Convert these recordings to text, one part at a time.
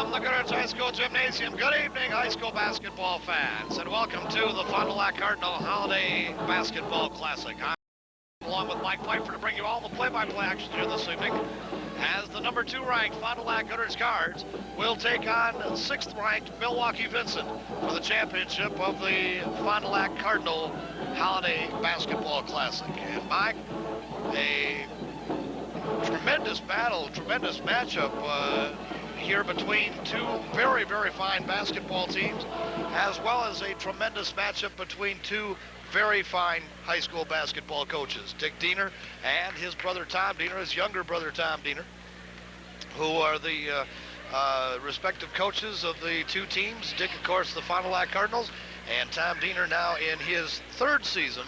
From the Goodrich High School Gymnasium, good evening, high school basketball fans, and welcome to the Fond du Lac Cardinal Holiday Basketball Classic. I'm along with Mike Pfeiffer to bring you all the play-by-play action here this evening, as the number 2 ranked Fond du Lac Goodrich Cards will take on 6th ranked Milwaukee Vincent for the championship of the Fond du Lac Cardinal Holiday Basketball Classic. And Mike, a tremendous battle, tremendous matchup here between two very, very fine basketball teams, as well as a tremendous matchup between two very fine high school basketball coaches, Dick Diener and his brother Tom Diener, his younger brother Tom Diener, who are the respective coaches of the two teams. Dick, of course, the Fond du Lac Cardinals, and Tom Diener now in his second season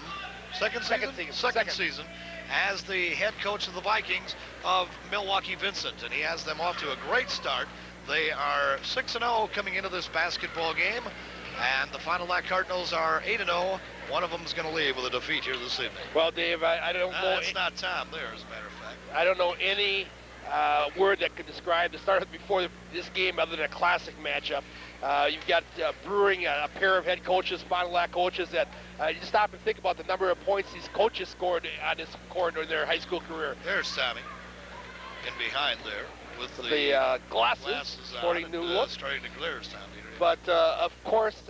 as the head coach of the Vikings of Milwaukee Vincent, and he has them off to a great start. They are 6-0 coming into this basketball game, and the Fond du Lac Cardinals are 8-0. One of them is going to leave with a defeat here this evening. Well, Dave, I don't know. It's not Tom there, as a matter of fact. I don't know any word that could describe the start before this game other than a classic matchup. You've got brewing a pair of head coaches, Fond du Lac coaches, that you stop and think about the number of points these coaches scored on this court in their high school career. There's Tommy in behind there with the glasses sporting new look. Starting to glare, Tommy. But of course,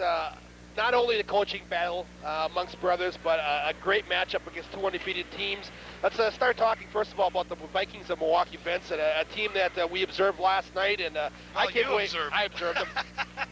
not only the coaching battle amongst brothers, but a great matchup against two undefeated teams. Let's start talking first of all about the Vikings of Milwaukee Vincent, a team that we observed last night, and I can't wait. I observed them.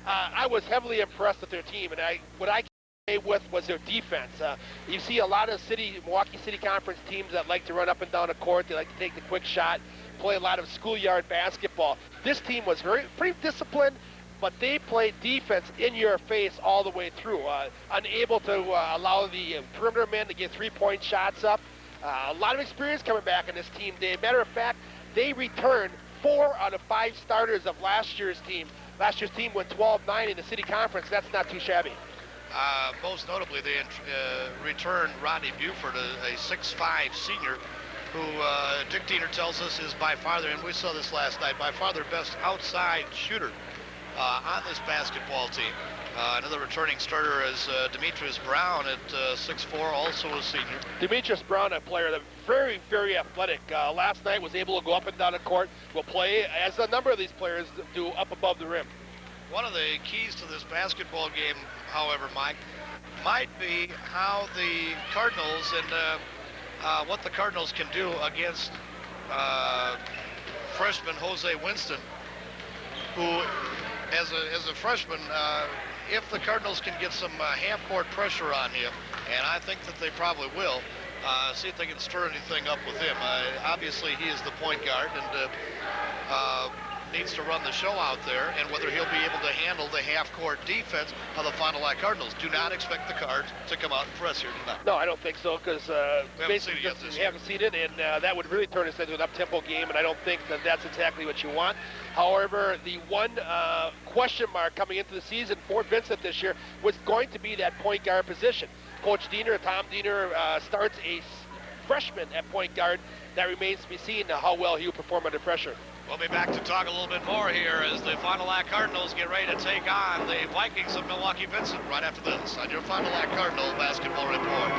I was heavily impressed with their team, and what I came with was their defense. You see a lot of Milwaukee City Conference teams that like to run up and down the court. They like to take the quick shot, play a lot of schoolyard basketball. This team was pretty disciplined, but they played defense in your face all the way through, unable to allow the perimeter men to get three-point shots up. A lot of experience coming back in this team, Dave. Matter of fact, they returned 4 out of 5 starters of last year's team. Last year's team went 12-9 in the city conference. That's not too shabby. Most notably, they returned Rodney Buford, a 6'5 senior, who Dick Diener tells us is by far, and we saw this last night, by far their best outside shooter on this basketball team. Another returning starter is Demetrius Brown at 6'4", also a senior. Demetrius Brown, a player that very, very athletic. Last night was able to go up and down the court, will play, as a number of these players do, up above the rim. One of the keys to this basketball game, however, Mike, might be how the Cardinals and what the Cardinals can do against freshman Jose Winston, who, as a freshman, if the Cardinals can get some half-court pressure on him, and I think that they probably will, see if they can stir anything up with him. Obviously, he is the point guard and needs to run the show out there, and whether he'll be able to handle the half-court defense of the Fond du Lac Cardinals. Do not expect the Cards to come out and press here tonight. No, I don't think so, because basically we haven't seen it, and that would really turn us into an up-tempo game, and I don't think that that's exactly what you want. However, the one question mark coming into the season for Vincent this year was going to be that point guard position. Coach Diener, Tom Diener, starts a freshman at point guard. That remains to be seen how well he will perform under pressure. We'll be back to talk a little bit more here as the Fond du Lac Cardinals get ready to take on the Vikings of Milwaukee Vincent right after this on your Fond du Lac Cardinal Basketball Report.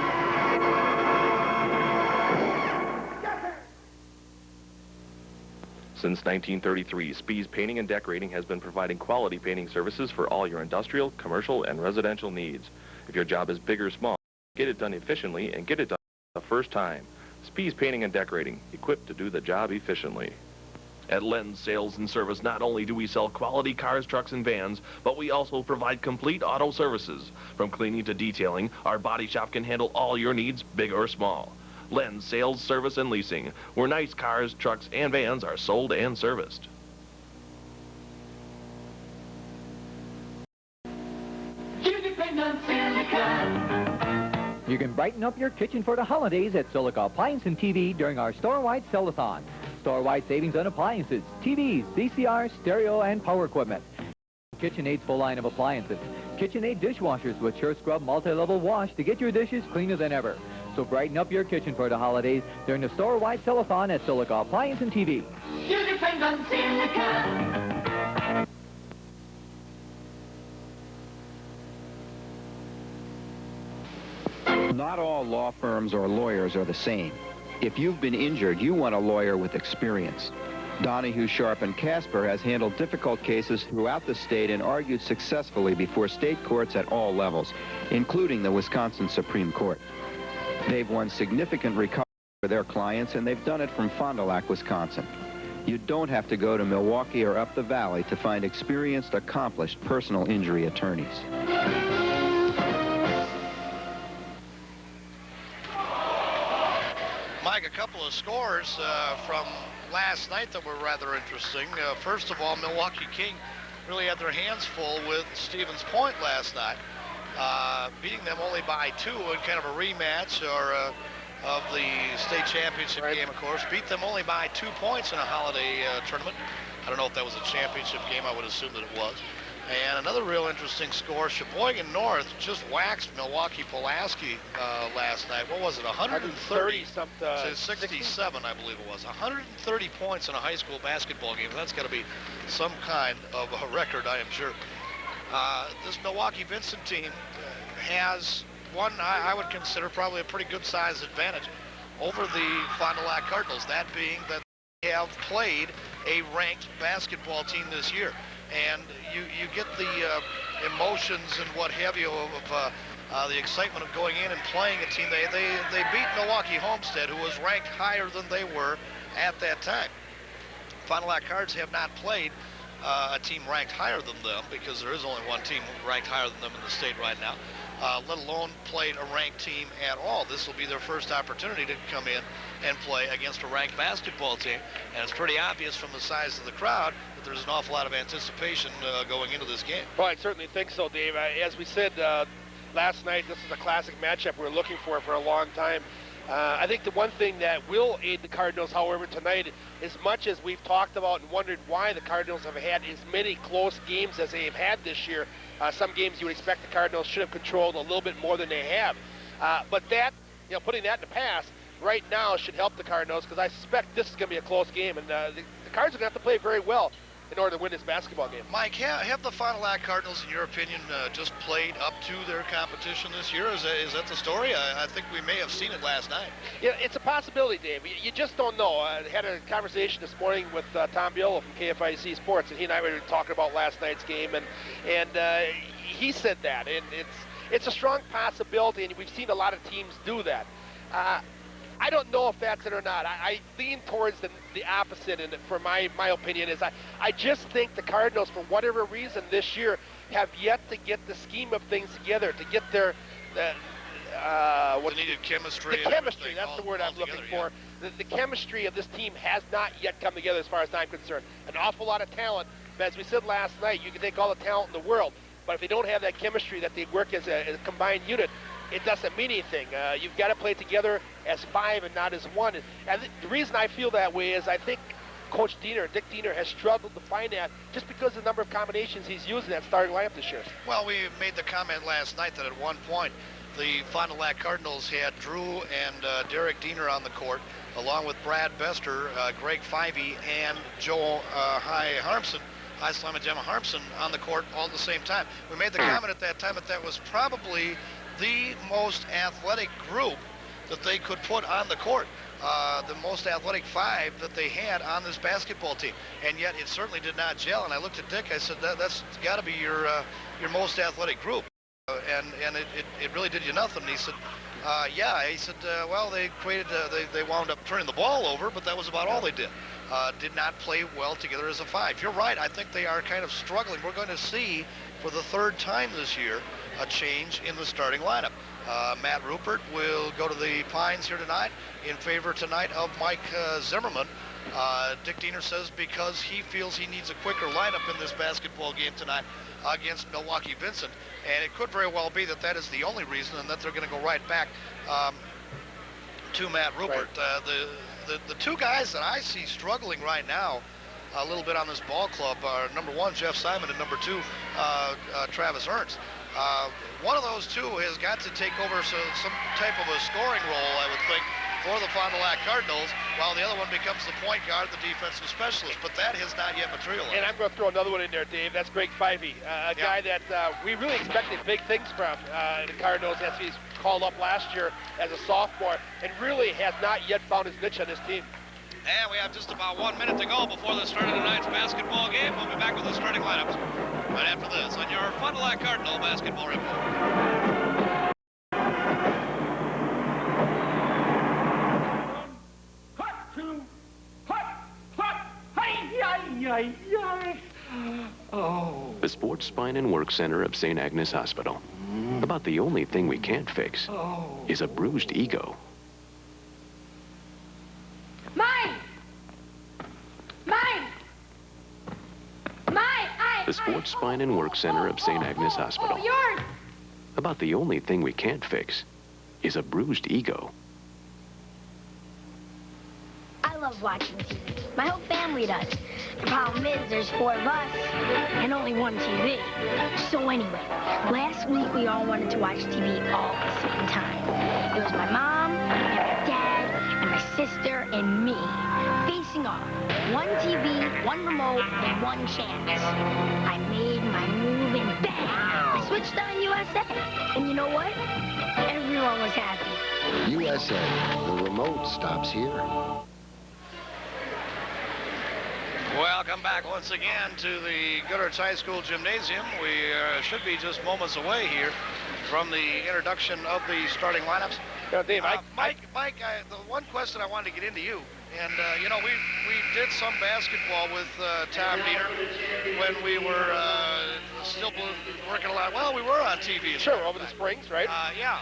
Since 1933, Spees Painting and Decorating has been providing quality painting services for all your industrial, commercial, and residential needs. If your job is big or small, get it done efficiently and get it done the first time. Spees Painting and Decorating, equipped to do the job efficiently. At Lenz Sales and Service, not only do we sell quality cars, trucks, and vans, but we also provide complete auto services. From cleaning to detailing, our body shop can handle all your needs, big or small. Lenz Sales, Service, and Leasing, where nice cars, trucks, and vans are sold and serviced. You can brighten up your kitchen for the holidays at Silica Appliance and TV during our store-wide sell-a-thon. Store-wide savings on appliances, TVs, VCR, stereo, and power equipment. KitchenAid's full line of appliances. KitchenAid dishwashers with Sure Scrub multi-level wash to get your dishes cleaner than ever. So brighten up your kitchen for the holidays during the store-wide sell-a-thon at Silica Appliance and TV. You depend on Silica. Not all law firms or lawyers are the same. If you've been injured, you want a lawyer with experience. Donahue, Sharp, and Casper has handled difficult cases throughout the state and argued successfully before state courts at all levels, including the Wisconsin Supreme Court. They've won significant recovery for their clients, and they've done it from Fond du Lac, Wisconsin. You don't have to go to Milwaukee or up the valley to find experienced, accomplished personal injury attorneys. Mike, a couple of scores from last night that were rather interesting. First of all, Milwaukee King really had their hands full with Stevens Point last night, beating them only by 2 in kind of a rematch of the state championship game, of course. Beat them only by 2 points in a holiday tournament. I don't know if that was a championship game. I would assume that it was. And another real interesting score, Sheboygan North just waxed Milwaukee Pulaski last night. What was it, 130 to 67, I believe it was. 130 points in a high school basketball game. That's got to be some kind of a record, I am sure. This Milwaukee Vincent team has one I would consider probably a pretty good size advantage over the Fond du Lac Cardinals, that being that they have played a ranked basketball team this year. And you get the emotions and what have you of the excitement of going in and playing a team. They beat Milwaukee Homestead, who was ranked higher than they were at that time. Fond du Lac Cards have not played a team ranked higher than them, because there is only one team ranked higher than them in the state right now, let alone played a ranked team at all. This will be their first opportunity to come in and play against a ranked basketball team, and it's pretty obvious from the size of the crowd that there's an awful lot of anticipation going into this game. Well, I certainly think so, Dave. As we said last night, this is a classic matchup we're looking for a long time. I think the one thing that will aid the Cardinals, however, tonight, as much as we've talked about and wondered why the Cardinals have had as many close games as they have had this year, some games you would expect the Cardinals should have controlled a little bit more than they have. But that, putting that in the past, right now should help the Cardinals, because I suspect this is going to be a close game, and the Cards are going to have to play very well in order to win this basketball game. Mike, have the Fond du Lac Cardinals, in your opinion, just played up to their competition this year? Is that the story? I think we may have seen it last night. Yeah, it's a possibility, Dave. You just don't know. I had a conversation this morning with Tom Biolo from KFIC Sports, and he and I were talking about last night's game, and he said that, and it's a strong possibility, and we've seen a lot of teams do that. I don't know if that's it or not. I lean towards the opposite, and for my opinion is I just think the Cardinals, for whatever reason this year, have yet to get the scheme of things together, to get their the needed chemistry. The chemistry, that's the word I'm looking for. The chemistry of this team has not yet come together as far as I'm concerned. An awful lot of talent, but as we said last night, you can take all the talent in the world, but if they don't have that chemistry, that they work as a combined unit, it doesn't mean anything. You've got to play together as 5 and not as 1. And the reason I feel that way is I think Coach Dick Diener, has struggled to find that just because of the number of combinations he's used in that starting lineup this year. Well, we made the comment last night that at one point the Fond du Lac Cardinals had Drew and Derek Diener on the court, along with Brad Bester, Greg Fivey, and Joe High Slamma Gemma Harmson on the court all at the same time. We made the comment at that time that was probably the most athletic group that they could put on the court, the most athletic 5 that they had on this basketball team, and yet it certainly did not gel. And I looked at Dick, I said, that's got to be your most athletic group, and it really did you nothing. And he said, yeah. He said, well, they wound up turning the ball over, but that was about all they did. Did not play well together as a 5. You're right, I think they are kind of struggling. We're going to see for the 3rd time this year a change in the starting lineup. Matt Rupert will go to the Pines here tonight in favor tonight of Mike Zimmerman. Dick Diener says because he feels he needs a quicker lineup in this basketball game tonight against Milwaukee Vincent, and it could very well be that is the only reason, and that they're going to go right back to Matt Rupert. Right. The 2 guys that I see struggling right now a little bit on this ball club are number 1, Jeff Simon, and number 2, Travis Ernst. One of those 2 has got to take over some type of a scoring role, I would think, for the Fond du Lac Cardinals, while the other one becomes the point guard, the defensive specialist, but that has not yet materialized. And I'm going to throw another one in there, Dave. That's Greg Fivey, a guy that we really expected big things from the Cardinals as he's called up last year as a sophomore and really has not yet found his niche on this team. And we have just about 1 minute to go before the start of tonight's basketball game. We'll be back with the starting lineups right after this on your Fond du Lac Cardinal Basketball Report. The Sports Spine and Work Center of St. Agnes Hospital. About the only thing we can't fix is a bruised ego. Mine! Mine! Mine! The Sports Spine and Work Center of St. Agnes Hospital. Yours! About the only thing we can't fix is a bruised ego. I love watching TV. My whole family does. The problem is there's 4 of us and only one TV. So anyway, last week we all wanted to watch TV all at the same time. It was my mom and my dad and my sister and me facing off. 1 TV, 1 remote, and 1 chance. I made my move and bang! I switched on USA. And you know what? Everyone was happy. USA, the remote stops here. Welcome back once again to the Goodrich High School Gymnasium. We should be just moments away here from the introduction of the starting lineups. Dave, Mike, the one question I wanted to get into you, and you know, we did some basketball with Tom Dieter when we were still working a lot. Well, we were on TV. Sure, over the springs, right? Yeah.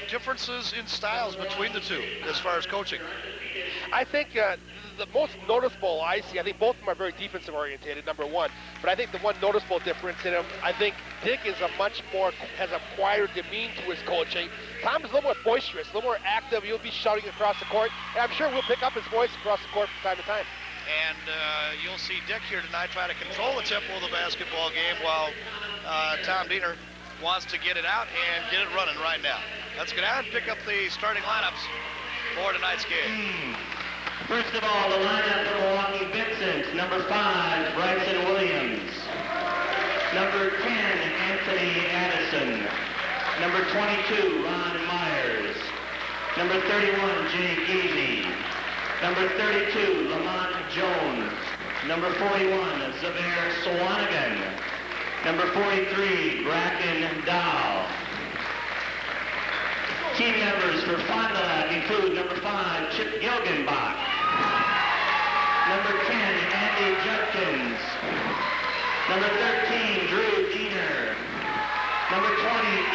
Differences in styles between the two as far as coaching. I think the most noticeable I see, I think both of them are very defensive oriented, number one. But I think the one noticeable difference in them, I think Dick is has a quieter demeanor to his coaching. Tom is a little more boisterous, a little more active. He'll be shouting across the court. And I'm sure we'll pick up his voice across the court from time to time. And you'll see Dick here tonight try to control the tempo of the basketball game while Tom Dieter wants to get it out and get it running right now. Let's get out and pick up the starting lineups for tonight's game. First of all, the lineup for Milwaukee Vincent, number 5, Bryson Williams. Number 10, Anthony Addison. Number 22, Ron Myers. Number 31, Jay Geavey. Number 32, Lamont Jones. Number 41, Xavier Swanigan. Number 43, Bracken Dow. Team members for Fond du Lac include number 5, Chip Gilgenbach. Number 10, Andy Judkins. Number 13, Drew Diener. Number 20,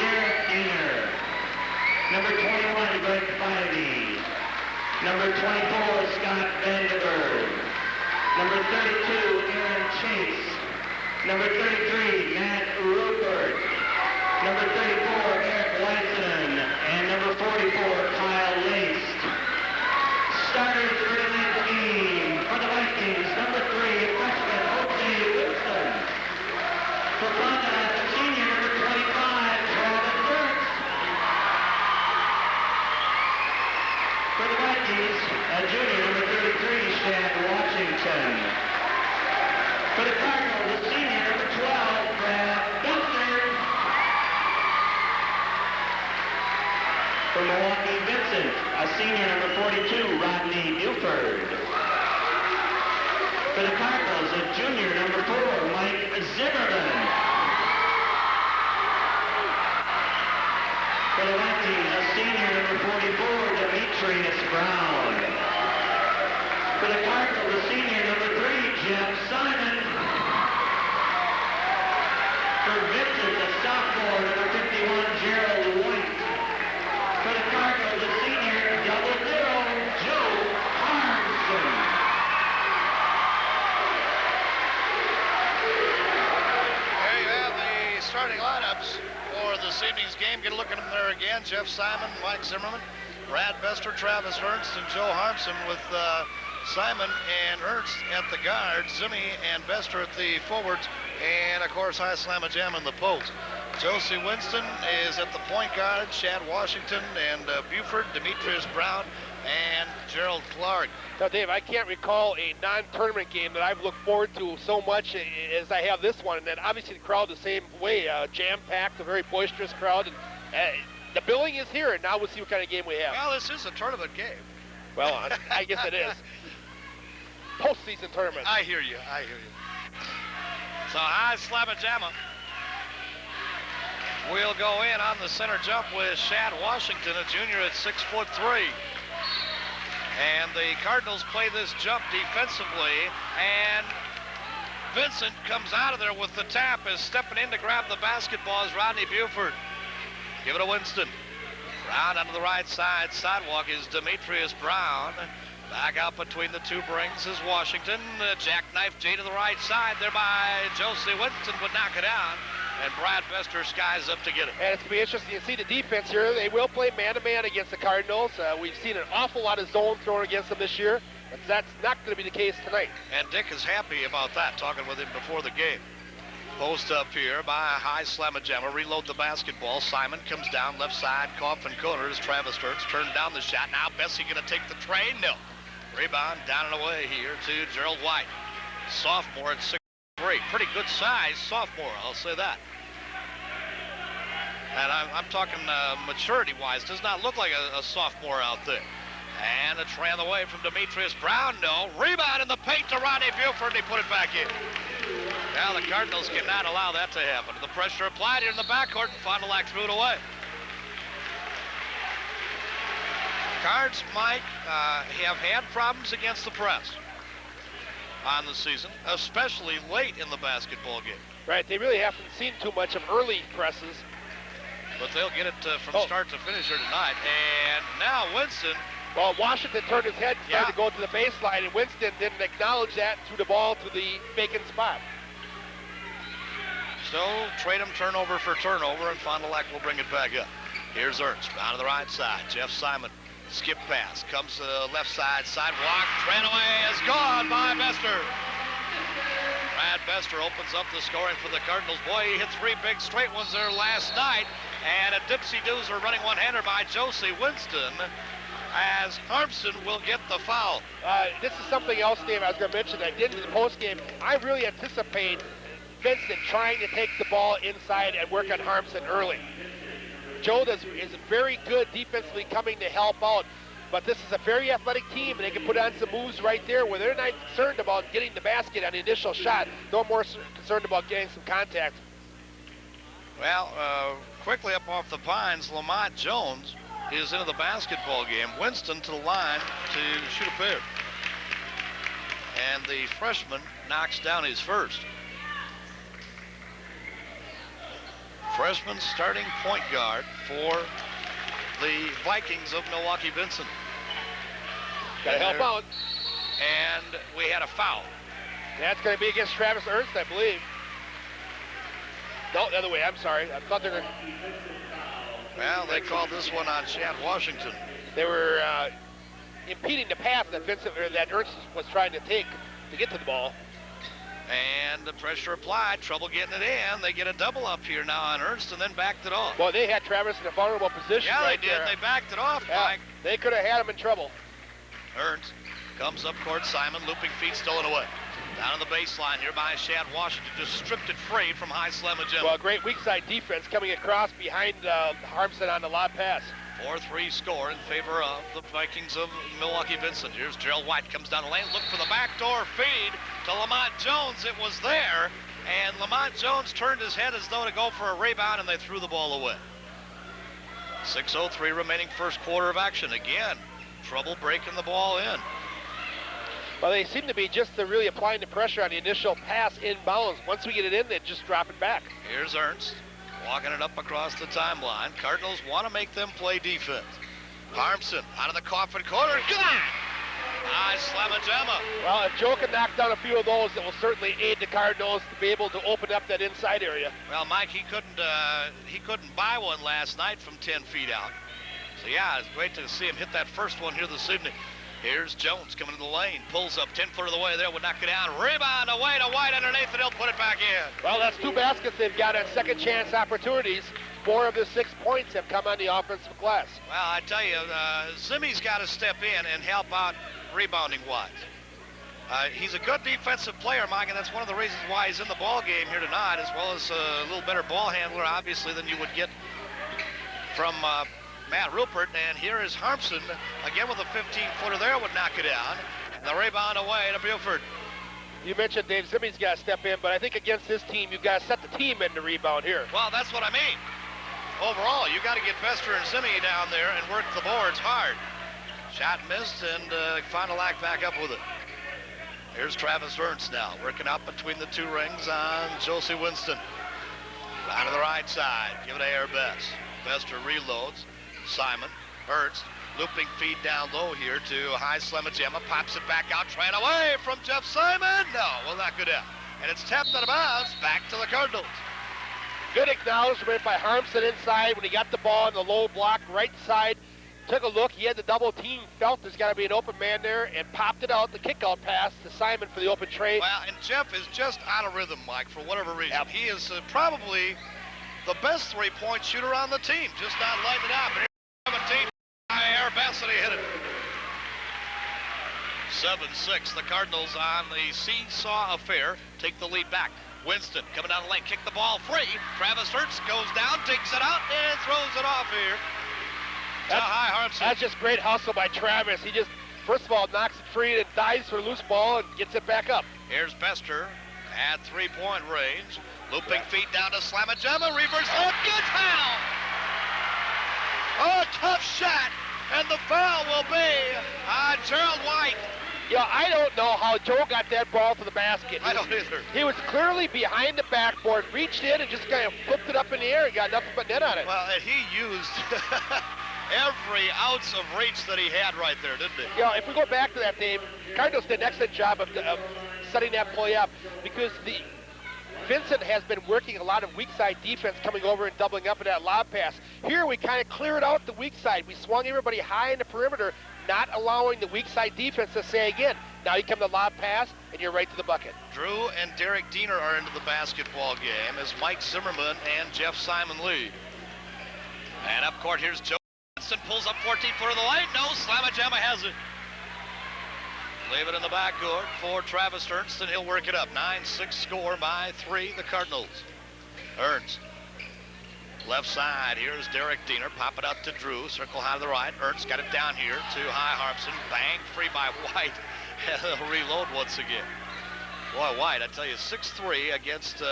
Derek Diener. Number 21, Greg Fivey. Number 24, Scott Vandenberg. Number 32, Aaron Chase. Number 33, Matt Rupert. Number 34, Eric Weissman. And number 44, Kyle Laced. Starters for tonight's game for the Vikings, number 3, freshman Jose Wilson. For Fond du Lac, a senior, number 25, Travis Burks. For the Vikings, a junior, number 33, Shad Washington. For the Cardinals, a senior, number 12, Brad Gunther. For Milwaukee Vincent, a senior, number 42, Rodney Buford. For the Cardinals, a junior, number 4, Mike Zimmerman. For the Vikings, a senior, number 44, Demetrius Brown. For the Cardinals, a senior, number 3, Jeff Simon. For Vincent, a sophomore, number 51, Gerald White. For the Cardinals, a senior, double zero, Joe Harmson. There you have the starting lineups for this evening's game. Get a look at them there again. Jeff Simon, Mike Zimmerman, Brad Bester, Travis Ernst, and Joe Harmson with Simon and Ernst at the guard, Zimmy and Bester at the forwards, and of course High Slamma Jam in the post. Josie Winston is at the point guard, Shad Washington and Buford, Demetrius Brown, and Gerald Clark. Now, Dave, I can't recall a non-tournament game that I've looked forward to so much as I have this one. And then obviously the crowd the same way, jam-packed, a very boisterous crowd. And The billing is here, and now we'll see what kind of game we have. Well, this is a tournament game. Well, I guess it is. Postseason tournament. I hear you. So high slamma-jamma. We'll go in on the center jump with Shad Washington, a junior at 6'3". And the Cardinals play this jump defensively, and Vincent comes out of there with the tap, is stepping in to grab the basketball is Rodney Buford. Give it to Winston. Brown onto the right side. Sidewalk is Demetrius Brown. Back out between the two brings is Washington. Jackknife J to the right side there by Josie Winston would knock it down. And Brad Bester skies up to get it. And it's going to be interesting to see the defense here. They will play man-to-man against the Cardinals. We've seen an awful lot of zone thrown against them this year, but that's not going to be the case tonight. And Dick is happy about that, talking with him before the game. Post up here by a high slamma-jamma. Reload the basketball. Simon comes down left side. Coffin corner as Travis Hurts turned down the shot. Now Bessie going to take the tray? No. Rebound down and away here to Gerald White. Sophomore at 6'3". Pretty good size sophomore, I'll say that. And I'm talking maturity-wise. Does not look like a sophomore out there. And a tray on the way from Demetrius Brown. No. Rebound in the paint to Rodney Buford, and he put it back in. Now the Cardinals cannot allow that to happen. The pressure applied here in the backcourt, and Fond du Lac threw it away. Cards might have had problems against the press on the season, especially late in the basketball game. Right, they really haven't seen too much of early presses. But they'll get it from start to finish here tonight. And now Winston. Well, Washington turned his head and started to go to the baseline, and Winston didn't acknowledge that and threw the ball to the vacant spot. So, trade him turnover for turnover, and Fond du Lac will bring it back up. Here's Ernst, down to the right side. Jeff Simon, skip pass, comes to the left side, sidewalk, ran away, is gone by Bester. Brad Bester opens up the scoring for the Cardinals. Boy, he hit 3 big straight ones there last night, and a dipsy-doozer running one-hander by Josie Winston, as Harmson will get the foul. This is something else, Dave, I was going to mention. I did in the postgame. I really anticipate Vincent trying to take the ball inside and work on Harmson early. Joe is very good defensively coming to help out, but this is a very athletic team, and they can put on some moves right there where they're not concerned about getting the basket on the initial shot. They're more concerned about getting some contact. Well, quickly up off the pines, Lamont Jones is into the basketball game. Winston to the line to shoot a pair. And the freshman knocks down his first. Freshman starting point guard for the Vikings of Milwaukee Vincent. Got to help out. And we had a foul. That's going to be against Travis Ernst, I believe. No, the other way, I'm sorry. I thought they were... Well, they called this one on Shad Washington. They were impeding the path that that Ernst was trying to take to get to the ball. And the pressure applied, trouble getting it in. They get a double up here now on Ernst and then backed it off. Well, they had Travis in a vulnerable position. Yeah, right they did. There. They backed it off, yeah, Mike. They could have had him in trouble. Ernst comes up court. Simon, looping feet, stolen away. Down on the baseline here by Shad Washington, just stripped it free from high slamma-jamma. Well, great weak side defense coming across behind Harmson on the lob pass. 4-3 score in favor of the Vikings of Milwaukee Vincent. Here's Gerald White, comes down the lane, look for the backdoor feed to Lamont Jones. It was there, and Lamont Jones turned his head as though to go for a rebound, and they threw the ball away. 6:03 remaining first quarter of action. Again, trouble breaking the ball in. Well, they seem to be just really applying the pressure on the initial pass inbounds. Once we get it in, they just drop it back. Here's Ernst, walking it up across the timeline. Cardinals want to make them play defense. Harmson out of the coffin corner. Gone! Nice slamma-jamma. Well, if Joe can knock down a few of those, it will certainly aid the Cardinals to be able to open up that inside area. Well, Mike, he couldn't buy one last night from 10 feet out. So yeah, it's great to see him hit that first one here this evening. Here's Jones coming in the lane, pulls up 10 foot of the way there, would knock it down. Rebound away to White underneath, and he'll put it back in. Well, that's 2 baskets they've got at second chance opportunities. 4 of the 6 points have come on the offensive glass. Well, I tell you, Zimmy's got to step in and help out rebounding-wise. He's a good defensive player, Mike, and that's one of the reasons why he's in the ball game here tonight, as well as a little better ball handler, obviously, than you would get from Matt Rupert, and here is Harmson again with a 15-footer there, would knock it down. And the rebound away to Buford. You mentioned Dave Zimmy's got to step in, but I think against this team, you've got to set the team in the rebound here. Well, that's what I mean. Overall, you got to get Bester and Zimmy down there and work the boards hard. Shot missed, and Fond du Lac back up with it. Here's Travis Ernst now, working up between the two rings on Josie Winston. Down to the right side, give it to Air Best. Bester reloads. Simon, Ernst, looping feed down low here to High Slemma-Gemma, pops it back out, trying away from Jeff Simon. No, will not go down. And it's tapped out of bounds, back to the Cardinals. Good acknowledgement by Harmson inside when he got the ball in the low block, right side. Took a look, he had the double team, felt there's got to be an open man there, and popped it out, the kick-out pass to Simon for the open trade. Well, and Jeff is just out of rhythm, Mike, for whatever reason. Yep. He is probably the best three-point shooter on the team, just not lighting it up. 17, Air Best, and he hit it. 7-6, the Cardinals on the seesaw affair take the lead back. Winston coming down the lane, kick the ball free. Travis Ernst goes down, takes it out, and throws it off here. That's just great hustle by Travis. He just, first of all, knocks it free and dives for a loose ball and gets it back up. Here's Bester at three-point range. Looping feet down to Slamma-Gemma, reverse hook, gets foul! Oh, tough shot, and the foul will be on Gerald White. Yeah, I don't know how Joe got that ball to the basket. I don't either. He was clearly behind the backboard, reached in and just kind of flipped it up in the air and got nothing but net on it. Well, and he used every ounce of reach that he had right there, didn't he? Yeah, if we go back to that, Dave, Cardinals did an excellent job of setting that play up because Vincent has been working a lot of weak side defense coming over and doubling up in that lob pass. Here we kind of cleared out the weak side. We swung everybody high in the perimeter, not allowing the weak side defense to say again. Now you come to the lob pass, and you're right to the bucket. Drew and Derek Diener are into the basketball game as Mike Zimmerman and Jeff Simon lead. And up court, here's Joe Winston, pulls up 14-footer of the lane. No, Slamma-Gemma has it. Leave it in the backcourt for Travis Ernst, and he'll work it up. 9-6 score by 3, the Cardinals. Ernst, left side, here's Derek Diener. Pop it up to Drew, circle high to the right. Ernst got it down here to High Harmson. Bang, free by White. And he'll reload once again. Boy, White, I tell you, 6'3" against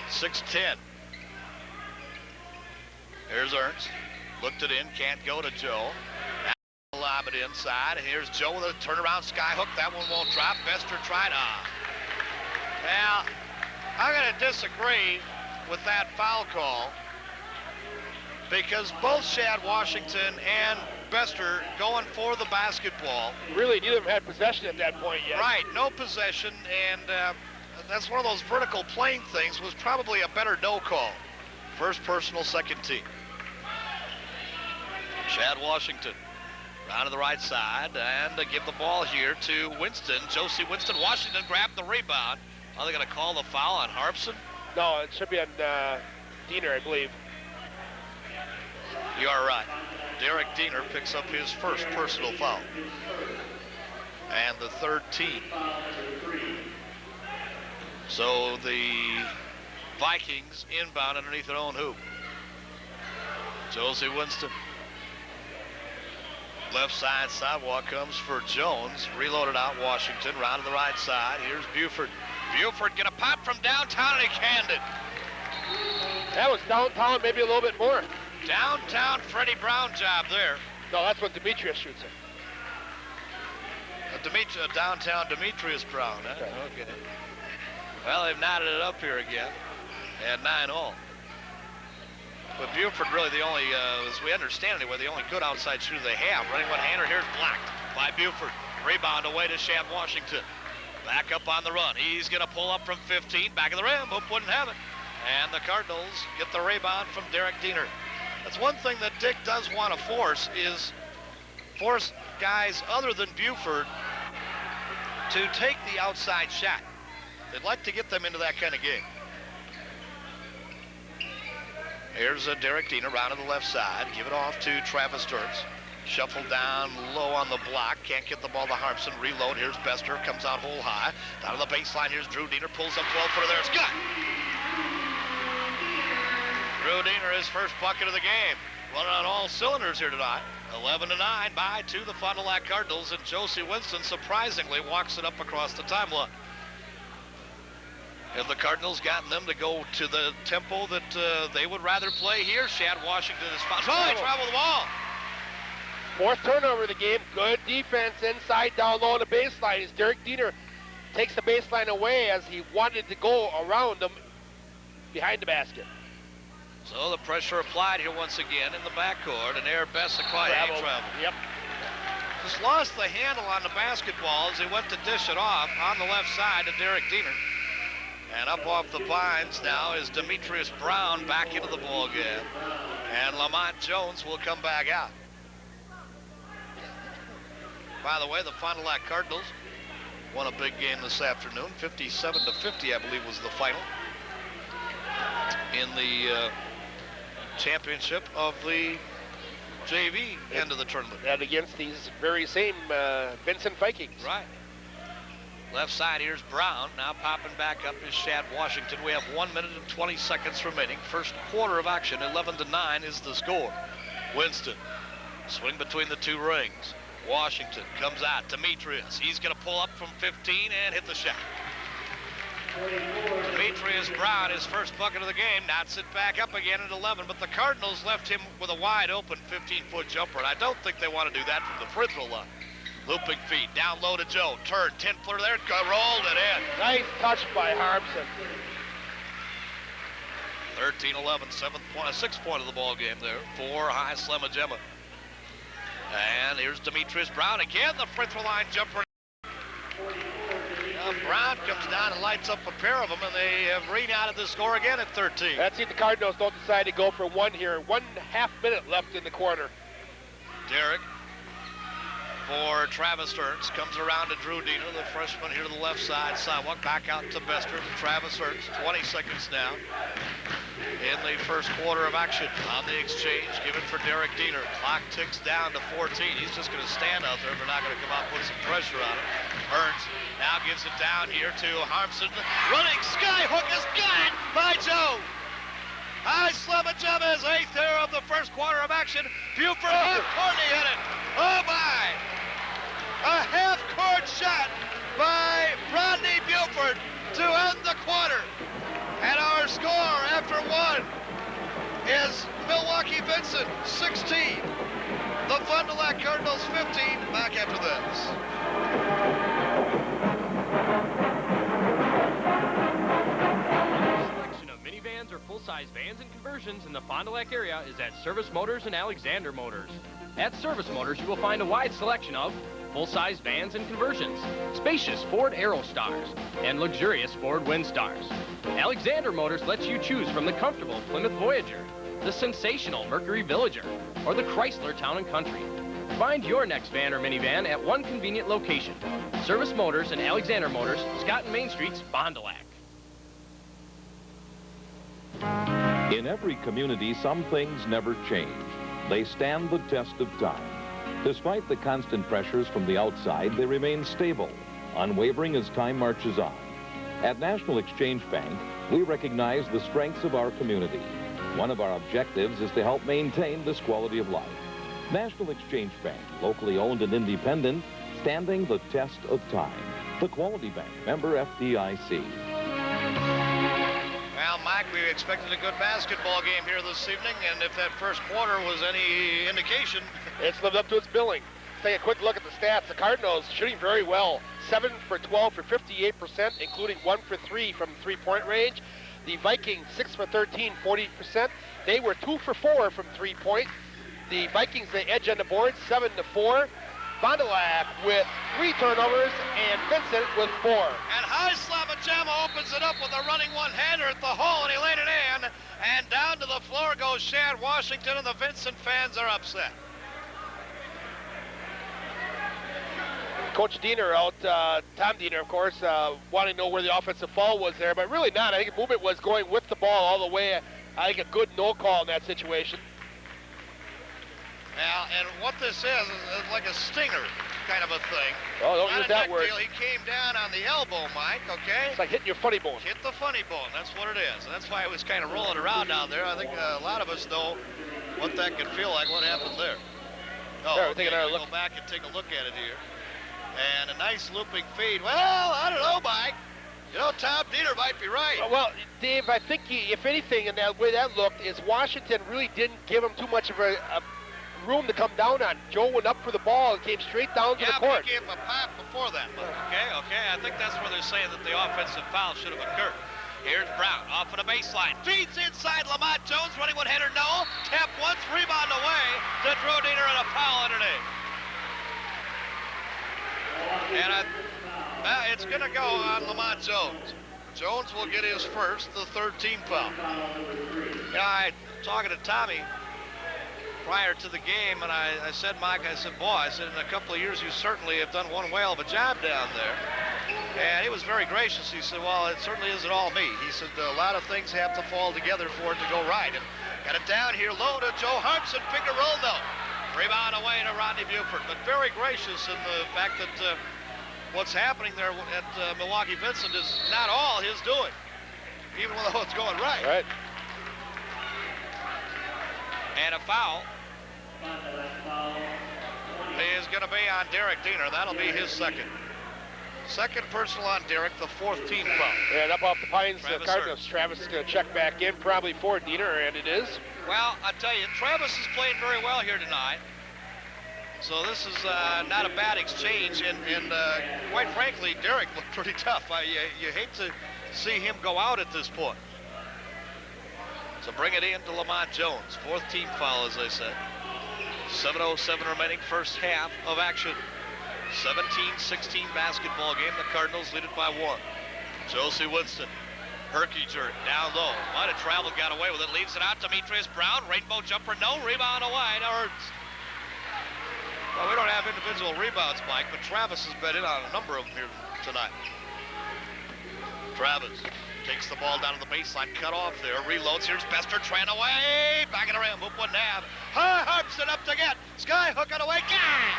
6'10". Here's Ernst. Looked it in, can't go to Joe. Lob it inside. Here's Joe with a turnaround skyhook. That one won't drop. Bester tried. Well, I'm going to disagree with that foul call because both Shad Washington and Bester going for the basketball. Really, neither of them had possession at that point yet. Right, no possession, and that's one of those vertical plane things. Was probably a better no call. First personal, second team. Shad Washington. Round to the right side, and give the ball here to Winston. Josie Winston. Washington grabbed the rebound. Are they going to call the foul on Harmson? No, it should be on Diener, I believe. You are right. Derek Diener picks up his first personal foul. And the third team. So the Vikings inbound underneath their own hoop. Josie Winston. Left side sidewalk comes for Jones. Reloaded out Washington. Round to the right side. Here's Buford. Buford get a pop from downtown, and he canned it. That was downtown, maybe a little bit more. Downtown Freddie Brown job there. No, that's when Demetrius shoots it. Downtown Demetrius Brown. Huh? Okay. Well, they've knotted it up here again. At 9-all. But Buford really the only, as we understand it, the only good outside shooter they have. Running one-hander, here's blocked by Buford. Rebound away to Shad Washington. Back up on the run. He's going to pull up from 15. Back of the rim. Hoop wouldn't have it. And the Cardinals get the rebound from Derek Diener. That's one thing that Dick does want to force is force guys other than Buford to take the outside shot. They'd like to get them into that kind of game. Here's Derek Diener around to the left side. Give it off to Travis Ernst. Shuffled down low on the block. Can't get the ball to Harmson. Reload. Here's Bester. Comes out hole high. Down to the baseline. Here's Drew Diener. Pulls up 12-footer there. It's good. Drew Diener, his first bucket of the game. running on all cylinders here tonight. 11-9 by to the Fond du Lac Cardinals, and Josie Winston surprisingly walks it up across the timeline. Have the Cardinals gotten them to go to the tempo that they would rather play here? Shad Washington is fouled. Oh, he traveled the ball. Fourth turnover of the game. Good defense inside, down low on the baseline as Derek Diener takes the baseline away as he wanted to go around them behind the basket. So the pressure applied here once again in the backcourt, and there Bessaquai traveled. Yep. Just lost the handle on the basketball as he went to dish it off on the left side to Derek Diener. And up off the pines now is Demetrius Brown back into the ball game. And Lamont Jones will come back out. By the way, the Fond du Lac Cardinals won a big game this afternoon. 57-50, I believe, was the final in the championship of the JV end of the tournament. And against these very same Vincent Vikings. Right. Left side, here's Brown. Now popping back up is Shad Washington. We have 1 minute and 20 seconds remaining. First quarter of action, 11-9 is the score. Winston, swing between the two rings. Washington comes out. Demetrius, he's going to pull up from 15 and hit the shot. Demetrius Brown, his first bucket of the game, knots it back up again at 11, but the Cardinals left him with a wide open 15-foot jumper, and I don't think they want to do that from the free throw line. Looping feet, down low to Joe, turn, 10-footer there, rolled it in. Nice touch by Harbson. 13-11, 6th point of the ball game there for High Slemma-Gemma. And here's Demetrius Brown again, the free throw line jumper. Brown comes down and lights up a pair of them, and they have reunited the score again at 13. Let's see if the Cardinals don't decide to go for one here. 1.5 minute left in the quarter. Derek for Travis Ernst comes around to Drew Diener, the freshman here to the left side sidewalk. Back out to Bester, Travis Ernst. 20 seconds now in the first quarter of action on the exchange. Given for Derek Diener. Clock ticks down to 14. He's just going to stand out there. They're not going to come out and put some pressure on him. Ernst now gives it down here to Harmson. Running skyhook is got by Joe. High Slemma-Gemma's 8th here of the first quarter of action. Buford half-court, he hit it. Oh my! A half-court shot by Rodney Buford to end the quarter. And our score after one is Milwaukee Vincent 16. The Fond du Lac Cardinals 15. Back after this. Or full-size vans and conversions in the Fond du Lac area is at Service Motors and Alexander Motors. At Service Motors, you will find a wide selection of full-size vans and conversions, spacious Ford Aerostars, and luxurious Ford Windstars. Alexander Motors lets you choose from the comfortable Plymouth Voyager, the sensational Mercury Villager, or the Chrysler Town & Country. Find your next van or minivan at one convenient location. Service Motors and Alexander Motors, Scott and Main Streets, Fond du Lac. In every community, some things never change. They stand the test of time. Despite the constant pressures from the outside, they remain stable, unwavering as time marches on. At National Exchange Bank, we recognize the strengths of our community. One of our objectives is to help maintain this quality of life. National Exchange Bank, locally owned and independent, standing the test of time. The Quality Bank, member FDIC. Well, Mike, we expected a good basketball game here this evening, and if that first quarter was any indication, it's lived up to its billing. Let's take a quick look at the stats. The Cardinals shooting very well. 7 for 12 for 58%, including 1 for 3 from the three-point range. The Vikings 6 for 13, 40%. They were 2 for 4 from three-point. The Vikings, the edge on the board, 7-4. Fond du Lac with 3 turnovers, and Vincent with 4. And High Slemma-Gemma opens it up with a running one-hander at the hole, and he laid it in. And down to the floor goes Shad Washington, and the Vincent fans are upset. Coach Diener out, Tom Diener, of course, wanting to know where the offensive foul was there, but really not. I think the movement was going with the ball all the way. I think a good no call in that situation. Now, and what this is like a stinger. kind of a thing. Oh, don't Not use a that neck word. deal. He came down on the elbow, Mike, okay? It's like hitting your funny bone. Hit the funny bone. That's what it is. And that's why it was kind of rolling around down there. I think a lot of us know what that could feel like, what happened there. Oh, There, okay, take another we'll look. go back and take a look at it here. And a nice looping feed. Well, I don't know, Mike. You know, Tom Dieter might be right. Well, Dave, I think if anything, in that way that looked, is Washington really didn't give him too much of a room to come down on. Joe went up for the ball and came straight down to the court. Yeah, he gave him a pop before that. Okay. I think that's where they're saying that the offensive foul should have occurred. Here's Brown off of the baseline. Feeds inside. Lamont Jones running one header. No. Tap once. Rebound away to Drew Dieter and a foul underneath. And it's going to go on Lamont Jones. Jones will get his first, the third team foul. You know, I talking to Tommy prior to the game, and I said, Mike, I said, boy, I said, in a couple of years you certainly have done one whale of a job down there. And he was very gracious. He said, well, it certainly isn't all me. He said, a lot of things have to fall together for it to go right. And got it down here low to Joe Harmson. Big to roll, though. Rebound away to Rodney Buford. But very gracious in the fact that what's happening there at Milwaukee Vincent is not all his doing, even though it's going right. Right. And a foul is going to be on Derek Diener. That'll be his second. Second personal on Derek, the fourth team foul. And up off the Pines, Travis Cardinals. Ernst. Travis is going to check back in, probably for Diener, and it is. Well, I tell you, Travis is playing very well here tonight. So this is not a bad exchange, and quite frankly, Derek looked pretty tough. You hate to see him go out at this point. So bring it in to Lamont Jones. Fourth team foul, as I said. 7:07 remaining, first half of action. 17-16 basketball game. The Cardinals lead it by 1. Josie Winston. Herky jerk down low. Might have traveled, got away with it. Leaves it out to Demetrius Brown. Rainbow jumper, no. Rebound away to Ernst. Well, we don't have individual rebounds, Mike, but Travis has been in on a number of them here tonight. Travis takes the ball down to the baseline, cut off there, reloads. Here's Bester trying away. Back in the rim, hoop one nab. Harpson up to get. Sky hooking away. Gang!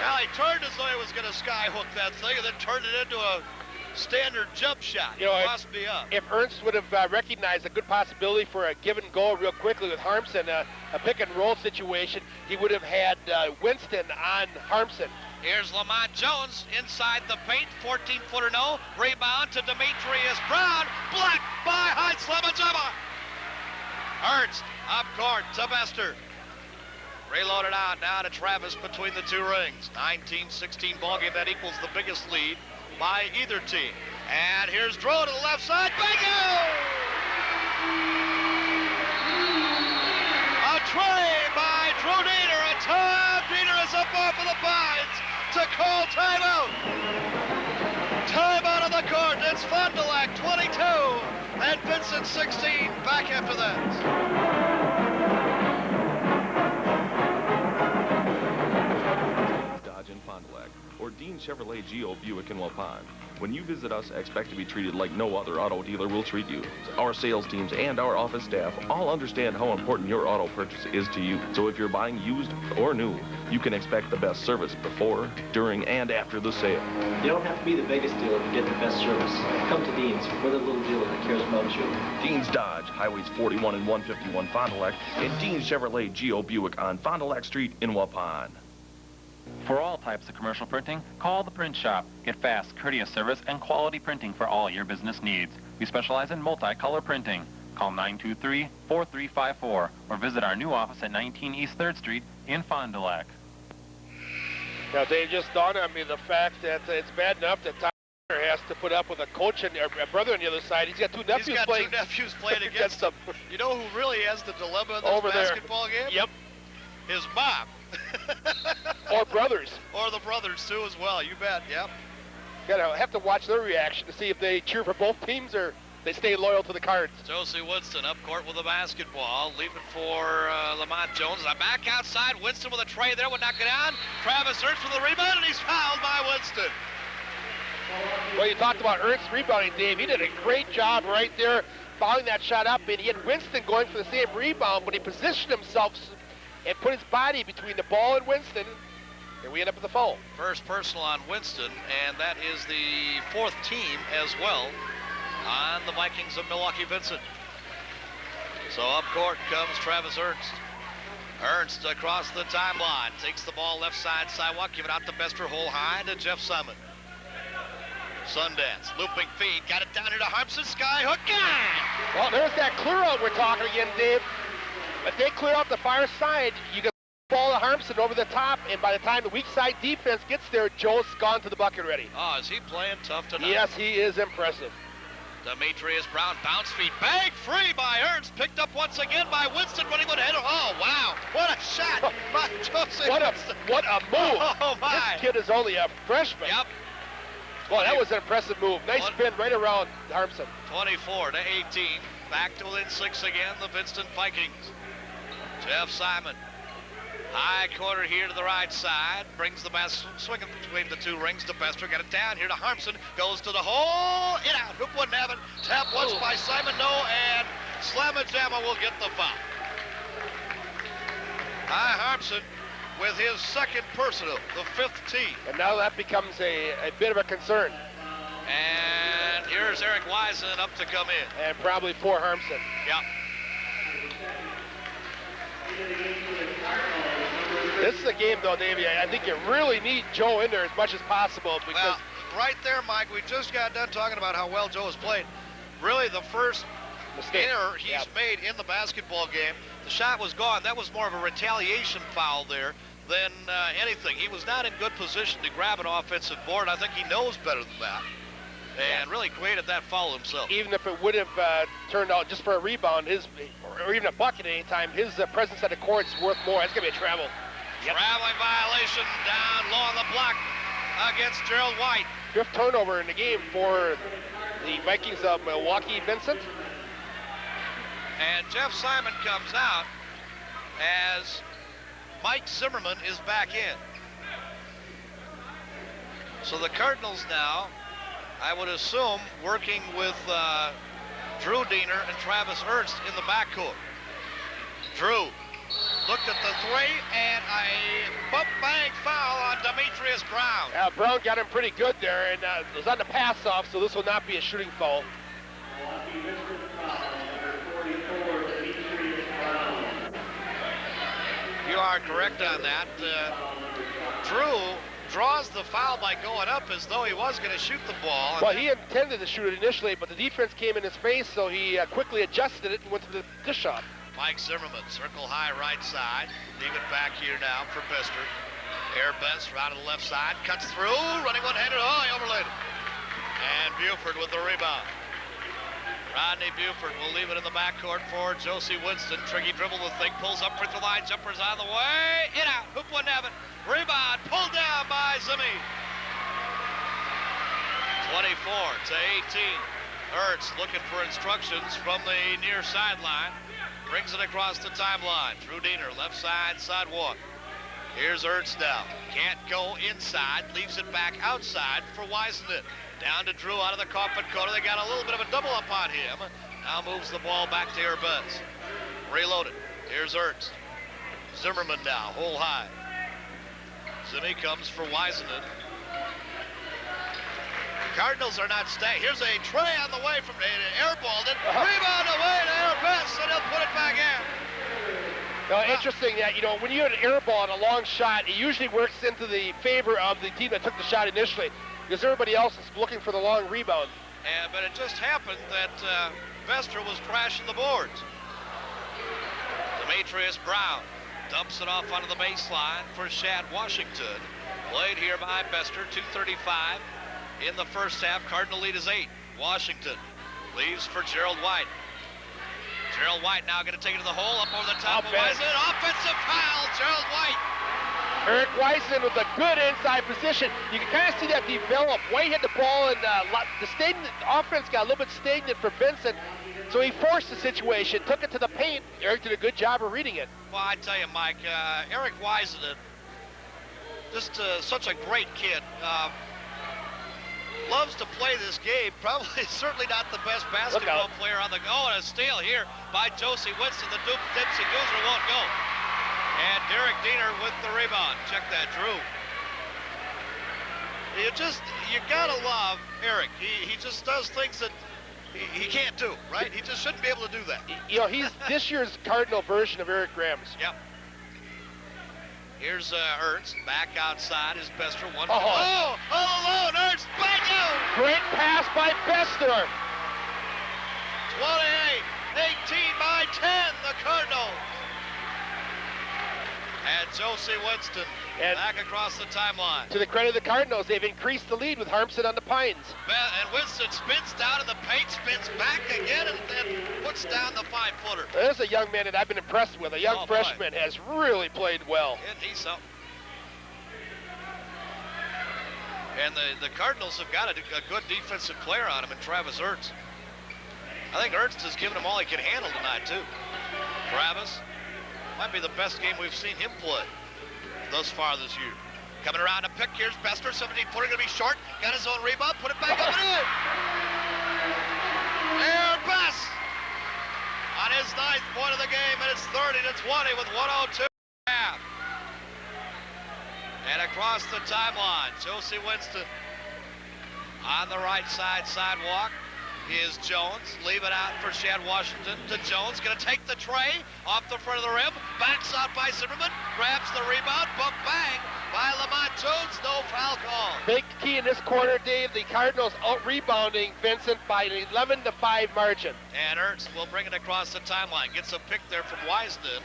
Well, he turned as though he was going to sky hook that thing and then turned it into a standard jump shot. You know, must be up. If Ernst would have recognized a good possibility for a give and go real quickly with Harmson, a pick and roll situation, he would have had Winston on Harmson. Here's Lamont Jones inside the paint, 14-footer no. Rebound to Demetrius Brown. Blocked by Heinz Lemajama. Ernst up court to Bester. Reloaded out now to Travis between the two rings. 19-16 ball game. That equals the biggest lead by either team. And here's Drew to the left side. Bingo! A tray by Drew Dieter. And Tom Dieter is up off of the Pines to call timeout. Timeout on the court. It's Fond du Lac 22 and Vincent 16 back after that. Or Dean Chevrolet Geo Buick in Waupun. When you visit us, expect to be treated like no other auto dealer will treat you. Our sales teams and our office staff all understand how important your auto purchase is to you. So if you're buying used or new, you can expect the best service before, during, and after the sale. You don't have to be the biggest dealer to get the best service. Come to Dean's. We're the little dealer that cares about you. Dean's Dodge, Highways 41 and 151 Fond du Lac, and Dean's Chevrolet Geo Buick on Fond du Lac Street in Waupun. For all types of commercial printing, call the Print Shop. Get fast, courteous service and quality printing for all your business needs. We specialize in multicolor printing. Call 923-4354 or visit our new office at 19 East 3rd Street in Fond du Lac. Now, Dave, just dawned on me the fact that it's bad enough that Tom has to put up with a coach and a brother on the other side. He's got two nephews playing. Two nephews playing against him. You know who really has the dilemma in this over basketball there. game? Yep. His mom. Or brothers. Or the brothers, too, as well. You bet, yep. Gotta have to watch their reaction to see if they cheer for both teams or they stay loyal to the Cards. Josie Winston up court with the basketball. Leaving for Lamont Jones. Back outside. Winston with a tray there. Would knock it down. Travis Ernst with the rebound, and he's fouled by Winston. Well, you talked about Ernst rebounding, Dave. He did a great job right there, fouling that shot up, and he had Winston going for the same rebound, but he positioned himself and put his body between the ball and Winston, and we end up with the foul. First personal on Winston, and that is the 4th team as well on the Vikings of Milwaukee Vincent. So up court comes Travis Ernst. Ernst across the timeline, takes the ball left side sidewalk, give it out to Bester, hole high to Jeff Simon. Sundance, looping feed, got it down here to Harmson, skyhook, Well, there's that clear out we're talking again, Dave. If they clear out the far side, you get the ball to Harmson over the top, and by the time the weak side defense gets there, Joe's gone to the bucket already. Oh, is he playing tough tonight? Yes, he is impressive. Demetrius Brown, bounce feed, bang, free by Ernst, picked up once again by Winston, running with a header. Oh, wow, what a shot by Joseph Winston. What a move. Oh, my. This kid is only a freshman. Yep. Well, that was an impressive move. Nice spin right around Harmson. 24 to 18, back to within 6 again, the Vincent Vikings. Jeff Simon, high corner here to the right side, brings the best, swinging between the two rings to Bester, got it down here to Harmson, goes to the hole, in out, hoop wouldn't have it, tap once by Simon, no, and Slamma-Jamma will get the foul. Harmson with his 2nd personal, the 5th tee. And now that becomes a bit of a concern. And here's Eric Wiesen up to come in. And probably poor Harmson. Yeah. This is a game, though, Davey. I think you really need Joe in there as much as possible because. Well, right there, Mike, we just got done talking about how well Joe has played. Really, the first error he's made in the basketball game, the shot was gone. That was more of a retaliation foul there than anything. He was not in good position to grab an offensive board. I think he knows better than that. And really created that foul himself. Even if it would have turned out just for a rebound, or even a bucket at any time, his presence at the court is worth more. That's going to be a travel. Traveling violation down low on the block against Gerald White. 5th turnover in the game for the Vikings of Milwaukee Vincent. And Jeff Simon comes out as Mike Zimmerman is back in. So the Cardinals now, I would assume, working with Drew Diener and Travis Ernst in the backcourt. Drew looked at the 3, and a bump-bang foul on Demetrius Brown. Brown got him pretty good there, and it was on the pass-off, so this will not be a shooting foul. You are correct on that. Drew draws the foul by going up as though he was going to shoot the ball. Well, he intended to shoot it initially, but the defense came in his face, so he quickly adjusted it and went to the dish shot. Mike Zimmerman, circle high right side. Leave it back here now for Bester. Air Best around to the left side, cuts through, running one-handed. Oh, he overlaid it. And Buford with the rebound. Rodney Buford will leave it in the backcourt for Josie Winston. Tricky dribble the thing, pulls up for the line, jumpers on the way, in out, hoop wouldn't have it. Rebound, pulled down by Zimmy. 24 to 18. Ernst looking for instructions from the near sideline. Brings it across the timeline. Drew Diener, left side, sidewalk. Here's Ernst now. Can't go inside, leaves it back outside for Wiesenden. Down to Drew out of the coffin corner. They got a little bit of a double up on him. Now moves the ball back to Airbus. Reloaded. Here's Ernst. Zimmerman now, hole high. Zimmy comes for Wiesenden. Cardinals are not staying. Here's a tray on the way from airballed it. Rebound away to Airbus, and he'll put it back in. Now, interesting that, when you get an air ball and a long shot, it usually works into the favor of the team that took the shot initially, because everybody else is looking for the long rebound. But it just happened that Bester was crashing the boards. Demetrius Brown dumps it off onto the baseline for Shad Washington. Played here by Bester, 2:35 in the first half. Cardinal lead is 8. Washington leaves for Gerald White. Gerald White now going to take it to the hole, up over the top of Wiesenden. Offensive foul, Gerald White. Eric Wiesenden with a good inside position. You can kind of see that develop. White hit the ball, and the offense got a little bit stagnant for Vincent, so he forced the situation, took it to the paint. Eric did a good job of reading it. Well, I tell you, Mike, Eric Wiesenden, just such a great kid. Loves to play this game. Probably, certainly not the best basketball player on the go. And a steal here by Josie Winston. The Dipsy Gooser won't go. And Derek Diener with the rebound. Check that, Drew. You gotta love Eric. He just does things that he can't do, right? He just shouldn't be able to do that. You know, he's this year's Cardinal version of Eric Grams. Yep. Here's Ernst back outside. His Bester one. Oh, all alone. Ernst back out. Great pass by Bester. 28, 18 by 10, the Cardinals. And Josie Winston back across the timeline. To the credit of the Cardinals, they've increased the lead with Harmson on the Pines. And Winston spins down in the paint, spins back again, and then puts down the 5-footer. There's a young man that I've been impressed with. A young freshman has really played well. Isn't he something? And the Cardinals have got a good defensive player on him in Travis Ernst. I think Ernst has given him all he can handle tonight, too. Travis might be the best game we've seen him play thus far this year. Coming around to pick, here's Bester, 17-footer, gonna be short. Got his own rebound, put it back up and in. Air Best on his 9th point of the game, and it's 30-20 with 1:02 half. And across the timeline, Josie Winston on the right side sidewalk is Jones. Leave it out for Shad Washington to Jones. Going to take the tray off the front of the rim. Backs out by Zimmerman. Grabs the rebound. Bump bang by Lamont Jones. No foul call. Big key in this quarter, Dave. The Cardinals out-rebounding Vincent by an 11-5 margin. And Ernst will bring it across the timeline. Gets a pick there from Wisden.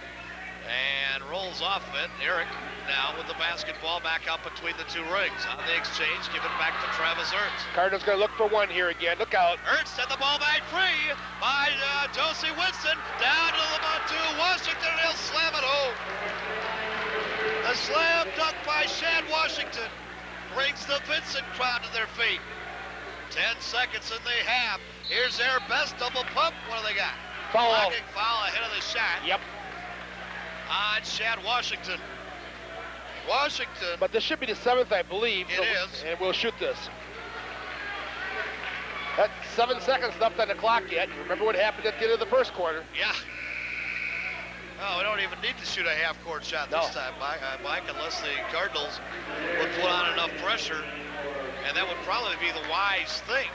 And rolls off of it. Eric now with the basketball back out between the two rings. On the exchange, give it back to Travis Ernst. Cardinals going to look for one here again. Look out. Ernst and the ball back free by Josie Winston. Down to Lamont to Washington, and he'll slam it home. The slam dunk by Shad Washington brings the Vincent crowd to their feet. 10 seconds in the half. Here's their best double pump. What do they got? Foul. Blocking foul ahead of the shot. Yep. On Shad Washington. But this should be the 7th, I believe. It is. And we'll shoot this. That's 7 seconds left on the clock yet. Remember what happened at the end of the first quarter? Yeah. Oh, we don't even need to shoot a half-court shot this time, Mike, unless the Cardinals would put on enough pressure. And that would probably be the wise thing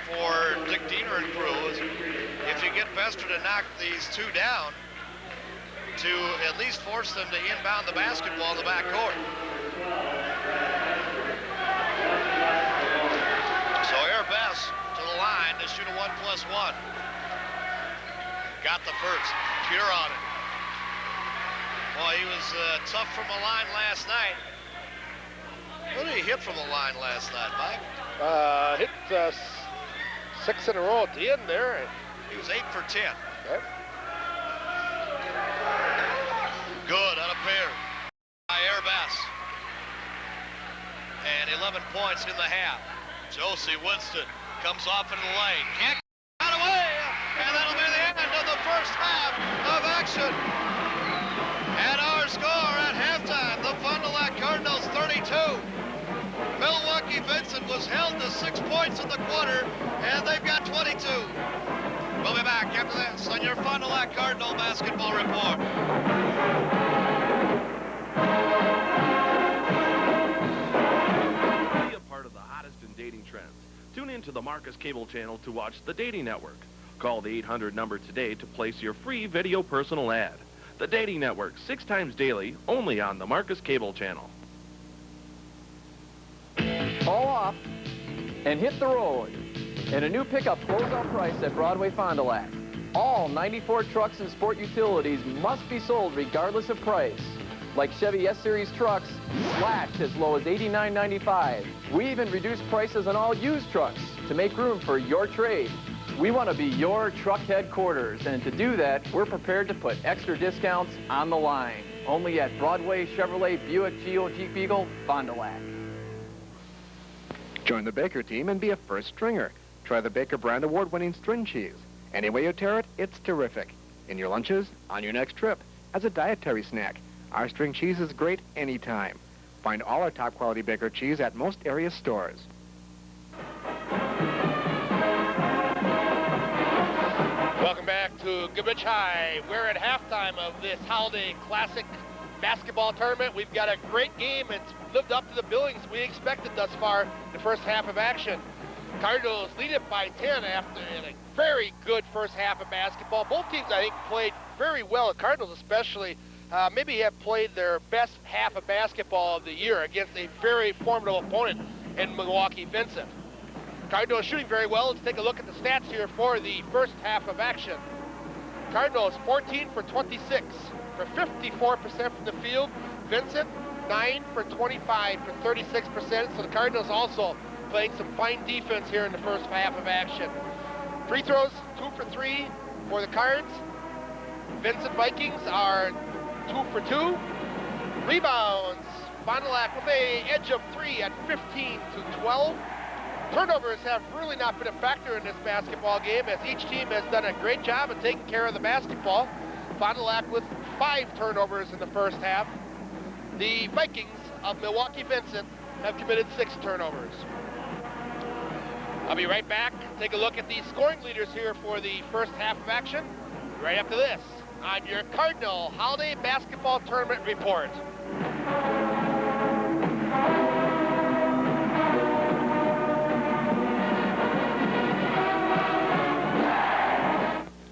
for Dick Diener and crew, is if you get Bester to knock these two down, to at least force them to inbound the basketball in the backcourt. So Air Best to the line to shoot a 1+1. Got the first. Pure on it. Boy, he was tough from the line last night. What did he hit from the line last night, Mike? Hit 6 in a row at the end there. He was 8 for 10. Okay. Good on a pair by Air Bass. And 11 points in the half. Josie Winston comes off into the lane. Can't get out away. And that'll be the end of the first half of action. And our score at halftime, the Fond du Lac Cardinals 32. Milwaukee Vincent was held to 6 points in the quarter, and they've got 22. We'll be back after this on your Fond du Lac Cardinal Basketball Report. Be a part of the hottest in dating trends. Tune in to the Marcus Cable Channel to watch The Dating Network. Call the 800 number today to place your free video personal ad. The Dating Network, 6 times daily, only on the Marcus Cable Channel. Haul off and hit the road. And a new pickup closeout price at Broadway Fond du Lac. All 94 trucks and sport utilities must be sold regardless of price. Like Chevy S-Series trucks, slashed as low as $89.95. We even reduced prices on all used trucks to make room for your trade. We want to be your truck headquarters, and to do that, we're prepared to put extra discounts on the line. Only at Broadway Chevrolet Buick Geo Jeep Eagle, Fond du Lac. Join the Baker team and be a first stringer. Try the Baker brand award-winning string cheese. Any way you tear it, it's terrific. In your lunches, on your next trip, as a dietary snack. Our string cheese is great anytime. Find all our top quality Baker cheese at most area stores. Welcome back to Goodrich High. We're at halftime of this Holiday Classic basketball tournament. We've got a great game. It's lived up to the billings we expected thus far in the first half of action. Cardinals lead it by 10 after a very good first half of basketball. Both teams, I think, played very well. The Cardinals especially maybe have played their best half of basketball of the year against a very formidable opponent in Milwaukee, Vincent. Cardinals shooting very well. Let's take a look at the stats here for the first half of action. Cardinals 14 for 26 for 54% from the field. Vincent 9 for 25 for 36%. So the Cardinals also playing some fine defense here in the first half of action. Free throws 2 for 3 for the Cards. Vincent Vikings are 2 for 2. Rebounds, Fond du Lac with a edge of 3 at 15 to 12. Turnovers have really not been a factor in this basketball game, as each team has done a great job of taking care of the basketball. Fond du Lac with 5 turnovers in the first half. The Vikings of Milwaukee Vincent have committed 6 turnovers. I'll be right back. Take a look at the scoring leaders here for the first half of action right after this on your Cardinal Holiday Basketball Tournament Report.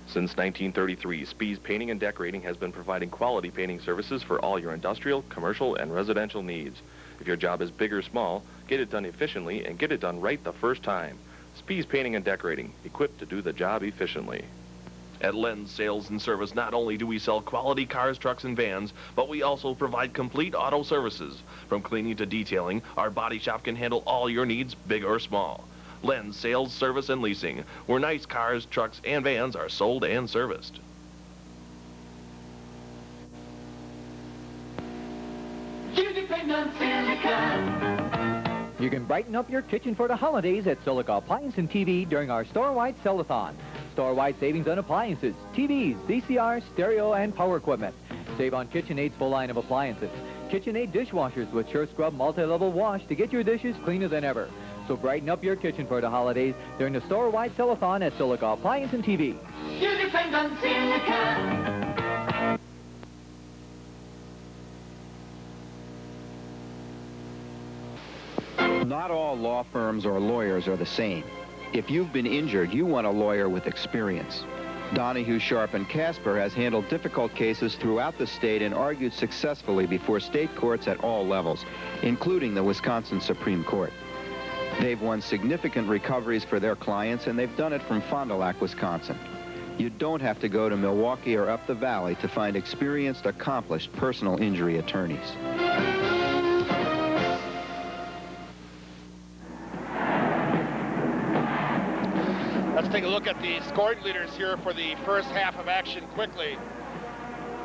Since 1933, Spees Painting and Decorating has been providing quality painting services for all your industrial, commercial, and residential needs. If your job is big or small, get it done efficiently and get it done right the first time. Spees Painting and Decorating, equipped to do the job efficiently. At Lens Sales and Service, not only do we sell quality cars, trucks, and vans, but we also provide complete auto services. From cleaning to detailing, our body shop can handle all your needs, big or small. Lens Sales, Service, and Leasing, where nice cars, trucks, and vans are sold and serviced. You can brighten up your kitchen for the holidays at Silica Appliance and TV during our store-wide sell-a-thon. Store-wide savings on appliances, TVs, VCR, stereo, and power equipment. Save on KitchenAid's full line of appliances. KitchenAid dishwashers with Sure Scrub multi-level wash to get your dishes cleaner than ever. So brighten up your kitchen for the holidays during the store-wide sell-a-thon at Silica Appliance and TV. You depend on Silica. Not all law firms or lawyers are the same. If you've been injured, you want a lawyer with experience. Donahue, Sharp, and Casper has handled difficult cases throughout the state and argued successfully before state courts at all levels, including the Wisconsin Supreme Court. They've won significant recoveries for their clients, and they've done it from Fond du Lac, Wisconsin. You don't have to go to Milwaukee or up the valley to find experienced, accomplished personal injury attorneys. Let's take a look at the scoring leaders here for the first half of action quickly.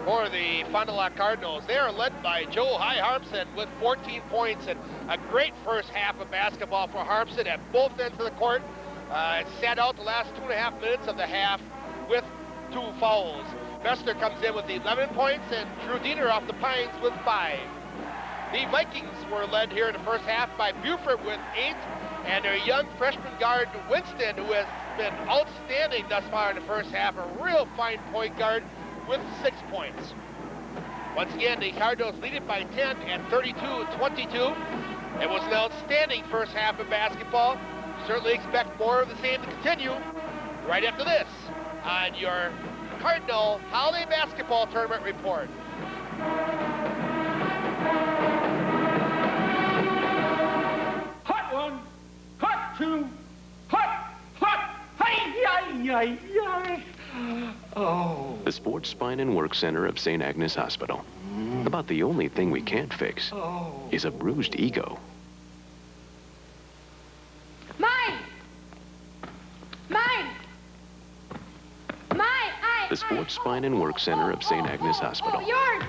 For the Fond du Lac Cardinals, they are led by Joe High Harmson with 14 points and a great first half of basketball for Harmson at both ends of the court. It sat out the last 2.5 minutes of the half with 2 fouls. Bester comes in with 11 points and Drew Diener off the Pines with 5. The Vikings were led here in the first half by Buford with 8 and their young freshman guard Winston, who has been outstanding thus far in the first half, a real fine point guard with 6 points. Once again, the Cardinals lead it by 10 at 32-22. It was an outstanding first half of basketball. Certainly expect more of the same to continue right after this on your Cardinal Holiday Basketball Tournament Report. Hot 1, hot 2, hot, hi. Oh. The Sports Spine and Work Center of St. Agnes Hospital. About the only thing we can't fix is a bruised ego. Mine! The Sports Spine and Work Center of St. Agnes Hospital. Yours!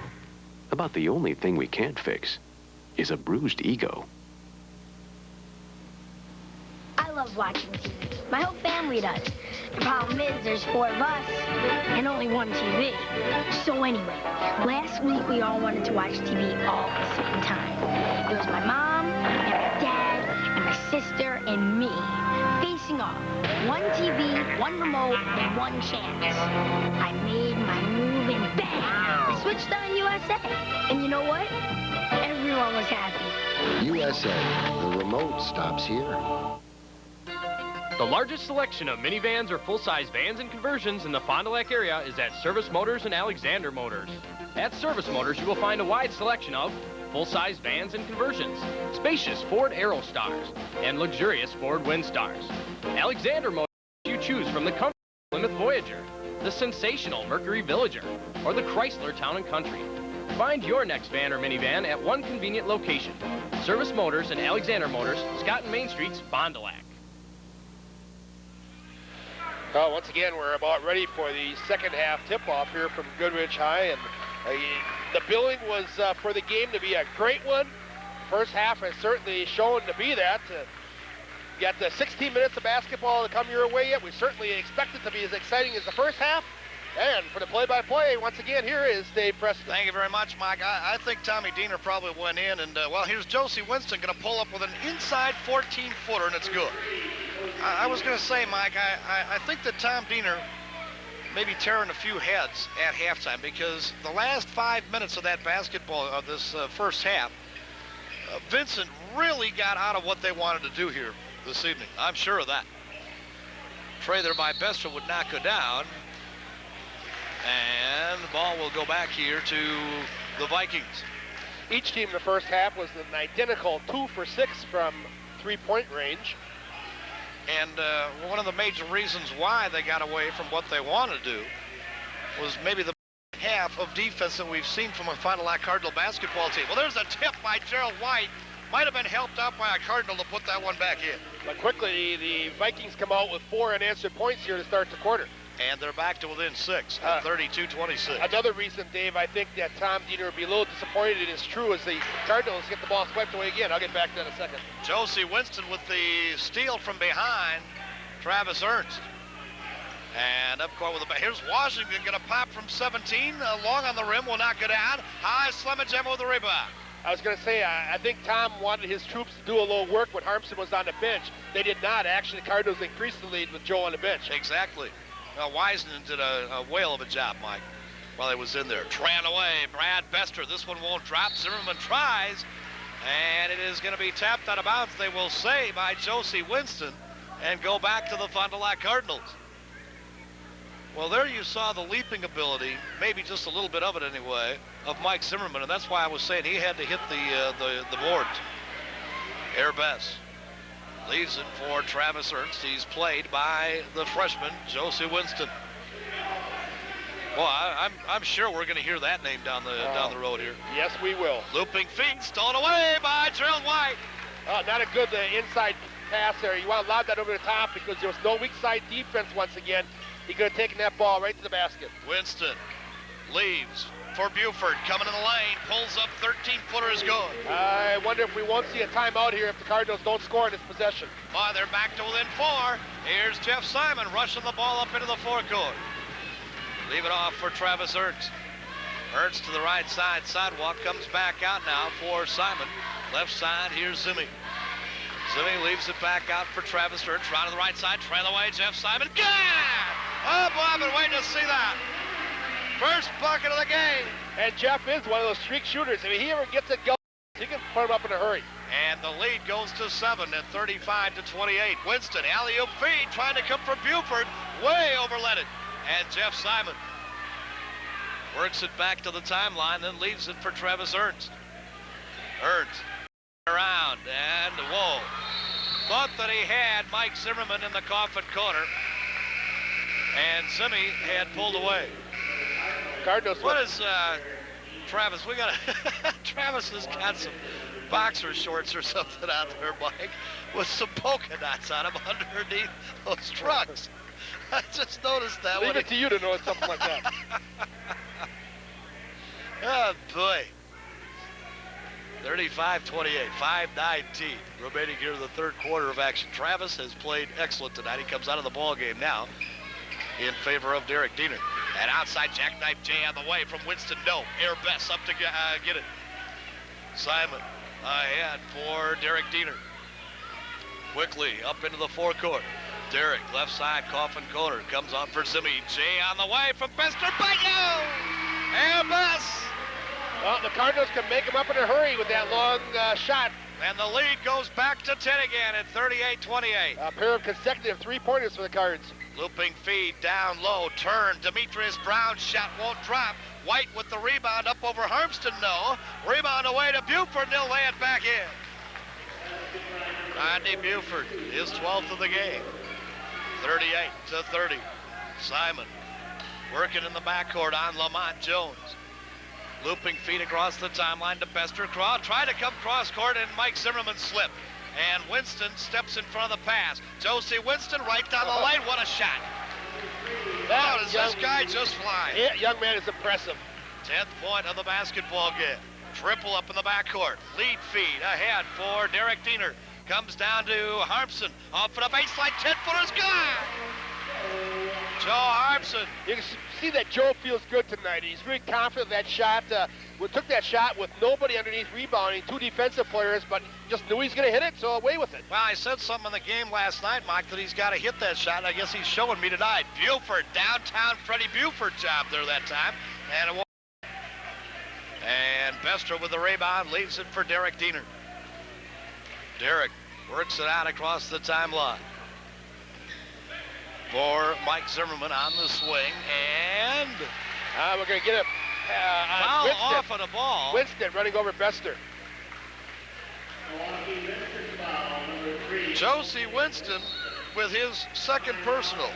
About the only thing we can't fix is a bruised ego. I love watching TV. My whole family does. The problem is there's 4 of us and only 1 TV. So anyway, last week we all wanted to watch TV all at the same time. It was my mom and my dad and my sister and me facing off. 1 TV, 1 remote, and 1 chance. I made my move and bang! The I switched on USA. And you know what? Everyone was happy. USA, the remote stops here. The largest selection of minivans or full-size vans and conversions in the Fond du Lac area is at Service Motors and Alexander Motors. At Service Motors, you will find a wide selection of full-size vans and conversions, spacious Ford Aerostars, and luxurious Ford Windstars. Alexander Motors, you choose from the comfortable Plymouth Voyager, the sensational Mercury Villager, or the Chrysler Town & Country. Find your next van or minivan at one convenient location. Service Motors and Alexander Motors, Scott and Main Streets, Fond du Lac. Well, once again, we're about ready for the second half tip-off here from Goodrich High, and the billing was for the game to be a great one. First half has certainly shown to be that. You got the 16 minutes of basketball to come your way yet. We certainly expect it to be as exciting as the first half. And for the play-by-play, once again, here is Dave Preston. Thank you very much, Mike. I think Tommy Diener probably went in, and, well, here's Josie Winston going to pull up with an inside 14-footer, and it's good. I was going to say, Mike, I think that Tom Diener may be tearing a few heads at halftime, because the last 5 minutes of that basketball, of this first half, Vincent really got out of what they wanted to do here this evening. I'm sure of that. Trey there by Bester would not go down. And the ball will go back here to the Vikings. Each team in the first half was an identical 2 for 6 from three-point range. And one of the major reasons why they got away from what they wanted to do was maybe the half of defense that we've seen from a Fond du Lac Cardinal basketball team. Well, there's a tip by Gerald White. Might have been helped out by a Cardinal to put that one back in. But quickly, the Vikings come out with 4 unanswered points here to start the quarter. And they're back to within 6 at 32-26. Another reason, Dave, I think that Tom Diener would be a little disappointed is true as the Cardinals get the ball swiped away again. I'll get back to that in a second. Josie Winston with the steal from behind Travis Ernst. And up court with the, here's Washington going to pop from 17. Long on the rim, will not go down. High Slemage with the rebound. I was going to say, I think Tom wanted his troops to do a little work when Harmson was on the bench. They did not. Actually, the Cardinals increased the lead with Joe on the bench. Exactly. Wiseman did a whale of a job, Mike, while he was in there. Tran away, Brad Bester. This one won't drop. Zimmerman tries, and it is going to be tapped out of bounds, they will say, by Josie Winston, and go back to the Fond du Lac Cardinals. Well, there you saw the leaping ability, maybe just a little bit of it anyway, of Mike Zimmerman, and that's why I was saying he had to hit the boards. Airbess leaves it for Travis Ernst. He's played by the freshman, Josie Winston. Well, I'm sure we're going to hear that name down the road here. Yes, we will. Looping feet, stolen away by Gerald White. Not a good inside pass there. You want to lob that over the top because there was no weak side defense once again. He could have taken that ball right to the basket. Winston leaves for Buford, coming in the lane, pulls up, 13-footer is good. I wonder if we won't see a timeout here if the Cardinals don't score in this possession. Oh, they're back to within 4. Here's Jeff Simon rushing the ball up into the forecourt. Leave it off for Travis Ernst. Ernst to the right side, sidewalk, comes back out now for Simon. Left side, here's Zimmy. Zimmy leaves it back out for Travis Ernst. Round to the right side, trail away, Jeff Simon. Good! Oh, boy, I've been waiting to see that. First bucket of the game. And Jeff is one of those streak shooters. If he ever gets it going, he can put him up in a hurry. And the lead goes to 7 at 35-28. Winston, alley-oop feed, trying to come from Buford. Way overlet it. And Jeff Simon works it back to the timeline, then leaves it for Travis Ernst. Ernst around, and whoa. Thought that he had Mike Zimmerman in the coffin corner. And Zimmy had pulled away. Cardinals. What is Travis? We got Travis has got some boxer shorts or something out there, Mike, with some polka dots on them underneath those trucks. I just noticed that. Leave it to you to know something like that. Oh boy. 35-28, 5-19 remaining here in the third quarter of action. Travis has played excellent tonight. He comes out of the ball game now in favor of Derek Diener. And outside jackknife Jay on the way from Winston. No, Airbess up to get it. Simon ahead for Derek Diener. Quickly up into the forecourt. Derek, left side, coffin corner, comes on for Zimmy. Jay on the way from Bester. Bayo! And Bess. Well, the Cardinals can make them up in a hurry with that long shot. And the lead goes back to 10 again at 38-28. A pair of consecutive three-pointers for the Cards. Looping feed down low, turn. Demetrius Brown's shot won't drop. White with the rebound up over Harmston, no. Rebound away to Buford, and he'll lay it back in. Rodney Buford, his 12th of the game. 38-30. Simon working in the backcourt on Lamont Jones. Looping feed across the timeline to Bester. Craw tried to come cross court, and Mike Zimmerman slipped. And Winston steps in front of the pass. Josie Winston right down the lane. What a shot. Oh, does this guy just fly? Yeah, young man is impressive. 10th point of the basketball game. Triple up in the backcourt. Lead feed ahead for Derek Diener. Comes down to Harmson. Off for the baseline. 10-footer's gone. Joe Harmson. You can see that Joe feels good tonight. He's really confident of that shot. We took that shot with nobody underneath rebounding, two defensive players, but just knew he's going to hit it, so away with it. Well, I said something in the game last night, Mike, that he's got to hit that shot. I guess he's showing me tonight. Buford, downtown Freddie Buford job there that time. And Bestra with the rebound leaves it for Derek Diener. Derek works it out across the timeline for Mike Zimmerman on the swing, and we're going to get a foul Winston. Off of the ball. Winston running over Bester. Josie Winston with his second personal.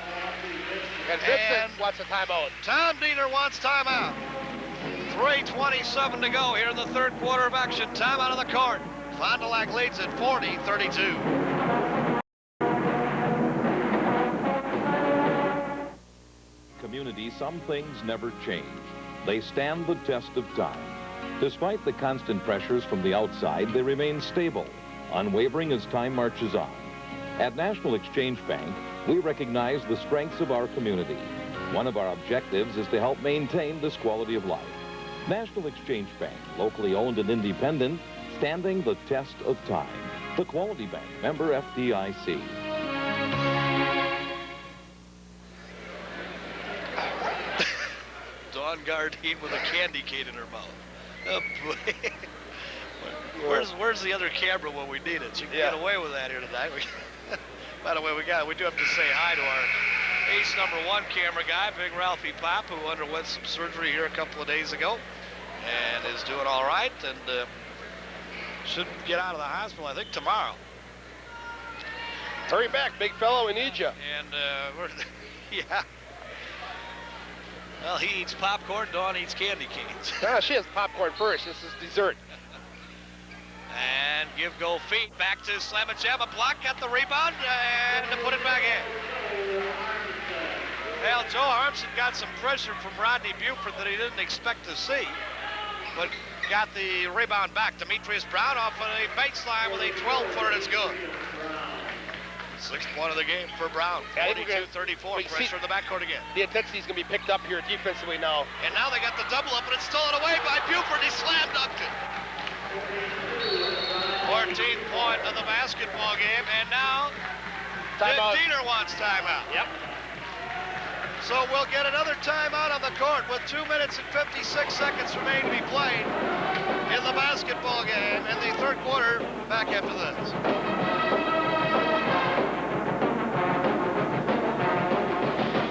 And Vincent wants a timeout. Tom Diener wants timeout. 3:27 to go here in the third quarter of action. Timeout on the court. Fond du Lac leads at 40-32. Community, some things never change. They stand the test of time. Despite the constant pressures from the outside, they remain stable, unwavering as time marches on. At National Exchange Bank, we recognize the strengths of our community. One of our objectives is to help maintain this quality of life. National Exchange Bank, locally owned and independent, standing the test of time. The Quality Bank, member FDIC. Dawn Gardine with a candy cane in her mouth. Oh boy. Where's the other camera when we need it? You can get away with that here tonight. By the way, we do have to say hi to our ace #1 camera guy, Big Ralphie Pop, who underwent some surgery here a couple of days ago and is doing all right, and should get out of the hospital, I think, tomorrow. Hurry back, big fellow, we need you. And yeah. Well, he eats popcorn, Dawn eats candy canes. She has popcorn first. This is dessert. And go feet back to Slam and Jam. A block, got the rebound, and to put it back in. Well, Joe Harmson got some pressure from Rodney Buford that he didn't expect to see, but got the rebound back. Demetrius Brown off of a baseline with a 12-footer. It's good. 6th point of the game for Brown. 42-34. Pressure in the backcourt again. The intensity is going to be picked up here defensively now. And now they got the double up, and it's stolen away by Buford. He slam dunked it. 14th point of the basketball game, and now Diener wants timeout. Yep. So we'll get another timeout on the court with 2 minutes and 56 seconds remain to be played in the basketball game in the third quarter. Back after this.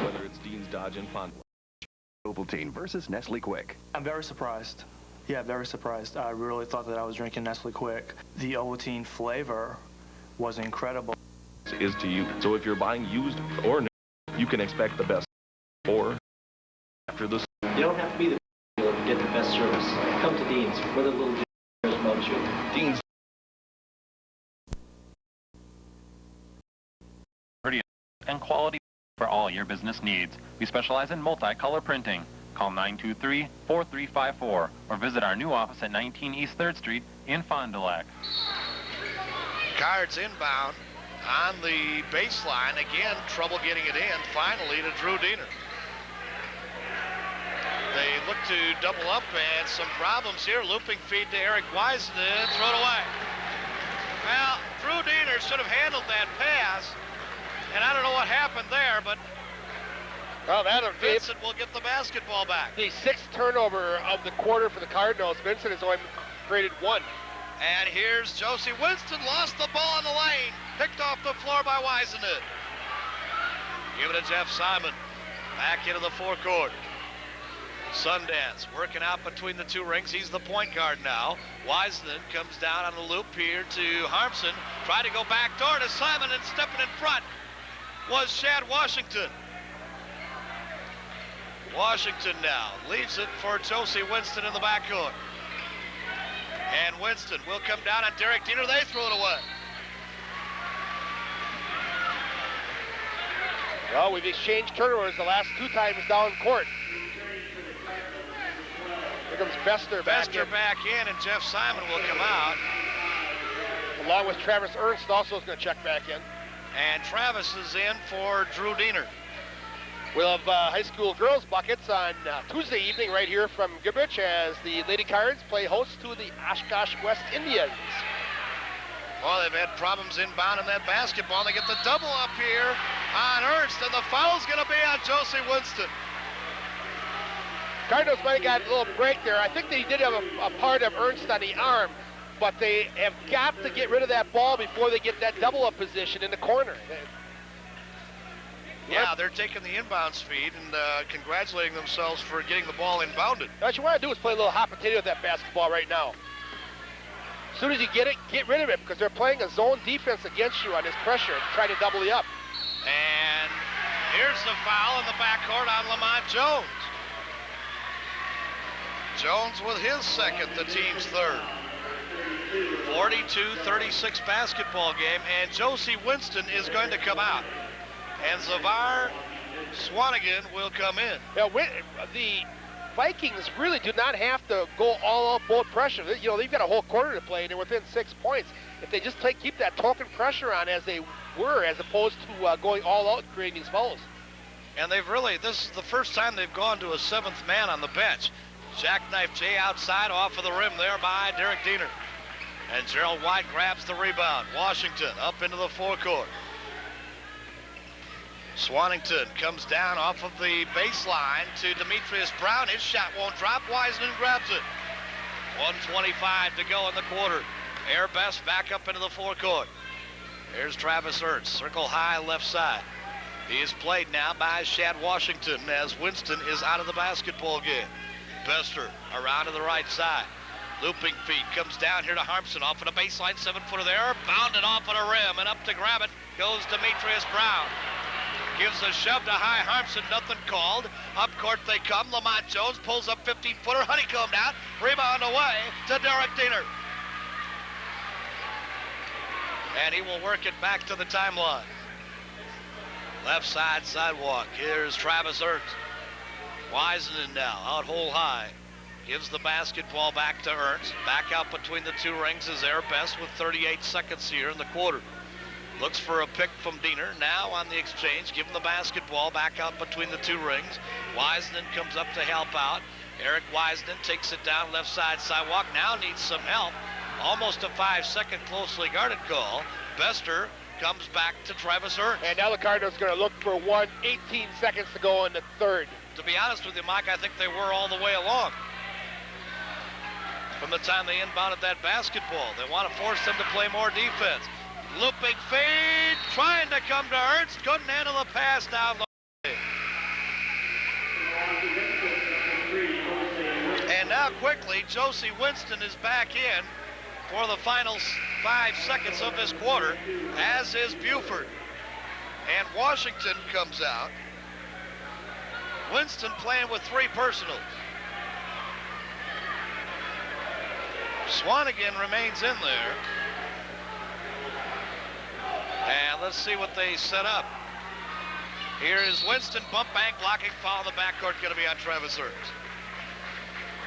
Whether it's Dean's Dodge and Fond du Lac. Ovaltine versus Nestle Quick. I'm very surprised. Yeah, very surprised. I really thought that I was drinking Nestle Quick. The Ovaltine flavor was incredible. Is to you. So if you're buying used or new, you can expect the best. Or after this. You don't have to be the dealer to get the best service. Come to Dean's for the little dealers loves you. Dean's. And quality for all your business needs. We specialize in multicolor printing. Call 923-4354 or visit our new office at 19 East 3rd Street in Fond du Lac. Cards inbound on the baseline. Again, trouble getting it in. Finally to Drew Diener. They look to double up and some problems here. Looping feed to Eric Wisen and thrown away. Well, Drew Diener should have handled that pass. And I don't know what happened there, but Well, Vincent will get the basketball back. The 6th turnover of the quarter for the Cardinals. Vincent has only created 1. And here's Josie Winston, lost the ball in the lane. Picked off the floor by Wiseman. Give it to Jeff Simon. Back into the forecourt. Sundance working out between the 2 rings. He's the point guard now. Wiseman comes down on the loop here to Harmson. Tried to go back door to Simon, and stepping in front was Shad Washington. Washington now leaves it for Josie Winston in the backcourt. And Winston will come down on Derek Diener. They throw it away. Well, we've exchanged turnovers the last 2 times down court. Here comes Bester back in, and Jeff Simon will come out. Along with Travis Ernst, also is going to check back in. And Travis is in for Drew Diener. We'll have high school girls buckets on Tuesday evening right here from Goodrich as the Lady Cards play host to the Oshkosh West Indians. Well, they've had problems inbounding that basketball. They get the double up here on Ernst, and the foul's going to be on Josie Winston. Cardinals might have got a little break there. I think they did have a part of Ernst on the arm, but they have got to get rid of that ball before they get that double-up position in the corner. Yeah, they're taking the inbound speed and congratulating themselves for getting the ball inbounded. What you want to do is play a little hot potato with that basketball right now. As soon as you get it, get rid of it, because they're playing a zone defense against you on this pressure, trying to double you up. And here's the foul in the backcourt on Lamont Jones. Jones with his 2nd, the team's 3rd. 42-36 basketball game, and Josie Winston is going to come out. And Zavar Swanigan will come in. Now, the Vikings really do not have to go all out both pressure. You know, they've got a whole quarter to play, and they're within 6 points. If they just keep that token pressure on as they were, as opposed to going all out and creating these fouls. And this is the first time they've gone to a 7th man on the bench. Jackknife Jay outside, off of the rim there by Derek Diener. And Gerald White grabs the rebound. Washington up into the forecourt. Swanington comes down off of the baseline to Demetrius Brown. His shot won't drop. Wiseman grabs it. 1:25 to go in the quarter. Air Best back up into the forecourt. Here's Travis Ernst, circle high left side. He is played now by Shad Washington as Winston is out of the basketball game. Bester around to the right side. Looping feet comes down here to Harmson off of the baseline, 7-footer there, bounded off of the rim, and up to grab it goes Demetrius Brown. Gives a shove to high Harmson, nothing called. Up court they come. Lamont Jones pulls up 15-footer, honeycombed out, rebound away to Derek Diener. And he will work it back to the timeline. Left side sidewalk. Here's Travis Ernst. Wiseman now out hole high. Gives the basketball back to Ernst. Back out between the 2 rings is Air Best with 38 seconds here in the quarter. Looks for a pick from Diener. Now on the exchange, giving the basketball back out between the 2 rings. Wiseman comes up to help out. Eric Wiseman takes it down left side sidewalk. Now needs some help. Almost a 5-second closely guarded call. Bester comes back to Travis Ernst. And now the Cardinals going to look for 18 seconds to go in the 3rd. To be honest with you, Mike, I think they were all the way along. From the time they inbounded that basketball, they want to force them to play more defense. Looping feed, trying to come to Ernst, couldn't handle the pass down low. And now quickly, Josie Winston is back in for the final 5 seconds of this quarter, as is Buford. And Washington comes out. Winston playing with 3 personals. Swanigan remains in there. And let's see what they set up. Here is Winston, bump bank, blocking foul in the backcourt, going to be on Travis Ernst.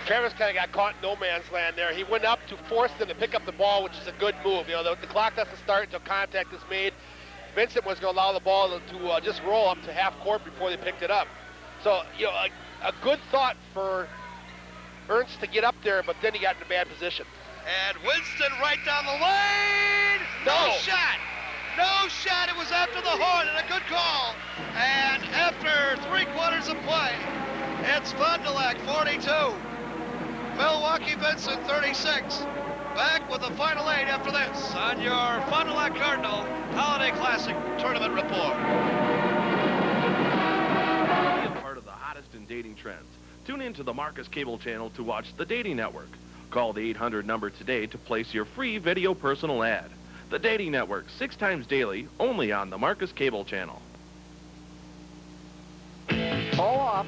Travis kind of got caught in no man's land there. He went up to force them to pick up the ball, which is a good move. You know, the clock doesn't start until contact is made. Vincent was going to allow the ball to just roll up to half court before they picked it up. So, you know, a good thought for Ernst to get up there, but then he got in a bad position. And Winston right down the lane. No shot. No shot. It was after the horn, and a good call. And after 3/4 of play, it's Fond du Lac 42. Milwaukee Vincent 36. Back with the final 8 after this on your Fond du Lac Cardinal Holiday Classic Tournament Report. Be a part of the hottest in dating trends. Tune in to the Marcus Cable Channel to watch The Dating Network. Call the 800 number today to place your free video personal ad. The Dating Network, 6 times daily, only on the Marcus Cable Channel. Haul off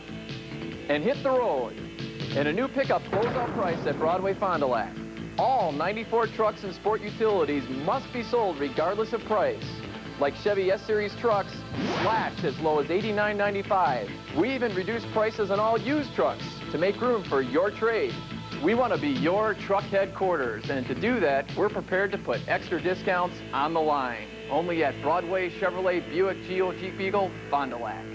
and hit the road in a new pickup closeout price at Broadway Fond du Lac. All 94 trucks and sport utilities must be sold regardless of price. Like Chevy S-Series trucks, slashed as low as $89.95. We even reduced prices on all used trucks to make room for your trade. We want to be your truck headquarters, and to do that, we're prepared to put extra discounts on the line. Only at Broadway Chevrolet Buick Geo Jeep Eagle, Fond du Lac.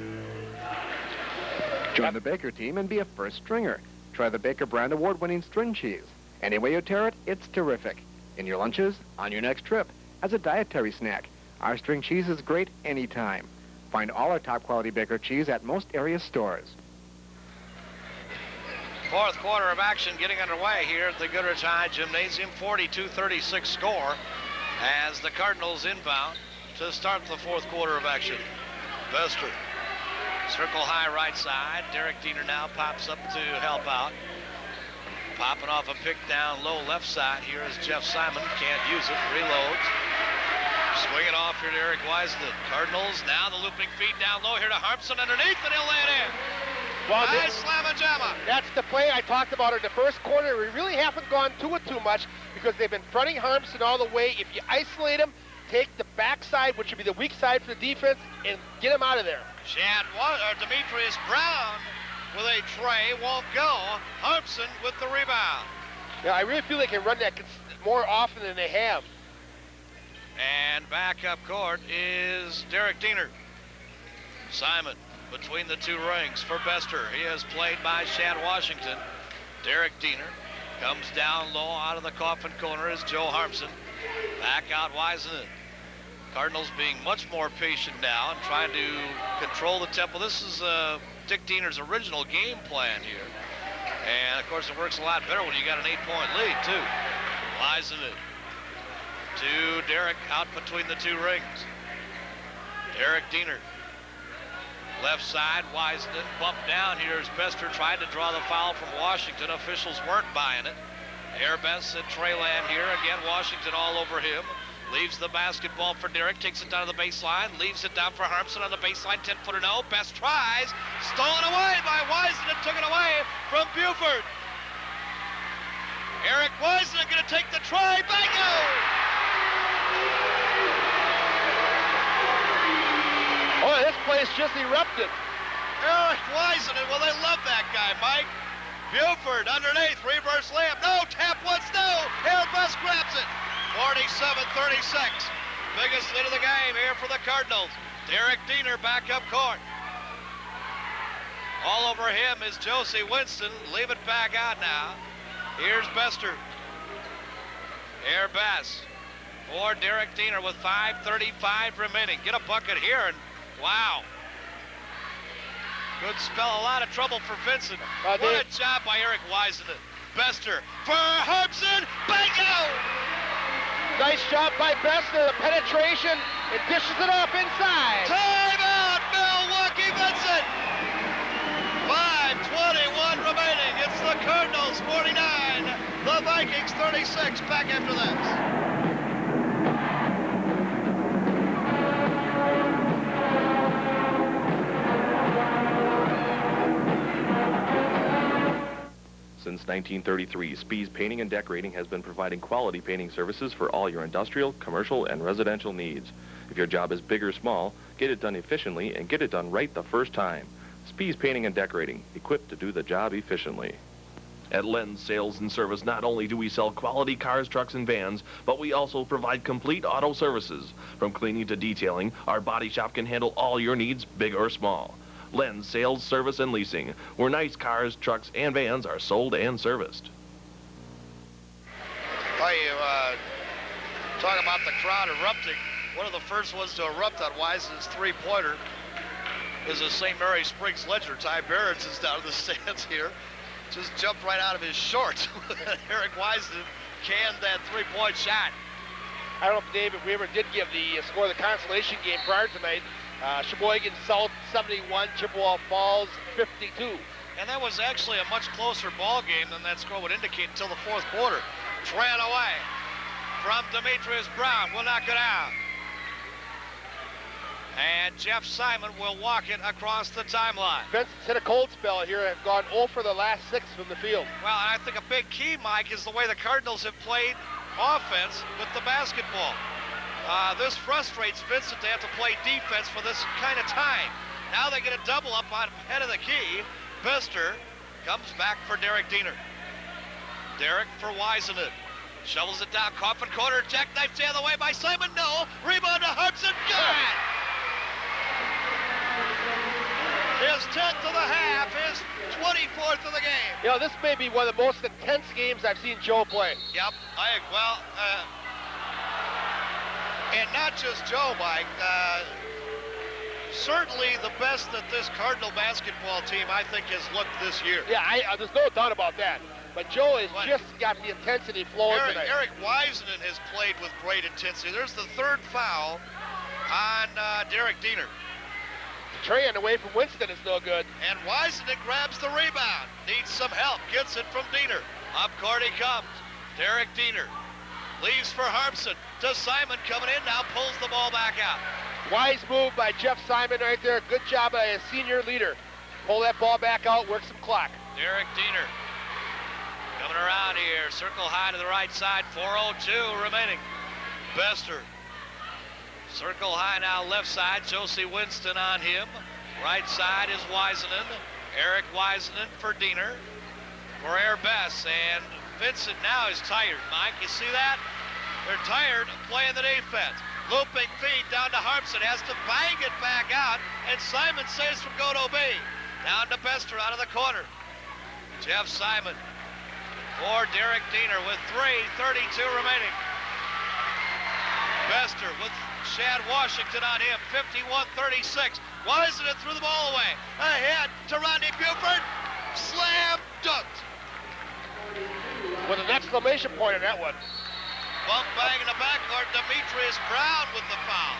Join the Baker team and be a first stringer. Try the Baker brand award-winning string cheese. Any way you tear it, it's terrific. In your lunches, on your next trip, as a dietary snack. Our string cheese is great anytime. Find all our top quality Baker cheese at most area stores. Fourth quarter of action getting underway here at the Goodrich High Gymnasium. 42-36 score as the Cardinals inbound to start the fourth quarter of action. Bester. Circle high right side. Derek Diener now pops up to help out. Popping off a pick down low left side. Here is Jeff Simon. Can't use it. Reloads. Swinging off here to Eric Wiseman. Cardinals now the looping feed down low here to Harmson underneath, and he'll lay it in. Well, nice slam-a-jamma. That's the play I talked about in the first quarter. We really haven't gone to it too much because they've been fronting Harmson all the way. If you isolate him, take the backside, which would be the weak side for the defense, and get him out of there. Demetrius Brown with a tray won't go. Harmson with the rebound. Yeah, I really feel they can run that more often than they have. And back up court is Derek Diener. Simon between the two rings for Bester. He is played by Shad Washington. Derek Diener comes down low out of the coffin corner is Joe Harmson. Back out Wiseman. Cardinals being much more patient now and trying to control the tempo. This is Dick Diener's original game plan here. And of course it works a lot better when you got an 8-point lead too. Wiseman to Derek out between the two rings. Derek Diener. Left side, Wiseman bumped down. Here's Bester tried to draw the foul from Washington. Officials weren't buying it. Airbus and Treyland here. Again, Washington all over him. Leaves the basketball for Derek. Takes it down to the baseline. Leaves it down for Harmson on the baseline. 10-footer no. Best tries. Stolen away by Wiseman. Took it away from Buford. Eric Wiseman going to take the try. Bingo! Oh, this place just erupted. Eric Wiseman, well, they love that guy, Mike. Buford underneath, reverse layup. No, tap once, no. Airbus grabs it. 47-36. Biggest lead of the game here for the Cardinals. Derek Diener back up court. All over him is Josie Winston. Leave it back out now. Here's Bester. Airbus for Derek Diener with 5:35 remaining. Get a bucket here and wow. Could spell a lot of trouble for Vincent. What a job by Eric Wiseman. Bester for Harmson. Bingo! Nice job by Bester. The penetration. It dishes it up inside. Timeout, Milwaukee Vincent. 5:21 remaining. It's the Cardinals 49. The Vikings 36. Back after this. Since 1933, Spees Painting and Decorating has been providing quality painting services for all your industrial, commercial, and residential needs. If your job is big or small, get it done efficiently and get it done right the first time. Spees Painting and Decorating, equipped to do the job efficiently. At Lens Sales and Service, not only do we sell quality cars, trucks, and vans, but we also provide complete auto services. From cleaning to detailing, our body shop can handle all your needs, big or small. Lens Sales, Service, and Leasing, where nice cars, trucks, and vans are sold and serviced. Well, you talk about the crowd erupting. One of the first ones to erupt on Wisen's three-pointer is a St. Mary Springs Ledger. Ty Barretts is down in the stands here. Just jumped right out of his shorts. Eric Wisen canned that three-point shot. I don't know if, Dave, if we ever did give the score of the consolation game prior tonight. Sheboygan South 71, Chippewa Falls 52. And that was actually a much closer ball game than that score would indicate until the fourth quarter. Tran away from Demetrius Brown. Will knock it out. And Jeff Simon will walk it across the timeline. Vincent's hit a cold spell here and gone 0 for the last 6 from the field. Well, and I think a big key, Mike, is the way the Cardinals have played offense with the basketball. This frustrates Vincent to have to play defense for this kind of time. Now they get a double up on head of the key. Bester comes back for Derek Diener. Derek for Wisenen. Shovels it down, Coffin corner, jackknife the other way by Simon, no. Rebound to Harpson, good! His 10th of the half, his 24th of the game. You know, this may be one of the most intense games I've seen Joe play. Yep, and not just Joe, Mike. Certainly the best that this Cardinal basketball team, I think, has looked this year. Yeah, there's no doubt about that. But Joe has just got the intensity flowing tonight. Eric Wisenen has played with great intensity. There's the third foul on Derek Diener. Traying away from Winston is no good. And Wisenen grabs the rebound. Needs some help. Gets it from Diener. Up court he comes. Derek Diener leaves for Harpson. To Simon coming in now. Pulls the ball back out. Wise move by Jeff Simon right there. Good job by a senior leader. Pull that ball back out. Work some clock. Derek Diener coming around here. Circle high to the right side. 4:02 remaining. Bester. Circle high now, left side. Josie Winston on him. Right side is Wisenen. Eric Wisenen for Diener. For Air Bess. And Vincent now is tired, Mike. You see that? They're tired of playing the defense. Looping feed down to Harpson. Has to bang it back out. And Simon saves from Godo B. Down to Bester out of the corner. Jeff Simon for Derek Diener with 3:32 remaining. Bester with Shad Washington on him, 51-36. Wisenen threw the ball away. Ahead to Rodney Buford. Slam dunked. With an exclamation point on that one. Bump bang in the backcourt. Demetrius Brown with the foul.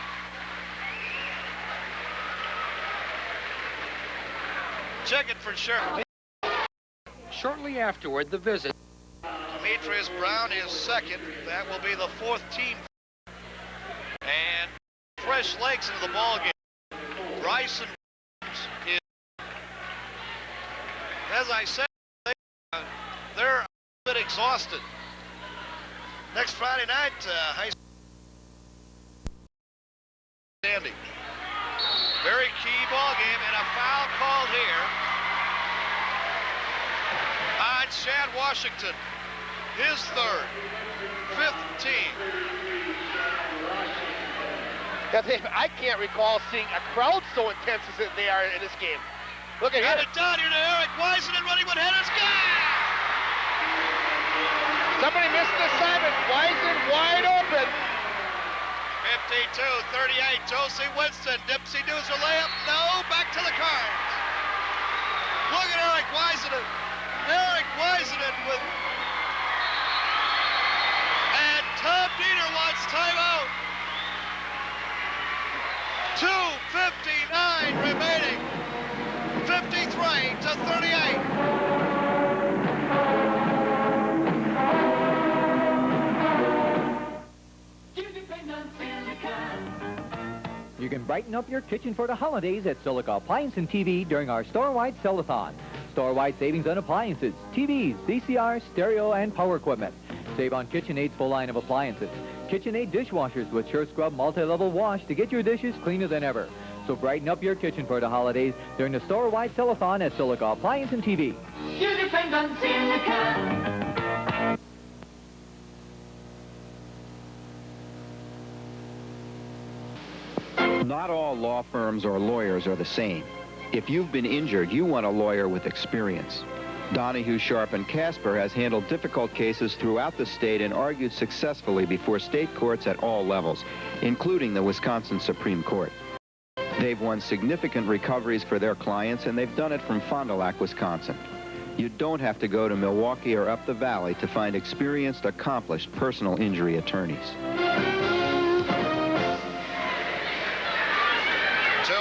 Check it for sure. Shortly afterward, the visit. Demetrius Brown is second. That will be the 4th team. And fresh legs into the ball game. Bryson is, as I said, they're a bit exhausted. Next Friday night, high school standing. Very key ball game, and a foul called here on Shad Washington. His 3rd, 5th team. Yeah, Dave, I can't recall seeing a crowd so intense as they are in this game. Look at Got here. it down here to Eric Wisenen running with headers. Somebody missed the assignment. Wisen wide open. 52-38. Josie Winston. Dipsy Doozer layup. No. Back to the Cards. Look at Eric Wisenen. Eric Wisenen with. And Tom Diener wants timeout. 2:59 remaining. 53-38. You can brighten up your kitchen for the holidays at Silica Appliance and TV during our store-wide sell-a-thon. Store-wide savings on appliances, TVs, VCR, stereo, and power equipment. Save on KitchenAid's full line of appliances. KitchenAid dishwashers with Sure Scrub multi-level wash to get your dishes cleaner than ever. So brighten up your kitchen for the holidays during the store-wide sell-a-thon at Silica Appliance and TV. You depend on Silica. Not all law firms or lawyers are the same. If you've been injured, you want a lawyer with experience. Donahue, Sharp, and Casper has handled difficult cases throughout the state and argued successfully before state courts at all levels, including the Wisconsin Supreme Court. They've won significant recoveries for their clients, and they've done it from Fond du Lac, Wisconsin. You don't have to go to Milwaukee or up the valley to find experienced, accomplished personal injury attorneys. 2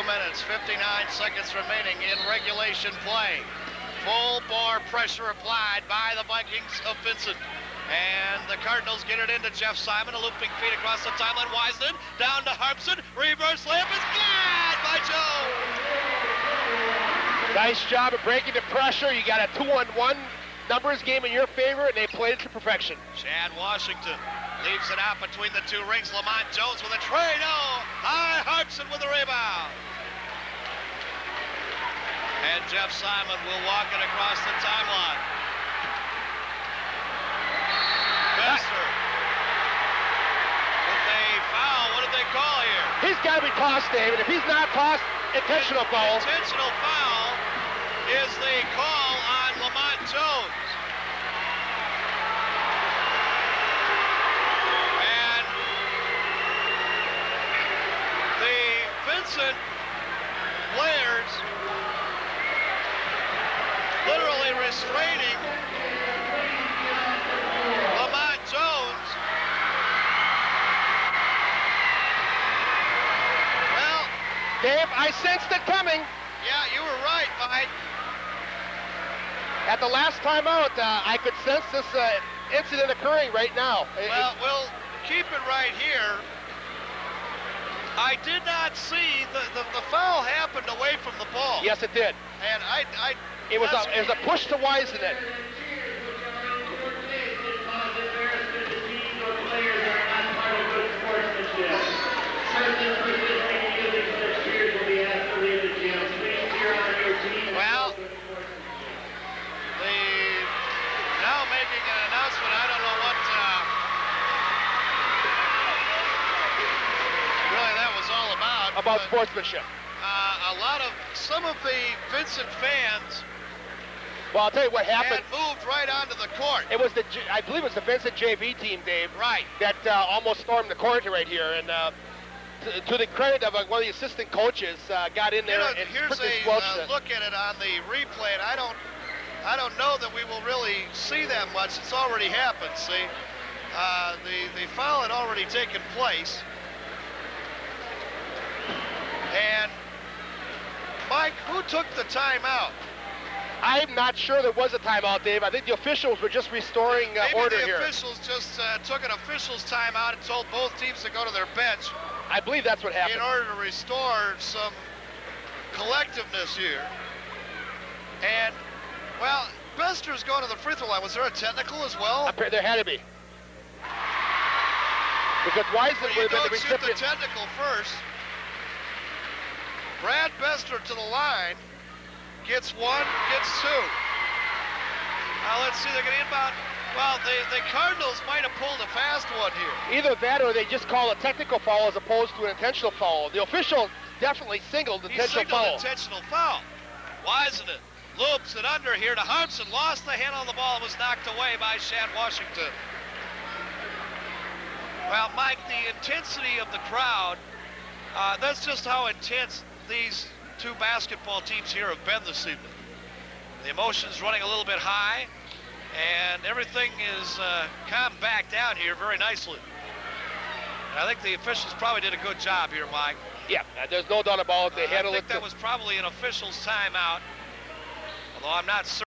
minutes, 59 seconds remaining in regulation play. Full bore pressure applied by the Vikings of Vincent. And the Cardinals get it into Jeff Simon, a looping feed across the timeline. Wiseman down to Harpson. Reverse layup is good by Joe. Nice job of breaking the pressure. You got a 2-on-1 numbers game in your favor, and they played it to perfection. Chad Washington leaves it out between the two rings. Lamont Jones with a tray. No. High Harpson with the rebound. And Jeff Simon will walk it across the timeline. Bester with a foul. What did they call here? He's got to be tossed, David. If he's not tossed, intentional foul. Intentional foul is the call on Lamont Jones. And the Vincent players literally restraining Lamont Jones. Well, Dave, I sensed it coming. Yeah, you were right, Mike. At the last time out, I could sense this incident occurring right now. Well, we'll keep it right here. I did not see the foul happened away from the ball. Yes, it did. And it was a push to Wisen it. Well, now making an announcement. I don't know what really that was all about. About sportsmanship. Some of the Vincent fans. Well, I'll tell you what happened. Had moved right onto the court. It was I believe it was the Vincent JV team, Dave. Right. That almost stormed the court right here, and to the credit of one of the assistant coaches, got in there and here's a look at it on the replay, and I don't know that we will really see that much. It's already happened. See, the foul had already taken place, and Mike, who took the timeout? I'm not sure there was a timeout, Dave. I think the officials were just restoring order here. Maybe the officials just took an official's timeout and told both teams to go to their bench. I believe that's what happened. In order to restore some collectiveness here. And, well, Bester's going to the free throw line. Was there a technical as well? There had to be. Because Wiseman would have been the recipient. Shoot the technical first. Brad Bester to the line. Gets one, gets two. Now let's see, they're going to inbound. Well, the Cardinals might have pulled a fast one here. Either that or they just call a technical foul as opposed to an intentional foul. The official definitely singled intentional foul. Intentional foul. Wiseman loops it under here to Harpson. Lost the hand on the ball and was knocked away by Shad Washington. Well, Mike, the intensity of the crowd, that's just how intense these two basketball teams here have been this evening. The emotion's running a little bit high, and everything is calmed back down here very nicely. And I think the officials probably did a good job here, Mike. Yeah, there's no doubt about it. They handled it. I think that was probably an official's timeout, although I'm not certain.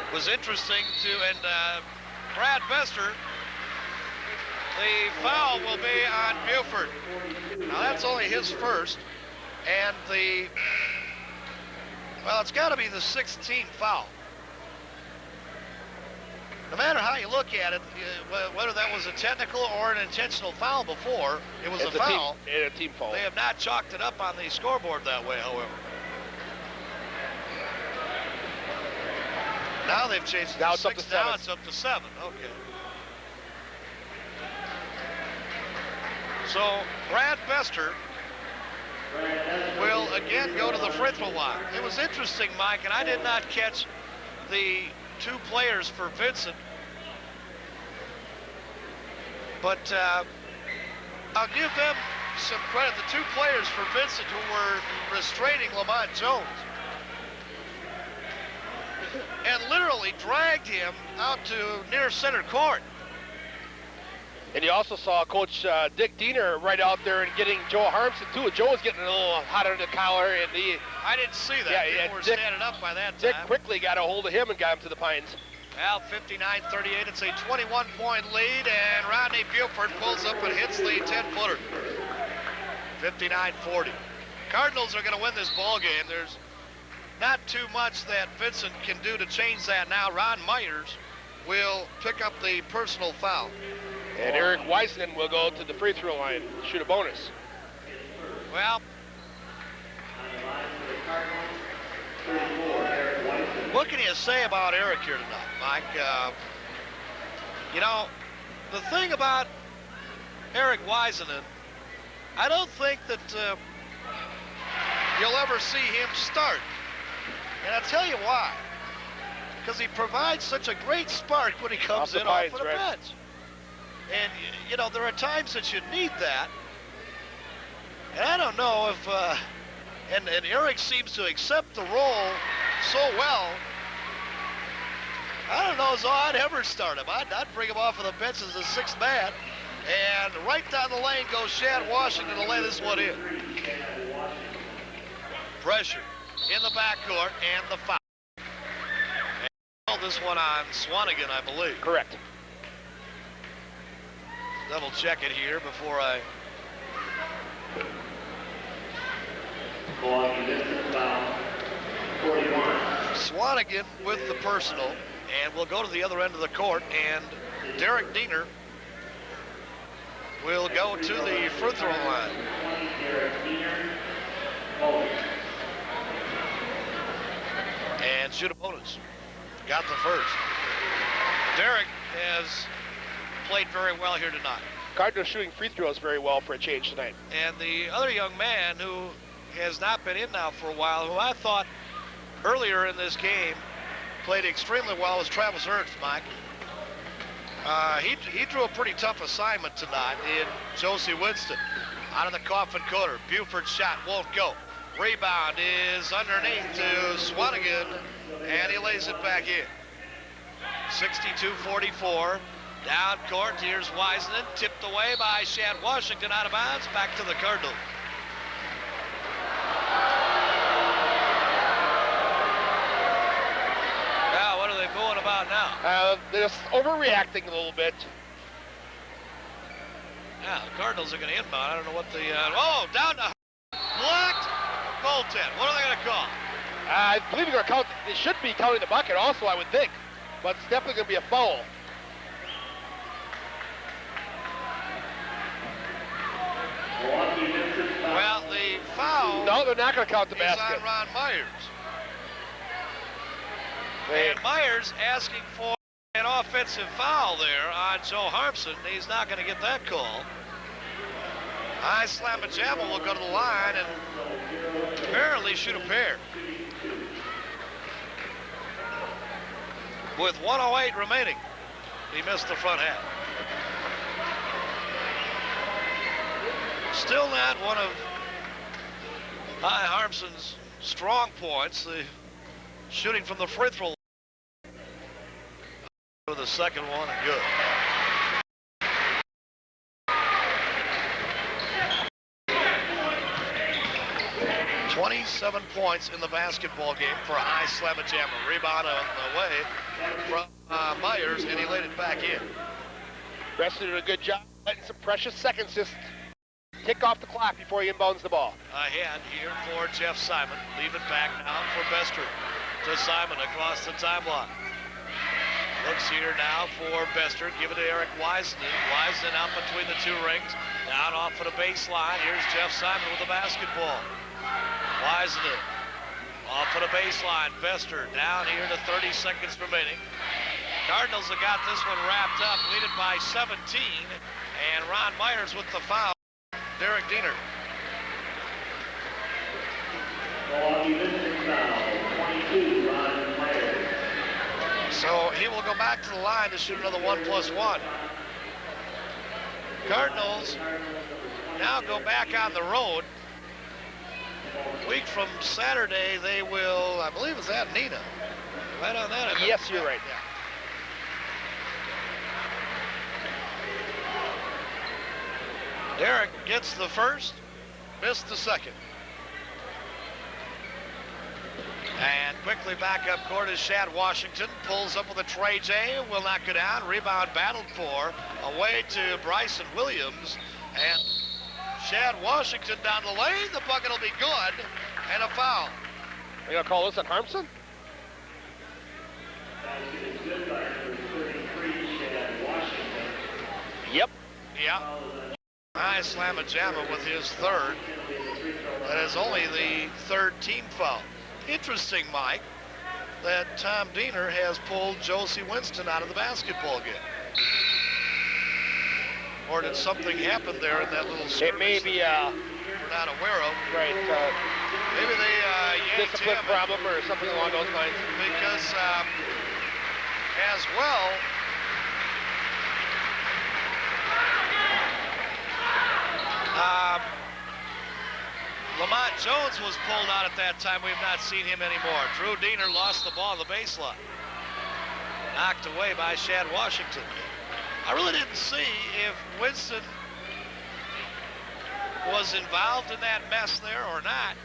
It was interesting and Brad Bester, the foul will be on Buford. Now that's only his first, and well, it's got to be the 16th foul. No matter how you look at it, whether that was a technical or an intentional foul before, it was a foul. It's a team foul. They have not chalked it up on the scoreboard that way, however. Now they've changed it to 6. Now it's up to 7. Okay. So Brad Bester will again go to the free throw line. It was interesting, Mike, and I did not catch the two players for Vincent, but I'll give them some credit. The two players for Vincent who were restraining Lamont Jones and literally dragged him out to near center court. And you also saw Coach Dick Diener right out there and getting Joe Harmson too. Joe was getting a little hot under the collar, and I didn't see that. Yeah, People were Dick, standing up by that time. Dick quickly got a hold of him and got him to the Pines. Well, 59-38, it's a 21-point lead, and Rodney Buford pulls up and hits the 10-footer. 59-40. Cardinals are going to win this ball game. There's not too much that Vincent can do to change that now. Ron Myers will pick up the personal foul. And Eric Weisman will go to the free throw line, shoot a bonus. Well, what can you say about Eric here tonight, Mike? You know, the thing about Eric Weisman, I don't think that you'll ever see him start. And I'll tell you why. Because he provides such a great spark when he comes in off of the bench. And, you know, there are times that you need that. And I don't know if, and Eric seems to accept the role so well. I don't know as though I'd ever start him. I'd bring him off of the bench as a sixth man. And right down the lane goes Shad Washington to lay this one in. Pressure in the backcourt and the foul. And this one on Swanigan, I believe. Correct. Double check it here before I. Swanigan with the personal, and we'll go to the other end of the court, and Derek Diener will go to the free throw line. And shoot a bonus. Got the first. Derek has played very well here tonight. Cardinals shooting free throws very well for a change tonight. And the other young man who has not been in now for a while, who I thought earlier in this game played extremely well, was Travis Ernst, Mike. He drew a pretty tough assignment tonight in Josie Winston. Out of the coffin corner, Buford's shot won't go. Rebound is underneath to Swanigan, and he lays it back in. 62-44. Down court, here's Weisman, tipped away by Shad Washington, out of bounds, back to the Cardinals. Now, what are they booing about now? They're just overreacting a little bit. Yeah, the Cardinals are going to inbound. I don't know what the... oh, down to... Blocked. Goaltend. What are they going to call? I believe they're going to count... They should be counting the bucket also, I would think. But it's definitely going to be a foul. Well, the foul... No, they're not going to count the basket. ...is on Ron Myers. And Myers asking for an offensive foul there on Joe Harmson. He's not going to get that call. I Slamajama will go to the line and apparently shoot a pair. With 1:08 remaining, he missed the front half. Still not one of Ty Harmson's strong points, the shooting from the free throw line. The second one, and good. .27 points in the basketball game for a high Slamajama. Rebound on the way from Myers, and he laid it back in. Rest did a good job letting some precious seconds just tick off the clock before he inbounds the ball. Ahead here for Jeff Simon. Leave it back now for Bester. To Simon across the timeline. Looks here now for Bester. Give it to Eric Weisman. Weisman out between the two rings. Down off of the baseline. Here's Jeff Simon with the basketball. Weisman off of the baseline. Bester down here to 30 seconds remaining. Cardinals have got this one wrapped up, leading by 17. And Ron Myers with the foul. Derek Diener. Vincent foul, 22 on player. So he will go back to the line to shoot another 1+1. Cardinals now go back on the road. A week from Saturday, they will, I believe it's at Nina. Right on that? Yes, you're right. Derek gets the first, missed the second. And quickly back up court is Shad Washington. Pulls up with a Trey J. Will not go down. Rebound battled for. Away to Bryson Williams. And Shad Washington down the lane. The bucket will be good. And a foul. Are you going to call this on Harmson? Yep. Yeah. Nice slam-a-jamma with his third. That is only the third team foul. Interesting, Mike, that Tom Diener has pulled Josie Winston out of the basketball game. Or did something happen there in that little service? It may be we're not aware of. Right. Maybe they yanked discipline him problem or something along those lines. because as well, Lamont Jones was pulled out at that time. We've not seen him anymore. Drew Diener lost the ball on the baseline. Knocked away by Shad Washington. I really didn't see if Winston was involved in that mess there or not.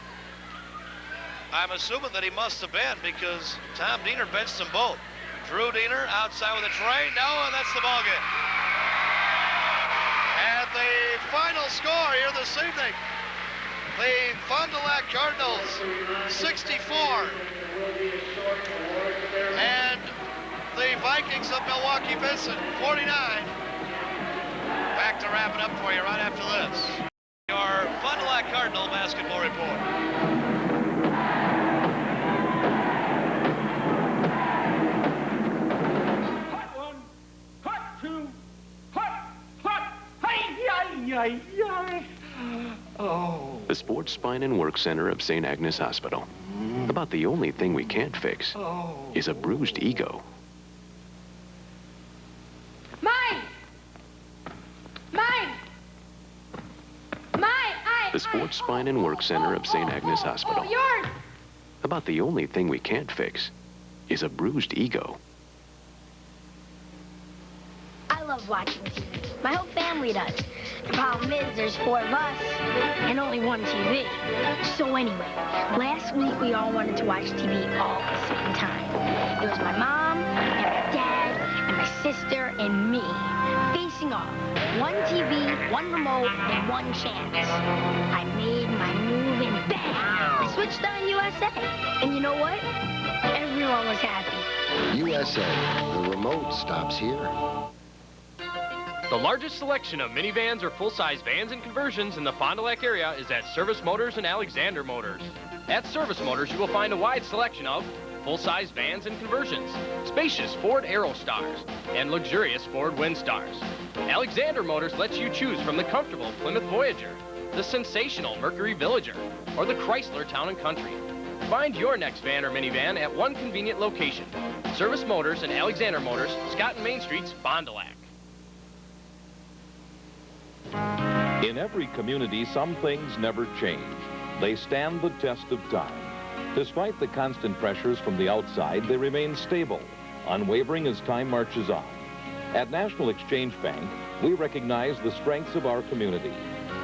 I'm assuming that he must have been because Tom Diener benched them both. Drew Diener outside with a tray. No, and that's the ball game. And the final score here this evening. The Fond du Lac Cardinals, 64. And the Vikings of Milwaukee Vincent, 49. Back to wrap it up for you right after this. Your Fond du Lac Cardinal basketball report. The Sports Spine and Work Center of St. Agnes Hospital. About the only thing we can't fix is a bruised ego. Mine! The Sports Spine and Work Center of St. Agnes Hospital. Yours! About the only thing we can't fix is a bruised ego. I love watching TV. My whole family does. The problem is there's 4 of us and only one TV. So anyway, last week we all wanted to watch TV all at the same time. It was my mom and my dad and my sister and me facing off. 1 TV, 1 remote, and 1 chance. I made my move and bang! I switched on USA. And you know what? Everyone was happy. USA, the remote stops here. The largest selection of minivans or full-size vans and conversions in the Fond du Lac area is at Service Motors and Alexander Motors. At Service Motors, you will find a wide selection of full-size vans and conversions, spacious Ford Aerostars, and luxurious Ford Windstars. Alexander Motors lets you choose from the comfortable Plymouth Voyager, the sensational Mercury Villager, or the Chrysler Town & Country. Find your next van or minivan at one convenient location. Service Motors and Alexander Motors, Scott and Main Streets, Fond du Lac. In every community, some things never change. They stand the test of time. Despite the constant pressures from the outside, they remain stable, unwavering as time marches on. At National Exchange Bank, we recognize the strengths of our community.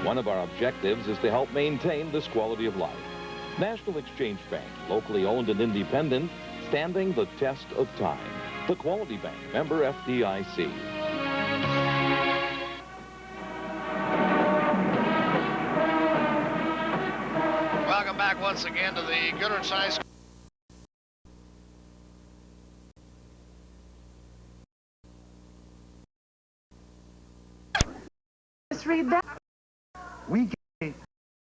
One of our objectives is to help maintain this quality of life. National Exchange Bank, locally owned and independent, standing the test of time. The Quality Bank, member FDIC. Welcome back once again to the Goodrich High School. Let's read that. We get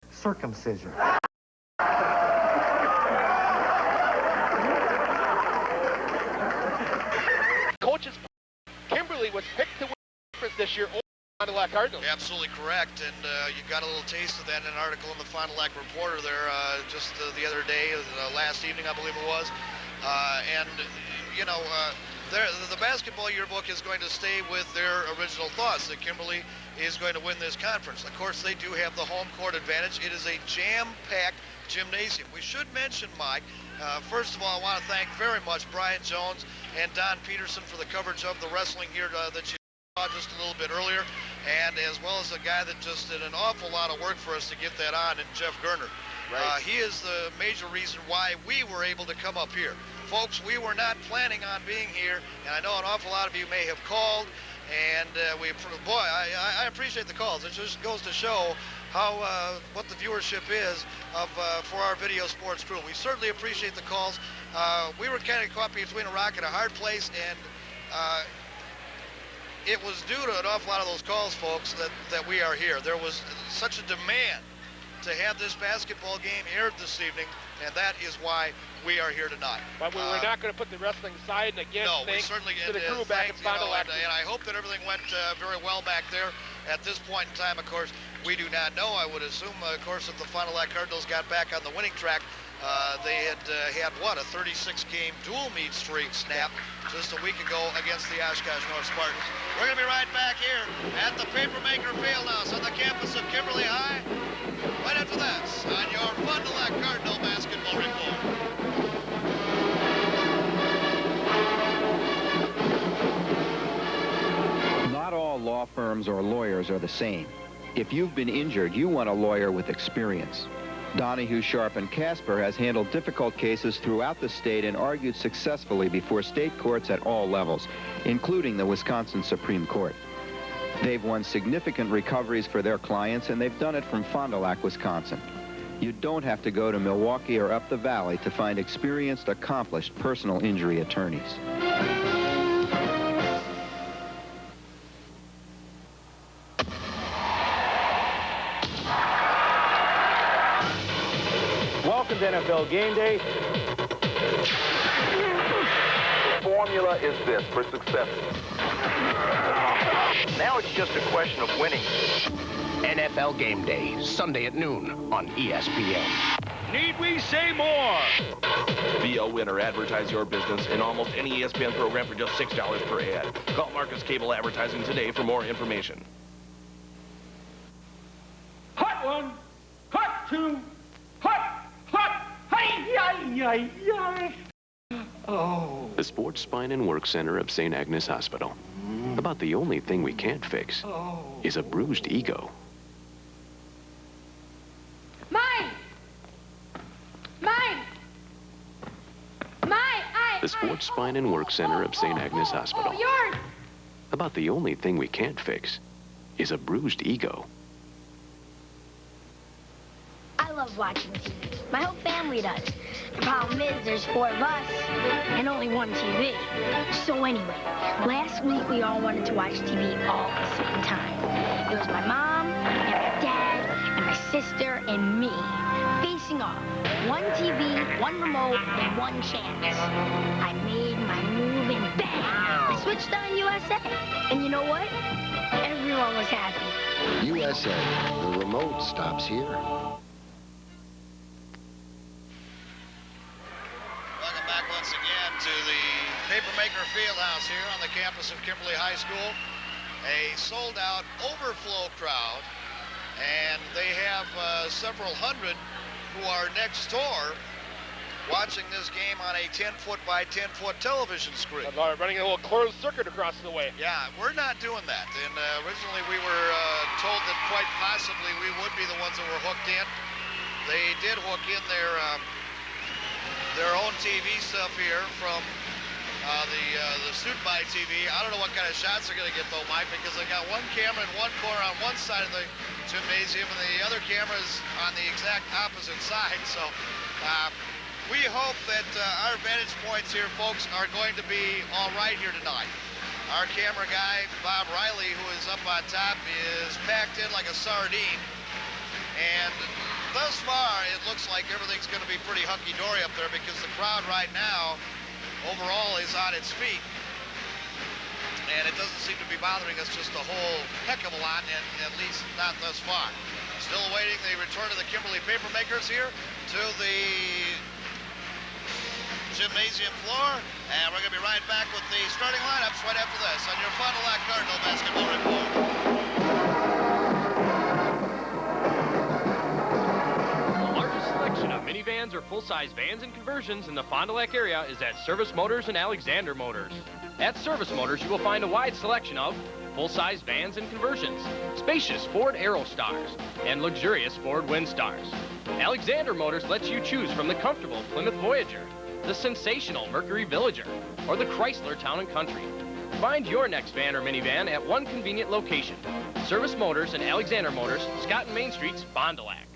circumcision. Coaches, Kimberly was picked to win this year Fond du Lac Cardinals. Absolutely correct, and you got a little taste of that in an article in the Fond du Lac Reporter there just the other day, last evening, I believe it was. And, you know, the basketball yearbook is going to stay with their original thoughts that Kimberly is going to win this conference. Of course, they do have the home court advantage. It is a jam-packed gymnasium. We should mention, Mike, first of all, I want to thank very much Brian Jones and Don Peterson for the coverage of the wrestling here that you saw just a little bit earlier, and as well as a guy that just did an awful lot of work for us to get that on, and Jeff Gerner. Right. He is the major reason why we were able to come up here. Folks, we were not planning on being here, and I know an awful lot of you may have called, and boy, I appreciate the calls. It just goes to show how what the viewership is for our video sports crew. We certainly appreciate the calls. We were kind of caught between a rock and a hard place, and it was due to an awful lot of those calls, folks, that we are here. There was such a demand to have this basketball game aired this evening, and that is why we are here tonight. But we were not going to put the wrestling aside, and again, no, thanks we certainly to the crew back at Fond du Lac. And I hope that everything went very well back there. At this point in time, of course, we do not know. I would assume, of course, that the Fond du Lac Cardinals got back on the winning track. They had what, a 36-game dual meet streak snap just a week ago against the Oshkosh North Spartans. We're going to be right back here at the Papermaker Fieldhouse on the campus of Kimberly High. Right after this, on your Fond du Lac Cardinal Basketball Report. Not all law firms or lawyers are the same. If you've been injured, you want a lawyer with experience. Donahue, Sharp, and Casper has handled difficult cases throughout the state and argued successfully before state courts at all levels, including the Wisconsin Supreme Court. They've won significant recoveries for their clients, and they've done it from Fond du Lac, Wisconsin. You don't have to go to Milwaukee or up the valley to find experienced, accomplished personal injury attorneys. Welcome to NFL Game Day. The formula is this for success. Now it's just a question of winning. NFL Game Day, Sunday at noon on ESPN. Need we say more? Be a winner. Advertise your business in almost any ESPN program for just $6 per ad. Call Marcus Cable Advertising today for more information. Hot one, hot two, hot, hey, Oh. The Sports Spine and Work Center of St. Agnes Hospital. About the only thing we can't fix is a bruised ego. The Sports Spine and Work Center of St. Agnes Hospital. About the only thing we can't fix is a bruised ego. I love watching TV. My whole family does. The problem is there's 4 of us and only one TV. So anyway, last week we all wanted to watch TV all at the same time. It was my mom and my dad and my sister and me facing off. 1 TV, 1 remote, and 1 chance. I made my move and bang! I switched on USA. And you know what? Everyone was happy. USA. The remote stops here. Welcome back once again to the Papermaker Fieldhouse here on the campus of Kimberly High School. A sold-out overflow crowd, and they have several hundred who are next door watching this game on a 10-foot by 10-foot television screen. Running a little closed circuit across the way. Yeah, we're not doing that. And originally we were told that quite possibly we would be the ones that were hooked in. They did hook in their own TV stuff here from the Student-By TV. I don't know what kind of shots they're going to get, though, Mike, because they got one camera in one corner on one side of the gymnasium, and the other camera is on the exact opposite side. So we hope that our vantage points here, folks, are going to be all right here tonight. Our camera guy, Bob Riley, who is up on top, is packed in like a sardine. And thus far, it looks like everything's going to be pretty hunky-dory up there because the crowd right now overall is on its feet. and it doesn't seem to be bothering us just a whole heck of a lot, and at least not thus far. Still awaiting the return of the Kimberly Papermakers here to the gymnasium floor, and we're going to be right back with the starting lineups right after this on your Fond du Lac Cardinal Basketball Report. Minivans or full-size vans and conversions in the Fond du Lac area is at Service Motors and Alexander Motors. At Service Motors, you will find a wide selection of full-size vans and conversions, spacious Ford Aerostars, and luxurious Ford Windstars. Alexander Motors lets you choose from the comfortable Plymouth Voyager, the sensational Mercury Villager, or the Chrysler Town & Country. Find your next van or minivan at one convenient location. Service Motors and Alexander Motors, Scott and Main Streets, Fond du Lac.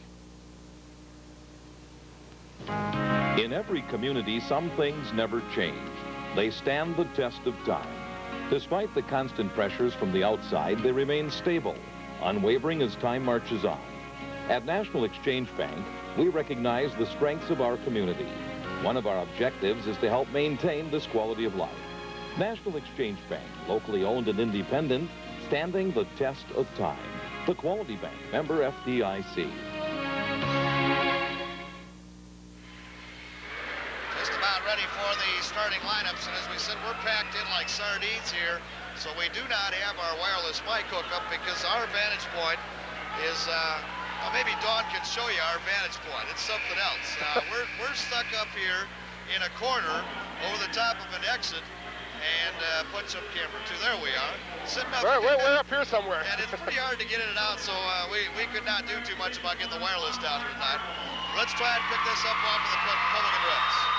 In every community, some things never change. They stand the test of time. Despite the constant pressures from the outside, they remain stable, unwavering as time marches on. At National Exchange Bank, we recognize the strengths of our community. One of our objectives is to help maintain this quality of life. National Exchange Bank, locally owned and independent, standing the test of time. The Quality Bank, member FDIC. Ready for the starting lineups, and as we said, we're packed in like sardines here, so we do not have our wireless mic hookup because our vantage point is, well, maybe Dawn can show you our vantage point. It's something else. We're stuck up here in a corner over the top of an exit, and put some camera too. There we are. Sitting up. We're up here somewhere. And it's pretty hard to get in and out, so we could not do too much about getting the wireless down here tonight. Let's try and pick this up off of the public address.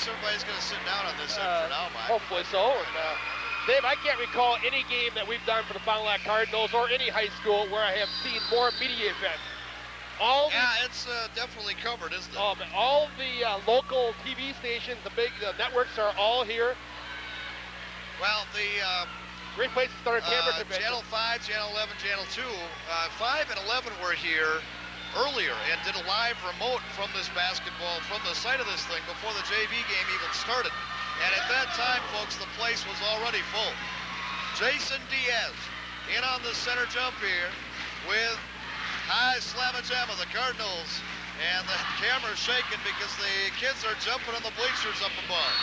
Everybody's going to sit down on this end for now, Mike. Hopefully so. And, Dave, I can't recall any game that we've done for the Fond du Lac Cardinals or any high school where I have seen more media events. It's definitely covered, isn't it? All the local TV stations, the big networks are all here. Well, the great place to start a camera convention. Channel 5, Channel 11, Channel 2. 5 and 11 were here earlier and did a live remote from this basketball, from the site of this thing before the JV game even started. And at that time, folks, the place was already full. Jason Diaz in on the center jump here with high slamma-jamma, the Cardinals. And the camera's shaking because the kids are jumping on the bleachers up above.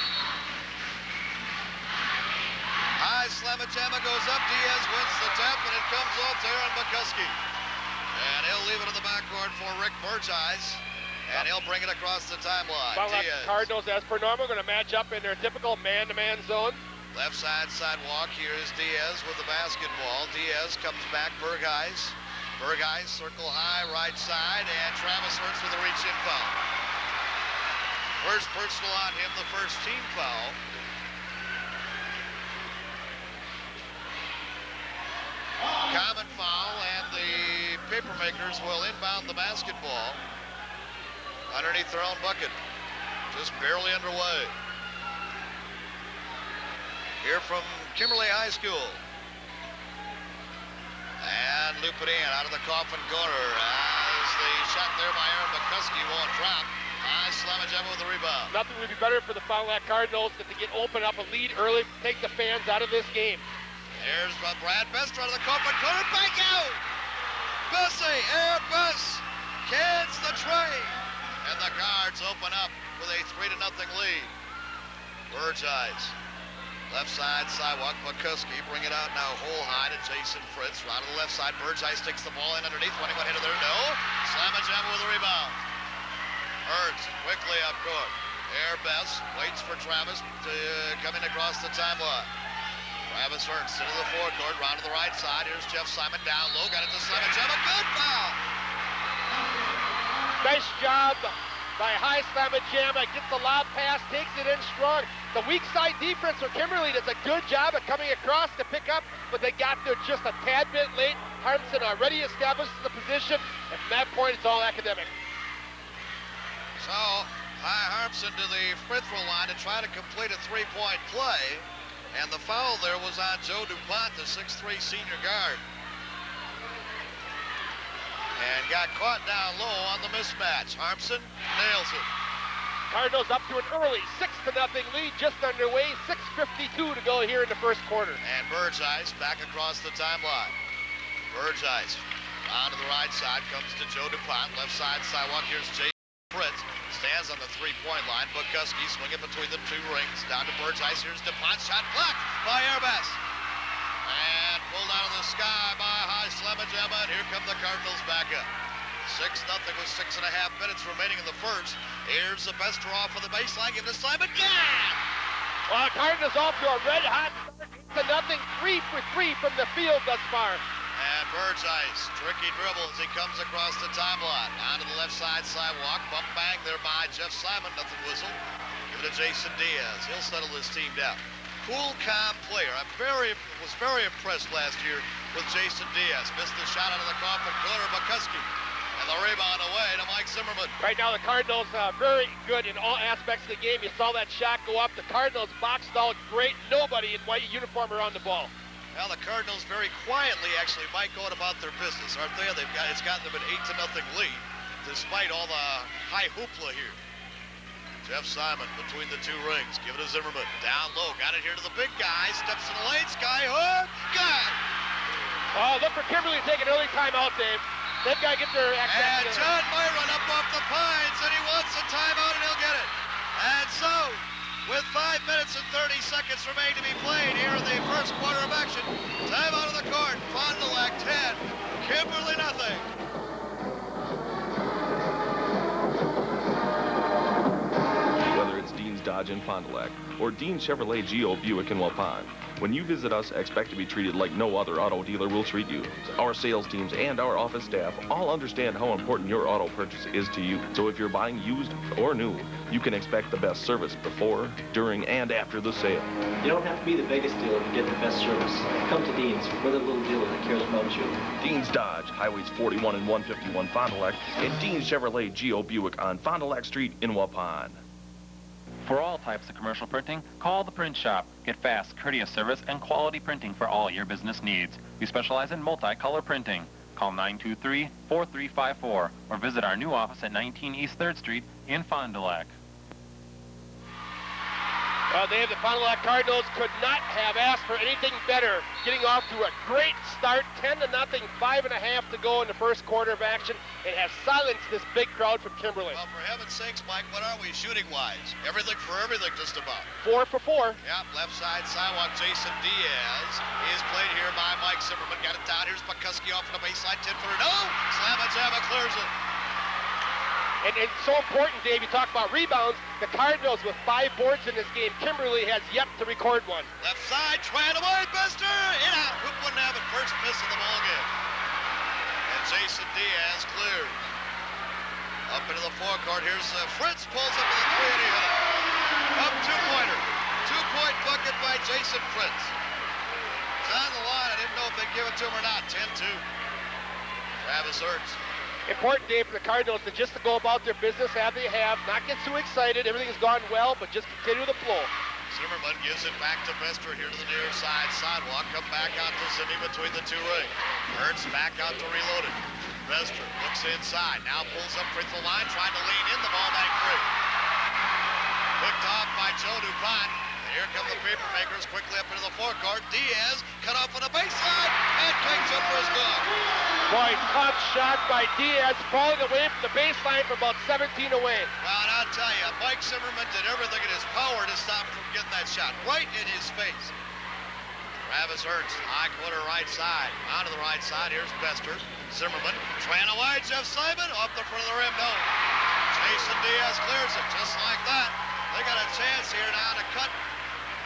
High slamma-jamma goes up. Diaz wins the tap, and it comes off to Aaron McCuskey. And he'll leave it in the backcourt for Rick Burgeyes. And he'll bring it across the timeline. Cardinals, as per normal, going to match up in their typical man-to-man zone. Left side sidewalk. Here is Diaz with the basketball. Diaz comes back. Burgeyes. Burgeyes circle high right side. And Travis Hurts with a reach-in foul. First personal on him, the first team foul. Common foul, and the Papermakers will inbound the basketball underneath their own bucket. Just barely underway. Here from Kimberly High School. And loop it in out of the coffin corner as the shot there by Aaron McCuskey won't drop. High Slamajama with the rebound. Nothing would be better for the Fond du Lac Cardinals than to get open up a lead early, take the fans out of this game. There's Brad Bester out of the coffin corner, back out! Bessie, air bus, kids the train. And the Cards open up with a 3-0 lead. Bird's eyes. Left side sidewalk, McCuskey bring it out now whole high to Jason Fritz. Round to the left side, Birdseye sticks the ball in underneath. 21 hitter there, no. Slamajama with a rebound. Hurts quickly up court. Air Best waits for Travis to coming across the timeline. Travis Hurts into the forecourt, round to the right side. Here's Jeff Simon down low, got it to Slamajama. Good foul! Nice job by High Slamajama. Gets the lob pass, takes it in strong. The weak side defense for Kimberly does a good job of coming across to pick up, but they got there just a tad bit late. Harmson already establishes the position, and from that point, it's all academic. So, Harmson to the free throw line to try to complete a three-point play, and the foul there was on Joe DuPont, the 6'3" senior guard. And got caught down low on the mismatch. Harmson nails it. Cardinals up to an early 6-0 lead, just underway. 6:52 to go here in the first quarter. And Birdseyes back across the timeline. Birdseyes on to the right side, comes to Joe DuPont. Left side sidewalk, here's Jason Fritz. Stands on the three-point line. Bukuski swinging between the two rings. Down to Birdseyes, here's DuPont. Shot blocked by Airbus. And pulled out of the sky by High Slamajama, and here come the Cardinals back up. 6-0 with 6.5 minutes remaining in the first. Here's the Bester off of the baseline, give it to Simon. Yeah! Well, Cardinals off to a red-hot start. 3 for 3 from the field thus far. And Birdseyes, tricky dribble as he comes across the timeline. On to the left side sidewalk, bump bang there by Jeff Simon, nothing whistle. Give it to Jason Diaz, he'll settle this team down. Cool, calm player. I was very impressed last year with Jason Diaz. Missed the shot out of the coffin corner, McCuskey. And the rebound away to Mike Zimmerman. Right now the Cardinals very good in all aspects of the game. You saw that shot go up. The Cardinals boxed out great. Nobody in white uniform around the ball. Well, the Cardinals very quietly actually might go about their business, aren't they? It's gotten them an 8-0 lead, despite all the high hoopla here. Jeff Simon between the two rings. Give it to Zimmerman. Down low. Got it here to the big guy. Steps in the lane. Sky hook. Good. Oh, look for Kimberly to take an early timeout, Dave. They've got to get their act And together. John Myron up off the Pines, and he wants a timeout, and he'll get it. And so, with 5 minutes and 30 seconds remain to be played here in the first quarter of action, timeout of the court. Fond du Lac 10, Kimberly nothing. Whether it's Dean's Dodge in Fond du Lac or Dean's Chevrolet Geo Buick in Waupun, when you visit us, expect to be treated like no other auto dealer will treat you. Our sales teams and our office staff all understand how important your auto purchase is to you. So if you're buying used or new, you can expect the best service before, during, and after the sale. You don't have to be the biggest dealer to get the best service. Come to Dean's. We're the little dealer that cares about you. Dean's Dodge, Highways 41 and 151 Fond du Lac, and Dean's Chevrolet Geo Buick on Fond du Lac Street in Waupun. For all types of commercial printing, call the print shop. Get fast, courteous service and quality printing for all your business needs. We specialize in multicolor printing. Call 923-4354 or visit our new office at 19 East 3rd Street in Fond du Lac. Dave, the Fond du Lac Cardinals could not have asked for anything better. Getting off to a great start, 10-0, 5.5 to go in the first quarter of action, and have silenced this big crowd from Kimberly. Well, for heaven's sakes, Mike, what are we shooting-wise? Everything for everything, just about. 4 for 4. Yep, left side sidewalk, Jason Diaz is played here by Mike Zimmerman. Got it down. Here's Bukuski off the baseline, 10-footer. No! Slamajama clears it. And it's so important, Dave, you talk about rebounds. The Cardinals with 5 boards in this game. Kimberly has yet to record one. Left side, trying to avoid Bester. In out. Hoop wouldn't have it. First miss of the ball game. And Jason Diaz clears. Up into the forecourt. Here's Fritz pulls up with a three and he hit it. Up two-pointer. Two-point bucket by Jason Fritz. It's on the line. I didn't know if they'd give it to him or not. 10-2. Travis Ertz. Important day for the Cardinals to just to go about their business as they have, not get too excited. Everything has gone well, but just continue the flow. Zimmerman gives it back to Bester here to the near side sidewalk. Come back out to Zimmy between the two rings. Ertz back out to reload it. Bester looks inside. Now pulls up free throw line, trying to lean in. The ball back free. Picked off by Joe DuPont. Here come the Papermakers quickly up into the forecourt. Diaz cut off on the baseline, and King Jumper is good. Boy, tough shot by Diaz, falling away from the baseline from about 17 away. Well, and I'll tell you, Mike Zimmerman did everything in his power to stop him from getting that shot right in his face. Travis Ertz, high corner right side. Onto the right side, here's Bester. Zimmerman, trying away, Jeff Simon, off the front of the rim, no. Jason Diaz clears it, just like that. They got a chance here now to cut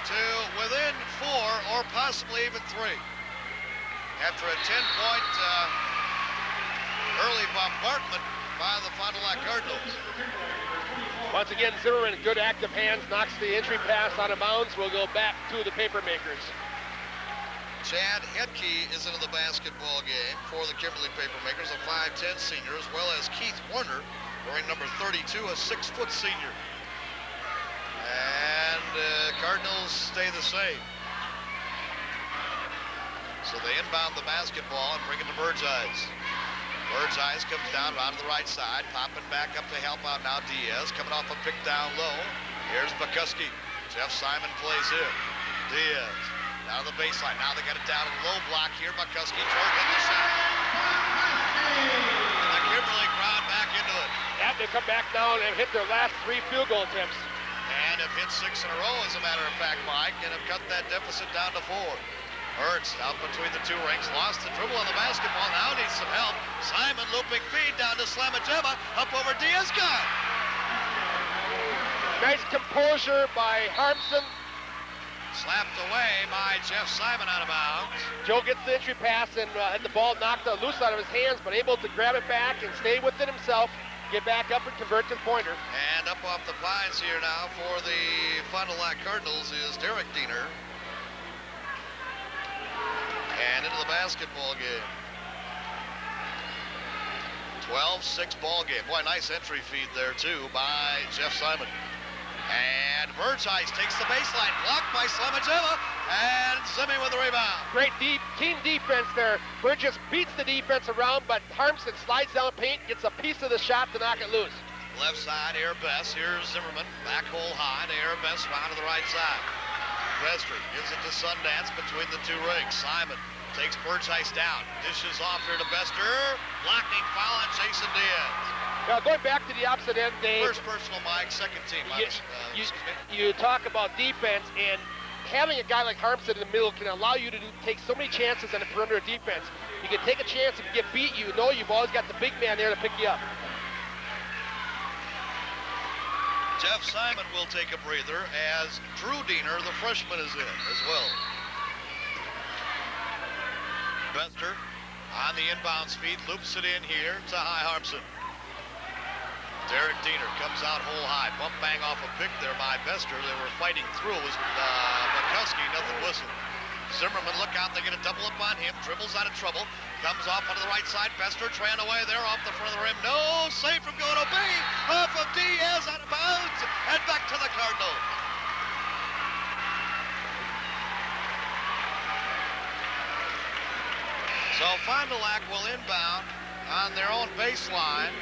to within 4 or possibly even 3. After a 10-point early bombardment by the Fond du Lac Cardinals. Once again, Zimmerman, good active hands, knocks the entry pass out of bounds. We'll go back to the Papermakers. Chad Hedke is into the basketball game for the Kimberly Papermakers, a 5'10 senior, as well as Keith Warner, wearing number 32, a 6-foot senior. And Cardinals stay the same. So they inbound the basketball and bring it to Burgess. Burgess comes down around to the right side, popping back up to help out now Diaz, coming off a pick down low. Here's McCuskey. Jeff Simon plays in. Diaz down to the baseline. Now they got it down in low block here. McCuskey toward him the shot. And the Kimberly crowd back into it. Yeah, they come back down and hit their last 3 field goal attempts. And have hit 6 in a row, as a matter of fact, Mike, and have cut that deficit down to 4. Ertz out between the two rings, lost the dribble on the basketball, now needs some help. Simon looping feed down to Slamajema, up over Diaz, got. Nice composure by Harmson. Slapped away by Jeff Simon out of bounds. Joe gets the entry pass and had the ball knocked loose out of his hands, but able to grab it back and stay with it himself. Get back up and convert to the pointer. And up off the pines here now for the Fond du Lac Cardinals is Derek Diener. And into the basketball game. 12-6 ball game. Boy, nice entry feed there, too, by Jeff Simon. And Burgess takes the baseline, blocked by Slamajema, and Zimmy with the rebound. Great team defense there. Burgess beats the defense around, but Harmson slides down the paint, gets a piece of the shot to knock it loose. Left side, Air Best. Here's Zimmerman, back hole high to Air Best, round to the right side. Bester gives it to Sundance between the two rings. Simon takes Burgess down, dishes off here to Bester. Blocking foul on Jason Diaz. Now, going back to the opposite end, Dave. First personal, Mike. Second team. You talk about defense, and having a guy like Harmstead in the middle can allow you to take so many chances on the perimeter defense. You can take a chance if you get beat. You know you've always got the big man there to pick you up. Jeff Simon will take a breather as Drew Diener, the freshman, is in as well. Bester on the inbound speed, loops it in here to High Harmson. Derek Diener comes out hole high. Bump bang off a pick there by Bester. They were fighting through. It was McCuskey, nothing whistled. Zimmerman, look out. They get a double up on him. Dribbles out of trouble. Comes off onto the right side. Bester trying away there off the front of the rim. No, save from going to B. Off of Diaz, out of bounds. And back to the Cardinals. So Fond du Lac will inbound on their own baseline.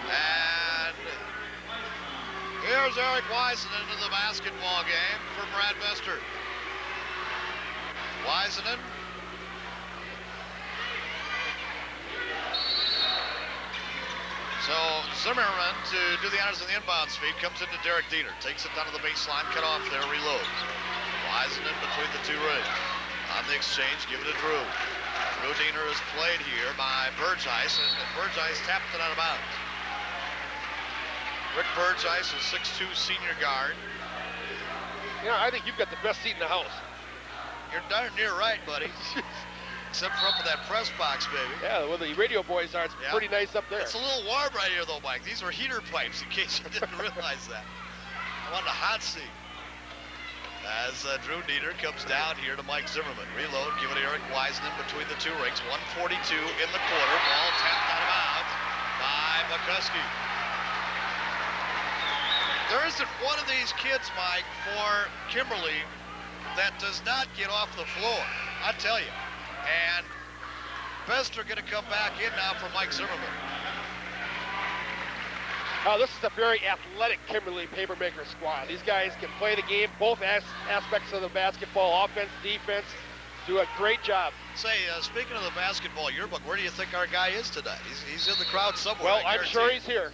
And here's Eric Wiseman into the basketball game for Brad Bester. Wiseman. So Zimmerman, to do the honors of the inbound speed, comes into Derek Diener. Takes it down to the baseline, cut off there, reloads. Wiseman between the two rings. On the exchange, give it to Drew. Drew Diener is played here by Burgess, and Burgess tapped it out of bounds. Rick Burgess, a 6'2 senior guard. You know, I think you've got the best seat in the house. You're darn near right, buddy. except for up in that press box, baby. Yeah, where the radio boys are, it's pretty nice up there. It's a little warm right here, though, Mike. These are heater pipes, in case you didn't realize that. I'm on the hot seat. As Drew Dieter comes down here to Mike Zimmerman. Reload, give it to Eric Wiseman between the two rings. 1:42 in the quarter. Ball tapped out of bounds by McCuskey. There isn't one of these kids, Mike, for Kimberly that does not get off the floor. I tell you. And Bester going to come back in now for Mike Zimmerman. This is a very athletic Kimberly Papermaker squad. These guys can play the game, both aspects of the basketball, offense, defense, do a great job. Say, speaking of the basketball yearbook, where do you think our guy is today? He's in the crowd somewhere. Well, I'm sure he's here.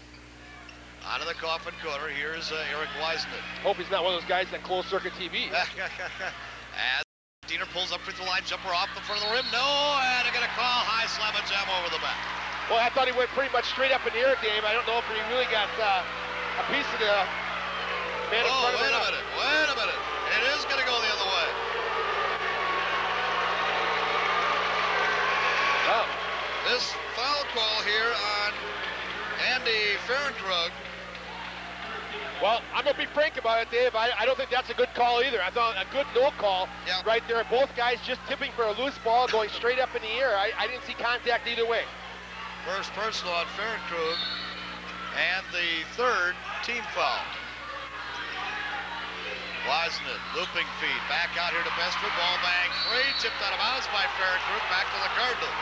Out of the coffin corner, here's Eric Wiseman. Hope he's not one of those guys that closed circuit TV. As Diener pulls up free throw line, jumper off the front of the rim. No, and they're going to call high slam and jam over the back. Well, I thought he went pretty much straight up in the air, Dave. I don't know if he really got a piece of the man in front of him. Wait a minute. It is going to go the other way. Oh. This foul call here on Andy Ferenkrug. Well, I'm going to be frank about it, Dave. I don't think that's a good call either. I thought a good no call right there. Both guys just tipping for a loose ball, going straight up in the air. I didn't see contact either way. First personal on Ferenkrug, and the third team foul. Wiseman, looping feed, back out here to Bester, ball bang free, tipped out of bounds by Ferenkrug, back to the Cardinals.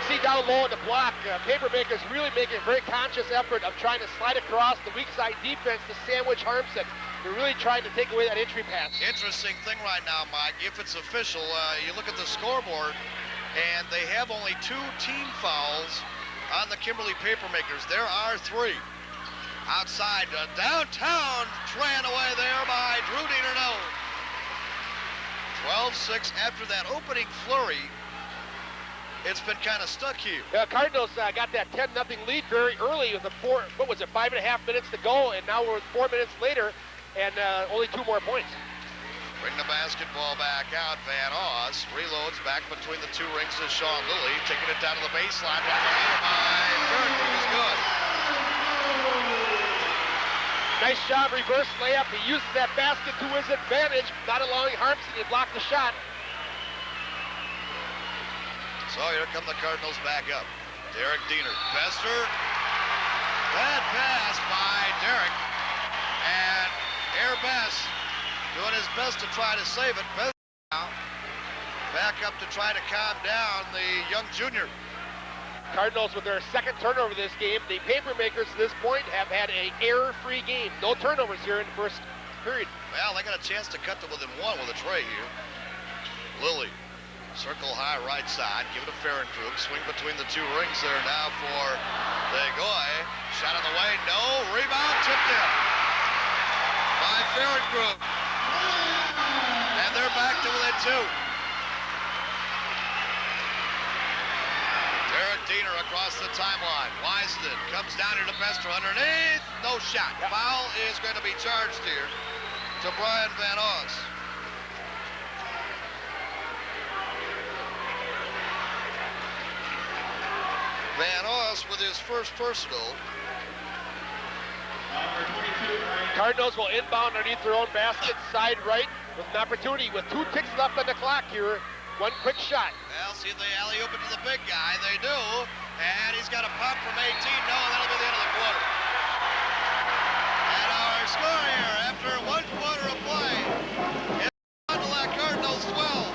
See down low in the block, Papermaker's really making a very conscious effort of trying to slide across the weak side defense to sandwich Harmson. They're really trying to take away that entry pass. Interesting thing right now, Mike, if it's official, you look at the scoreboard, and they have only 2 team fouls on the Kimberly Papermakers. There are 3. Outside, downtown, ran away there by Drew Diener. No. 12-6 after that opening flurry. It's been kind of stuck here. Cardinals got that 10-0 lead very early with 5.5 minutes to go, and now we're 4 minutes later, and only 2 more points. Bring the basketball back out. Van Oss reloads back between the 2 rings to Sean Lilly, taking it down to the baseline. Ferenkrug is good. Nice job, reverse layup. He uses that basket to his advantage, not allowing Harmson to block the shot. So here come the Cardinals back up. Derek Diener, Bester. Bad pass by Derek. And Air Best doing his best to try to save it. Best now back up to try to calm down the young junior. Cardinals with their second turnover this game. The Papermakers to this point have had an error-free game. No turnovers here in the first period. Well, they got a chance to cut to within 1 with a tray here. Lilly, circle high right side, give it to Ferenkrug. Swing between the 2 rings there now for the Goy. Shot on the way, no. Rebound, tipped in by Ferenkrug. And they're back to within 2. Derek Diener across the timeline. Wiseman comes down here to Bester underneath. No shot. Foul is going to be charged here to Brian Van Oss. Van Oss with his first personal. Cardinals will inbound underneath their own basket, side right, with an opportunity with 2 ticks left on the clock here. 1 quick shot. Well, see if they alley-oop it to the big guy. They do. And he's got a pop from 18. No, that'll be the end of the quarter. And our score here after 1 quarter of play is the Cardinals 12.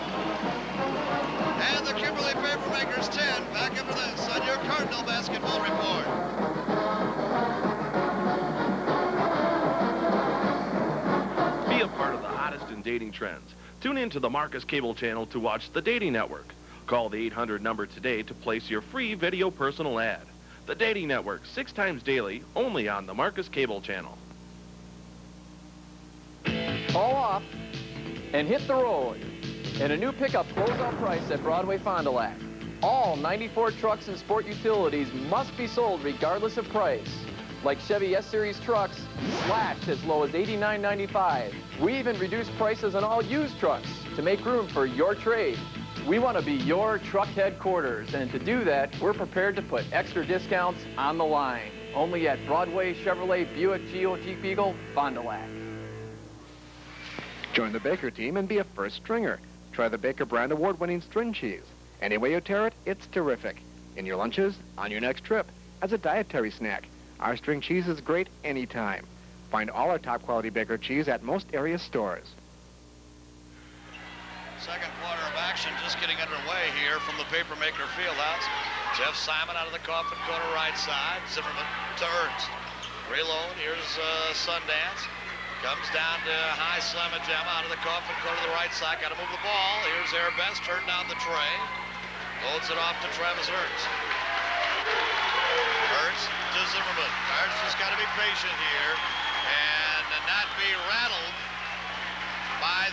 And the Kimberly Papermakers 10. Back after this on your Cardinal Basketball Report. Be a part of the hottest in dating trends. Tune in to the Marcus Cable channel to watch The Dating Network. Call the 800 number today to place your free video personal ad. The Dating Network, 6 times daily, only on the Marcus Cable channel. Call off and hit the road. And a new pickup closeout price at Broadway Fond du Lac. All 94 trucks and sport utilities must be sold regardless of price. Like Chevy S-Series trucks, slashed as low as $89.95. We even reduced prices on all used trucks to make room for your trade. We want to be your truck headquarters, and to do that, we're prepared to put extra discounts on the line. Only at Broadway Chevrolet Buick Geo Jeep Eagle, Fond du Lac. Join the Baker team and be a first stringer. Try the Baker brand award-winning string cheese. Any way you tear it, it's terrific. In your lunches, on your next trip, as a dietary snack. Our string cheese is great anytime. Find all our top quality Baker cheese at most area stores. Second quarter of action just getting underway here from the Papermaker Fieldhouse. Jeff Simon out of the coffin corner right side. Zimmerman to Ernst. Reload. Here's Sundance. Comes down to high Slamma Gemma out of the coffin corner to the right side. Got to move the ball. Here's Airbest. Turned down the tray. Loads it off to Travis Ernst. Ernst to Zimmerman. Ernst just got to be patient here and not be rattled by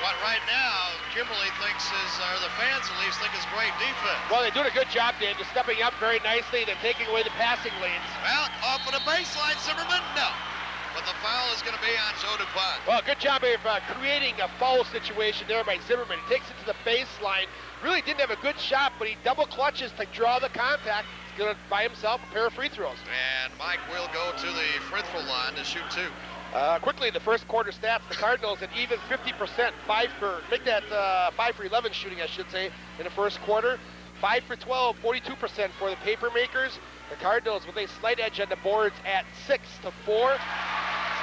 what right now Kimberly thinks is, or the fans at least think is great defense. Well, they're doing a good job, Dan, just stepping up very nicely and taking away the passing lanes. Well, off of the baseline, Zimmerman, no. But the foul is going to be on Joe DuPont. Well, good job of creating a foul situation there by Zimmerman. He takes it to the baseline. Really didn't have a good shot, but he double clutches to draw the contact. He's going to buy himself a pair of free throws. And Mike will go to the free throw line to shoot 2. Quickly, the first quarter stats, the Cardinals at even 50%, 5 for 11 shooting, I should say, in the first quarter. 5 for 12, 42% for the Papermakers. The Cardinals with a slight edge on the boards at 6-4.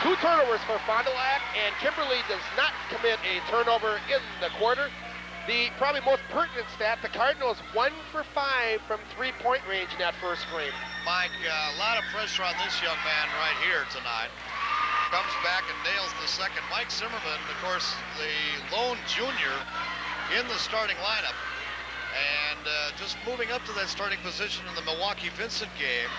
2 turnovers for Fond du Lac, and Kimberly does not commit a turnover in the quarter. The probably most pertinent stat, the Cardinals 1 for 5 from 3-point range in that first frame. Mike, a lot of pressure on this young man right here tonight. Comes back and nails the second. Mike Zimmerman, of course, the lone junior in the starting lineup. And just moving up to that starting position in the Milwaukee Vincent game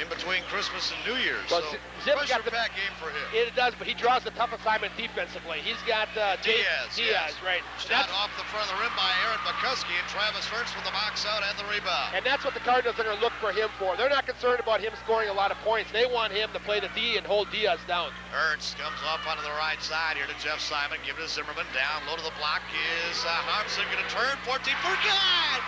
in between Christmas and New Year's. Well, so Zip's got pressure-packed game for him. It does, but he draws the tough assignment defensively. He's got Diaz, yes. right. Shot off the front of the rim by Aaron McCuskey, and Travis Ernst with the box out and the rebound. And that's what the Cardinals are going to look for him for. They're not concerned about him scoring a lot of points. They want him to play the D and hold Diaz down. Ernst comes off onto the right side here to Jeff Simon. Give it to Zimmerman. Down low to the block is Harmson going to turn 14 for God.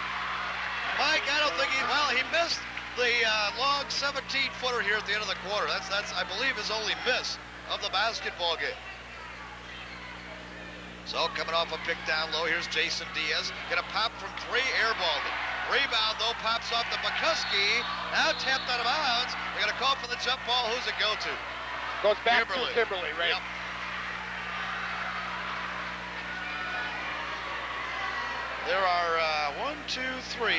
Mike, I don't think he missed the long 17-footer here at the end of the quarter. That's I believe his only miss of the basketball game. So coming off a pick down low, here's Jason Diaz. Gonna pop from 3, airballed it. Rebound though, pops off to McCuskey. Now tapped out of bounds. They're gonna call for the jump ball. Who's it go to? Goes back to Kimberly, right? Yep. There are 1, 2, 3,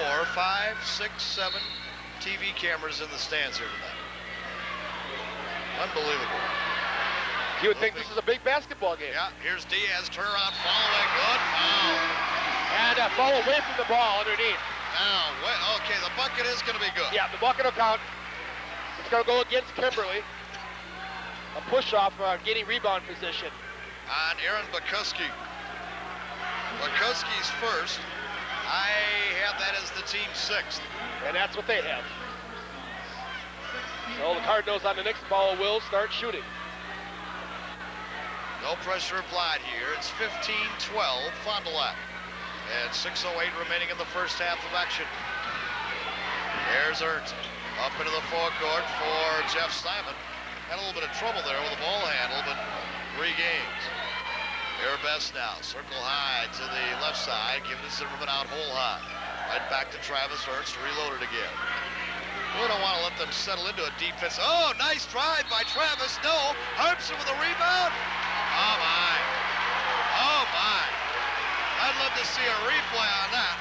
4, 5, 6, 7 TV cameras in the stands here tonight. Unbelievable. You would think this is a big basketball game. Yeah, here's Diaz, turnaround, following, good foul. And a fall away from the ball underneath. Now, okay, the bucket is going to be good. Yeah, the bucket will count. It's going to go against Kimberly. A push-off, getting rebound position. On Aaron McCuskey. McCuskey's first. I have that as the team 6th. And that's what they have. So the Cardinals on the next ball will start shooting. No pressure applied here. It's 15-12, Fond du Lac. And 6:08 remaining in the first half of action. There's Ernst. Up into the forecourt for Jeff Simon. Had a little bit of trouble there with the ball handle, but regains. Airbest now. Circle high to the left side. Give it to Zimmerman out hole high. Right back to Travis Ernst. Reloaded again. We don't want to let them settle into a defense. Oh, nice drive by Travis. No. Harmson with a rebound. Oh, my. Oh, my. I'd love to see a replay on that.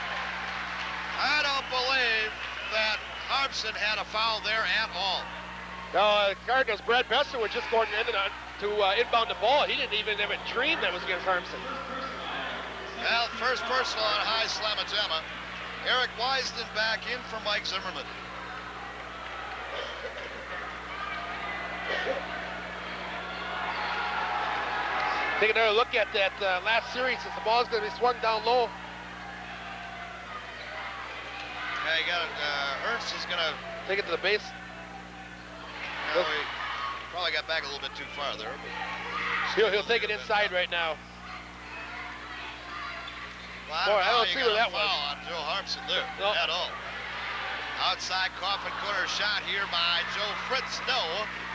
I don't believe that Harmson had a foul there at all. No, Cardinals, Brad Besser was just going in to inbound the ball. He didn't even have a dream that was against Harmson. Well, first personal on high Slamma Gemma. Eric Wiseman back in for Mike Zimmerman. Take another look at that last series since the ball's going to be swung down low. Yeah, you got it. Ernst is going to take it to the base. No, he probably got back a little bit too far there. He'll take it inside right now. Boy, I don't see where that was. Foul on Joe Harpson there at all. Outside coffin corner shot here by Joe Fritz. No.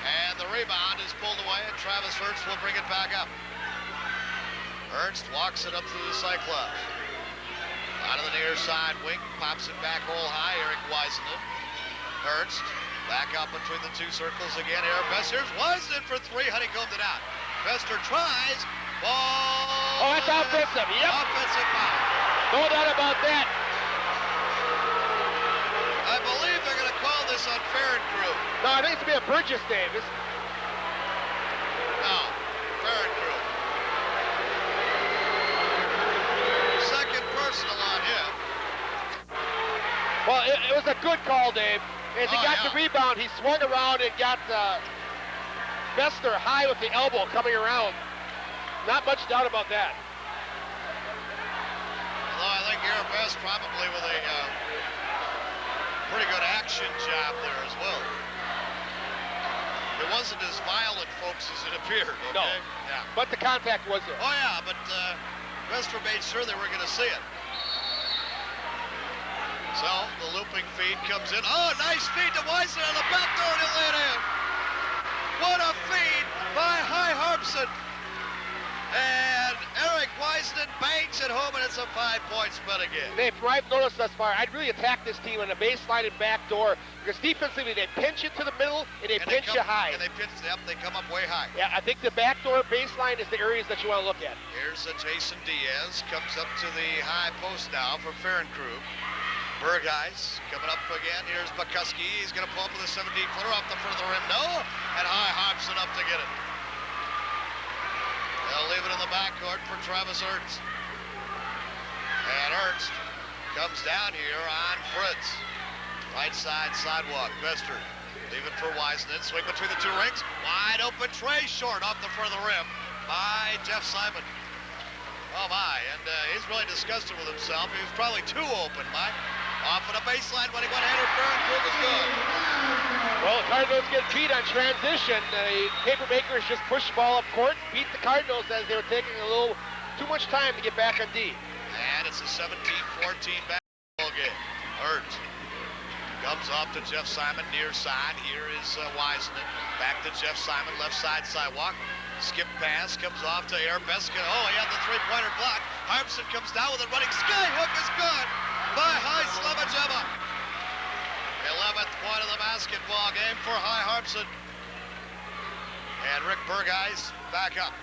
And the rebound is pulled away, and Travis Ernst will bring it back up. Ernst walks it up through the Cyclops. Out of the near side wing, pops it back hole high, Eric Wiseman. Ernst back up between the two circles again. Eric Best. Here's Wiseman for three. Honeycombed it out. Bester tries. Ball. Oh, that's offensive. Yep. Offensive foul. No doubt about that. I believe they're going to call this on Crew. No, I think it's going to be a Burgess, Davis. No, Crew. Second personal on him. Well, it was a good call, Dave. As he got the rebound, he swung around and got Bester high with the elbow coming around. Not much doubt about that. Although I think Eric Best probably with a pretty good action job there as well. It wasn't as violent, folks, as it appeared, okay? No, yeah. But the contact was there. Oh, yeah, but Bester made sure they were going to see it. So, the looping feed comes in. Oh, nice feed to Wiseman on the back door, and he'll lay it in. What a feed by High Harpson. And Eric Wiseman bangs it home, and it's a 5-point split again. Dave, from what I've noticed thus far, I'd really attack this team on the baseline and back door, because defensively they pinch you to the middle and they pinch you high. And they pinch, they come up way high. Yeah, I think the back door baseline is the areas that you want to look at. Here's Jason Diaz, comes up to the high post now for Ferencrug. Bergeis coming up again. Here's Bukuski. He's going to pull up with a 17-footer off the front of the rim. No, and High Harpson up to get it. They'll leave it in the backcourt for Travis Ernst. And Ernst comes down here on Fritz. Right side sidewalk. Bester. Leave it for Wiseman. Swing between the two rings. Wide open tray short off the front of the rim by Jeff Simon. Oh my, and he's really disgusted with himself. He was probably too open, Mike. Off of the baseline when he went header. Ferencrug is good. Well, the Cardinals get beat on transition. The Papermakers just pushed the ball up court, beat the Cardinals as they were taking a little too much time to get back on D. And it's a 17-14 basketball game. Ernst comes off to Jeff Simon, near side. Here is Wiseman. Back to Jeff Simon, left side sidewalk. Skip pass, comes off to Arbeska. Oh, he had the three-pointer block. Harpson comes down with it, running. Skyhook is good by High Slavajeva. 11th point of the basketball game for High Harpson. And Rick Bergeis back up.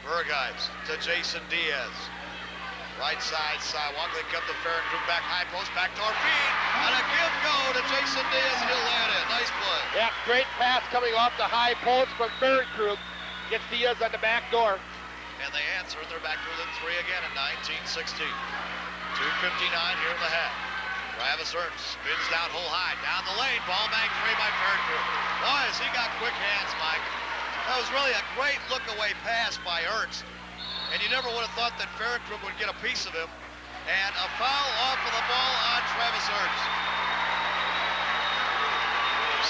Bergeis to Jason Diaz. Right side sidewalk. They come to Ferencrug, back high post, backdoor feed, and a give go to Jason Diaz. He'll lay it in. Nice play. Yeah, great pass coming off the high post from Ferencrug. Gets Diaz on the back door. And they answer. They're back within three again at 19-16. 2:59 here in the half. Travis Ernst spins down hole high, down the lane. Ball bank three by Ferencrug. Boys, he got quick hands, Mike. That was really a great look-away pass by Ernst. And you never would have thought that Ferencrug would get a piece of him. And a foul off of the ball on Travis Ernst.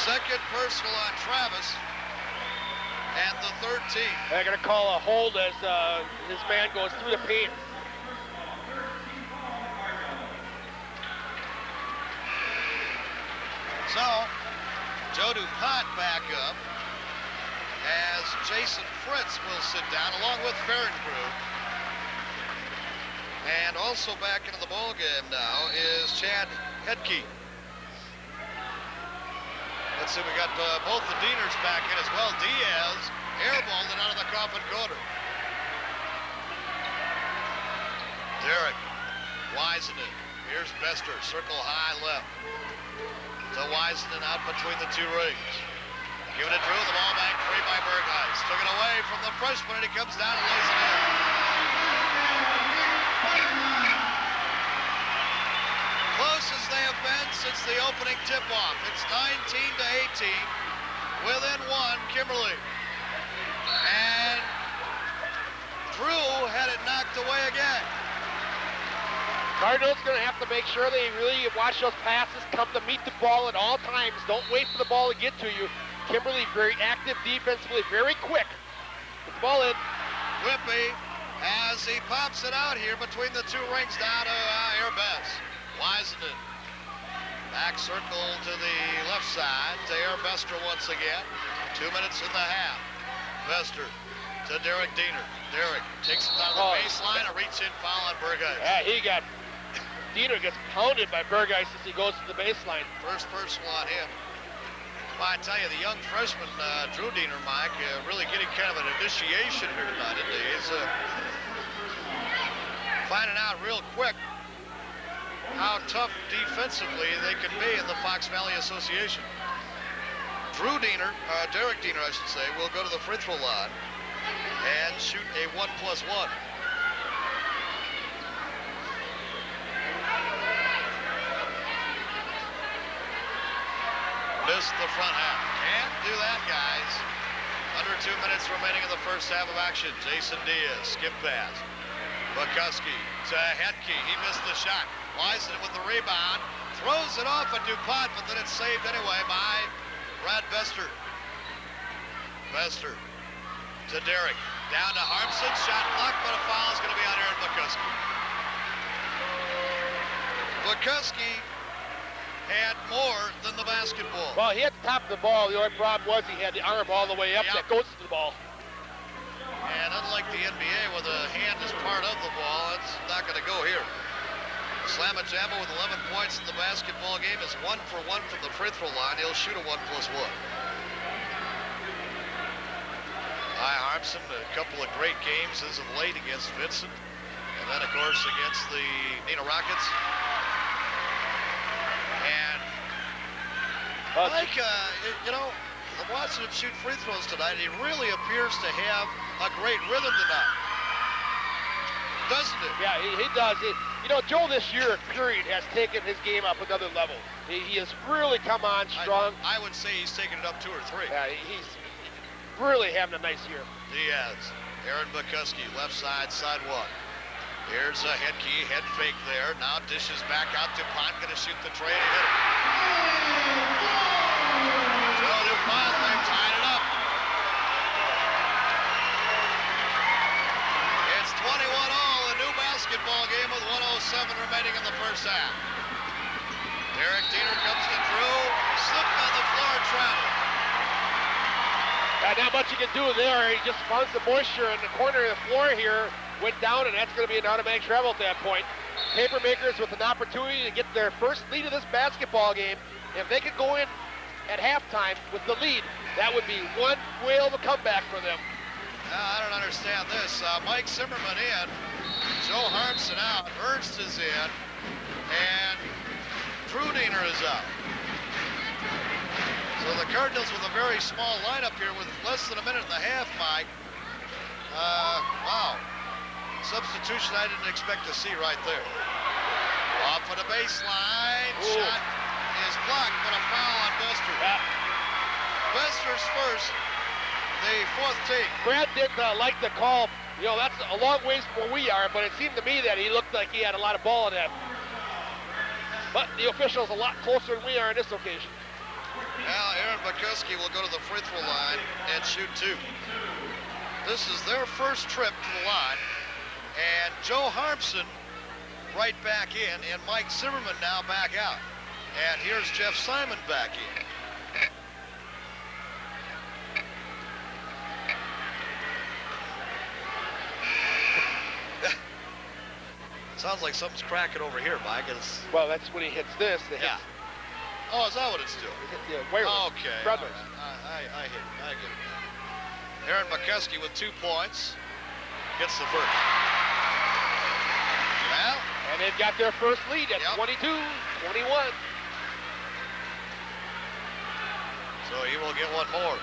Second personal on Travis. And the 13th. They're going to call a hold as this man goes through the paint. So, Joe DuPont back up as Jason Fritz will sit down along with Ferencrug. And also back into the ball game now is Chad Hedke. Let's see, we got both the Deaners back in as well. Diaz airballed it out of the coffin corner. Derek Wiseman. Here's Bester, circle high left. To Wiseman out between the two rings. Giving it through, the ball back free by Bergheis. Took it away from the freshman, and he comes down and lays it in. Close as they have been since the opening tip-off. It's 19-18. Within one, Kimberly. And Drew had it knocked away again. Cardinals going to have to make sure they really watch those passes, come to meet the ball at all times. Don't wait for the ball to get to you. Kimberly very active defensively, very quick. Put the ball in. Whippy as he pops it out here between the two rings down to Airbest. Wiseman. Back circle to the left side to Airbester once again. 2 minutes in the half. Bester to Derek Diener. Derek takes it down the baseline. A reach-in foul on Burgeis. Yeah, Diener gets pounded by Burgeis as he goes to the baseline. First personal on him. Well, I tell you, the young freshman, Drew Diener, Mike, really getting kind of an initiation here tonight, isn't he? He's finding out real quick how tough defensively they can be in the Fox Valley Association. Drew Diener, Derek Diener, I should say, will go to the free throw line and shoot a 1+1. Missed the front half. Can't do that, guys. Under 2 minutes remaining in the first half of action. Jason Diaz, skip pass. McCuskey to Hedke. He missed the shot. Wiseman with the rebound. Throws it off at DuPont, but then it's saved anyway by Brad Bester. Bester to Derek. Down to Harmson. Shot blocked, but a foul is going to be on Aaron McCuskey. McCuskey had more than the basketball. Well, he had the top of the ball. The only problem was he had the arm all the way up that goes to the ball. And unlike the NBA where the hand is part of the ball, it's not going to go here. Slamajamba with 11 points in the basketball game is 1 for 1 from the free throw line. He'll shoot a 1+1. Harmson, a couple of great games as of late against Vincent. And then, of course, against the Neenah Rockets. And Mike, you know, I'm watching him shoot free throws tonight. He really appears to have a great rhythm tonight. Doesn't it? Yeah, he does. You know, Joe this year, period, has taken his game up another level. He has really come on strong. I would say he's taken it up 2 or 3. Yeah, he's really having a nice year. Diaz, Aaron McCuskey, left side, sidewalk. Here's a Hedke, head fake there. Now dishes back out. DuPont going to shoot the tray and hit it. So DuPont, they've tied it up. It's 21-all, a new basketball game with 1:07 remaining in the first half. Derek Diener comes to Drew, slipped on the floor, traveled. Not much you can do there. He just found some moisture in the corner of the floor here. Went down, and that's going to be an automatic travel at that point. Papermakers with an opportunity to get their first lead of this basketball game. If they could go in at halftime with the lead, that would be one whale of a comeback for them. I don't understand this. Mike Zimmerman in, Joe Harmson out, Ernst is in, and Drew Diener is out. So the Cardinals with a very small lineup here with less than a minute and a half, Mike. Wow. Substitution I didn't expect to see right there. Off of the baseline. Ooh. Shot is blocked, but a foul on Bester. Yeah. Bester's first, the 4th team. Brad didn't like the call. You know, that's a long ways from where we are, but it seemed to me that he looked like he had a lot of ball in him. But the official's a lot closer than we are on this occasion. Now Aaron McCuskey will go to the free throw line and shoot 2. This is their first trip to the line. And Joe Harmson right back in, and Mike Zimmerman now back out. And here's Jeff Simon back in. Sounds like something's cracking over here, Mike. Well, that's when he hits this. Yeah. Oh, is that what it's doing? Okay. Brothers. I get it. Aaron McCuskey with 2 points gets the first. Well, and they've got their first lead at 22-21. So he will get one more.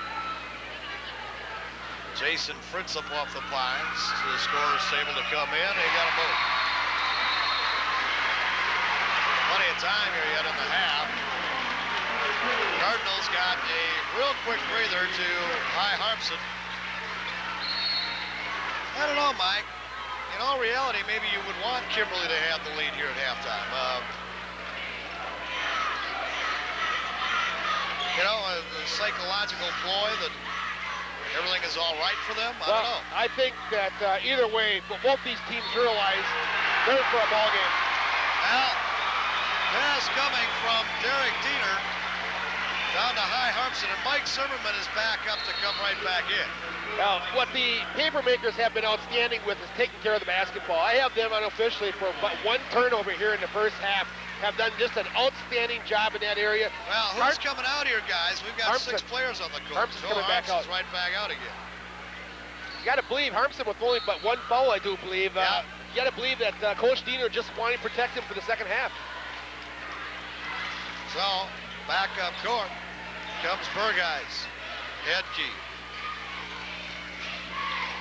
Jason Fritz up off the Pines. The scorer's able to come in. He got a both. Plenty of time here yet in the half. Cardinals got a real quick breather to High Harmson. I don't know, Mike. In all reality, maybe you would want Kimberly to have the lead here at halftime. You know, a psychological ploy that everything is all right for them? I don't know. I think that either way, both these teams realize they're for a ball game. Well, pass coming from Derek Diener down to High Harpson, and Mike Zimmerman is back up to come right back in. Now, what the Papermakers have been outstanding with is taking care of the basketball. I have them unofficially for but one turnover here in the first half. Have done just an outstanding job in that area. Well, who's coming out here, guys? We've got Harmson. 6 players on the court. Harmson's coming back out. right back out again. You got to believe Harmson with only but one foul, I do believe. Yeah. You got to believe that Coach Diener just wanted to protect him for the second half. So, back up court comes Burgeis. Hedke.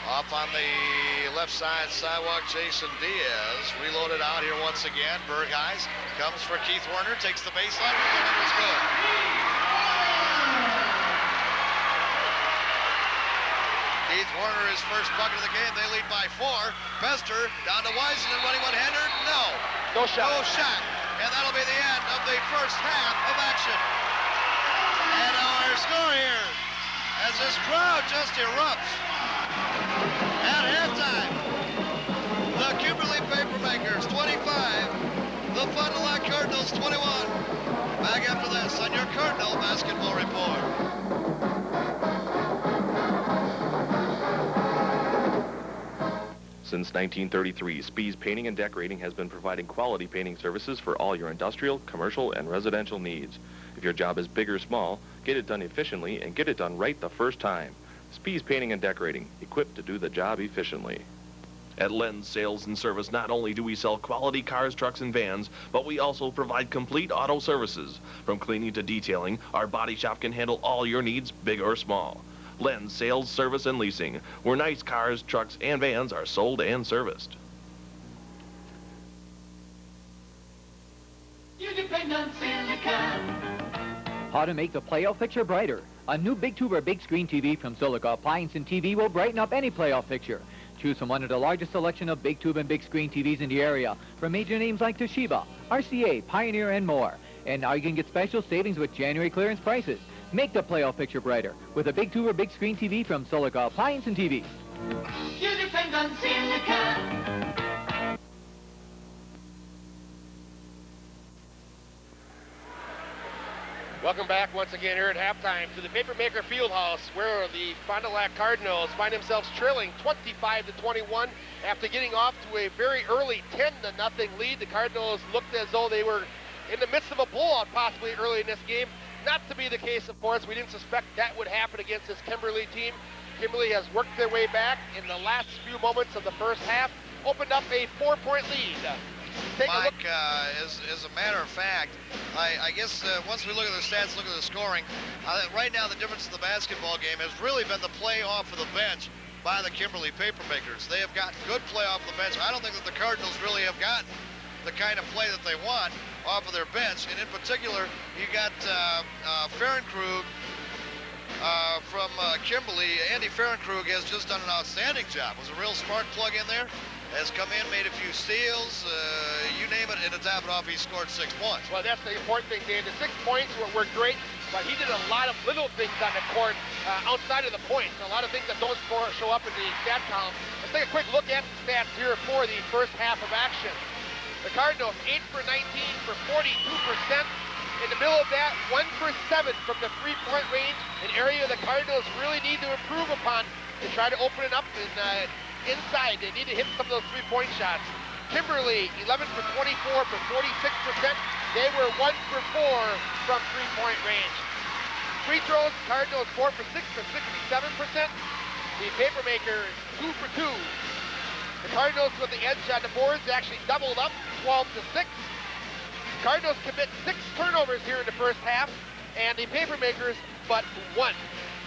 Off on the left side sidewalk, Jason Diaz reloaded out here once again. Burgeis comes for Keith Werner, takes the baseline, and the hit is good. Keith Werner, his first bucket of the game. They lead by 4. Pester down to Wiseman, running one-hander. No shot. And that'll be the end of the first half of action. And our score here, as this crowd just erupts. At halftime, the Kimberly Papermakers 25, the Fond du Lac Cardinals 21. Back after this on your Cardinal Basketball Report. Since 1933, Spees Painting and Decorating has been providing quality painting services for all your industrial, commercial, and residential needs. If your job is big or small, get it done efficiently and get it done right the first time. Spees Painting and Decorating, equipped to do the job efficiently. At Len's Sales and Service, not only do we sell quality cars, trucks, and vans, but we also provide complete auto services. From cleaning to detailing, our body shop can handle all your needs, big or small. Len's Sales, Service, and Leasing, where nice cars, trucks, and vans are sold and serviced. You depend on Silicon. How to make the playoff picture brighter. A new big tube or big screen TV from Silica Appliance and TV will brighten up any playoff picture. Choose from one of the largest selection of big tube and big screen TVs in the area from major names like Toshiba, RCA, Pioneer, and more. And now you can get special savings with January clearance prices. Make the playoff picture brighter with a big tube or big screen TV from Silica Appliance and TV. You depend on Silicon. Welcome back once again here at halftime to the Papermaker Fieldhouse, where the Fond du Lac Cardinals find themselves trailing 25-21 after getting off to a very early 10-0 lead. The Cardinals looked as though they were in the midst of a blowout possibly early in this game. Not to be the case, of course. We didn't suspect that would happen against this Kimberly team. Kimberly has worked their way back in the last few moments of the first half, opened up a 4-point lead. Mike, as a matter of fact, I guess once we look at the stats, look at the scoring, right now the difference in the basketball game has really been the play off of the bench by the Kimberly Papermakers. They have gotten good play off the bench. I don't think that the Cardinals really have gotten the kind of play that they want off of their bench. And in particular, you got Ferenkrug from Kimberly. Andy Ferenkrug has just done an outstanding job. Was a real smart plug in there. Has come in, made a few steals, you name it, and to top it off, he scored 6 points. Well, that's the important thing, Dan. The 6 points were great, but he did a lot of little things on the court outside of the points. A lot of things that don't show up in the stat column. Let's take a quick look at the stats here for the first half of action. The Cardinals 8 for 19 for 42%. In the middle of that, 1 for 7 from the three-point range, an area the Cardinals really need to improve upon to try to open it up and inside. They need to hit some of those three-point shots. Kimberly, 11 for 24 for 46%. They were 1 for 4 from three-point range. Free throws, Cardinals 4 for 6 for 67%. The Papermakers 2 for 2. The Cardinals with the edge on the boards actually doubled up, 12 to 6. Cardinals commit 6 turnovers here in the first half, and the Papermakers but 1.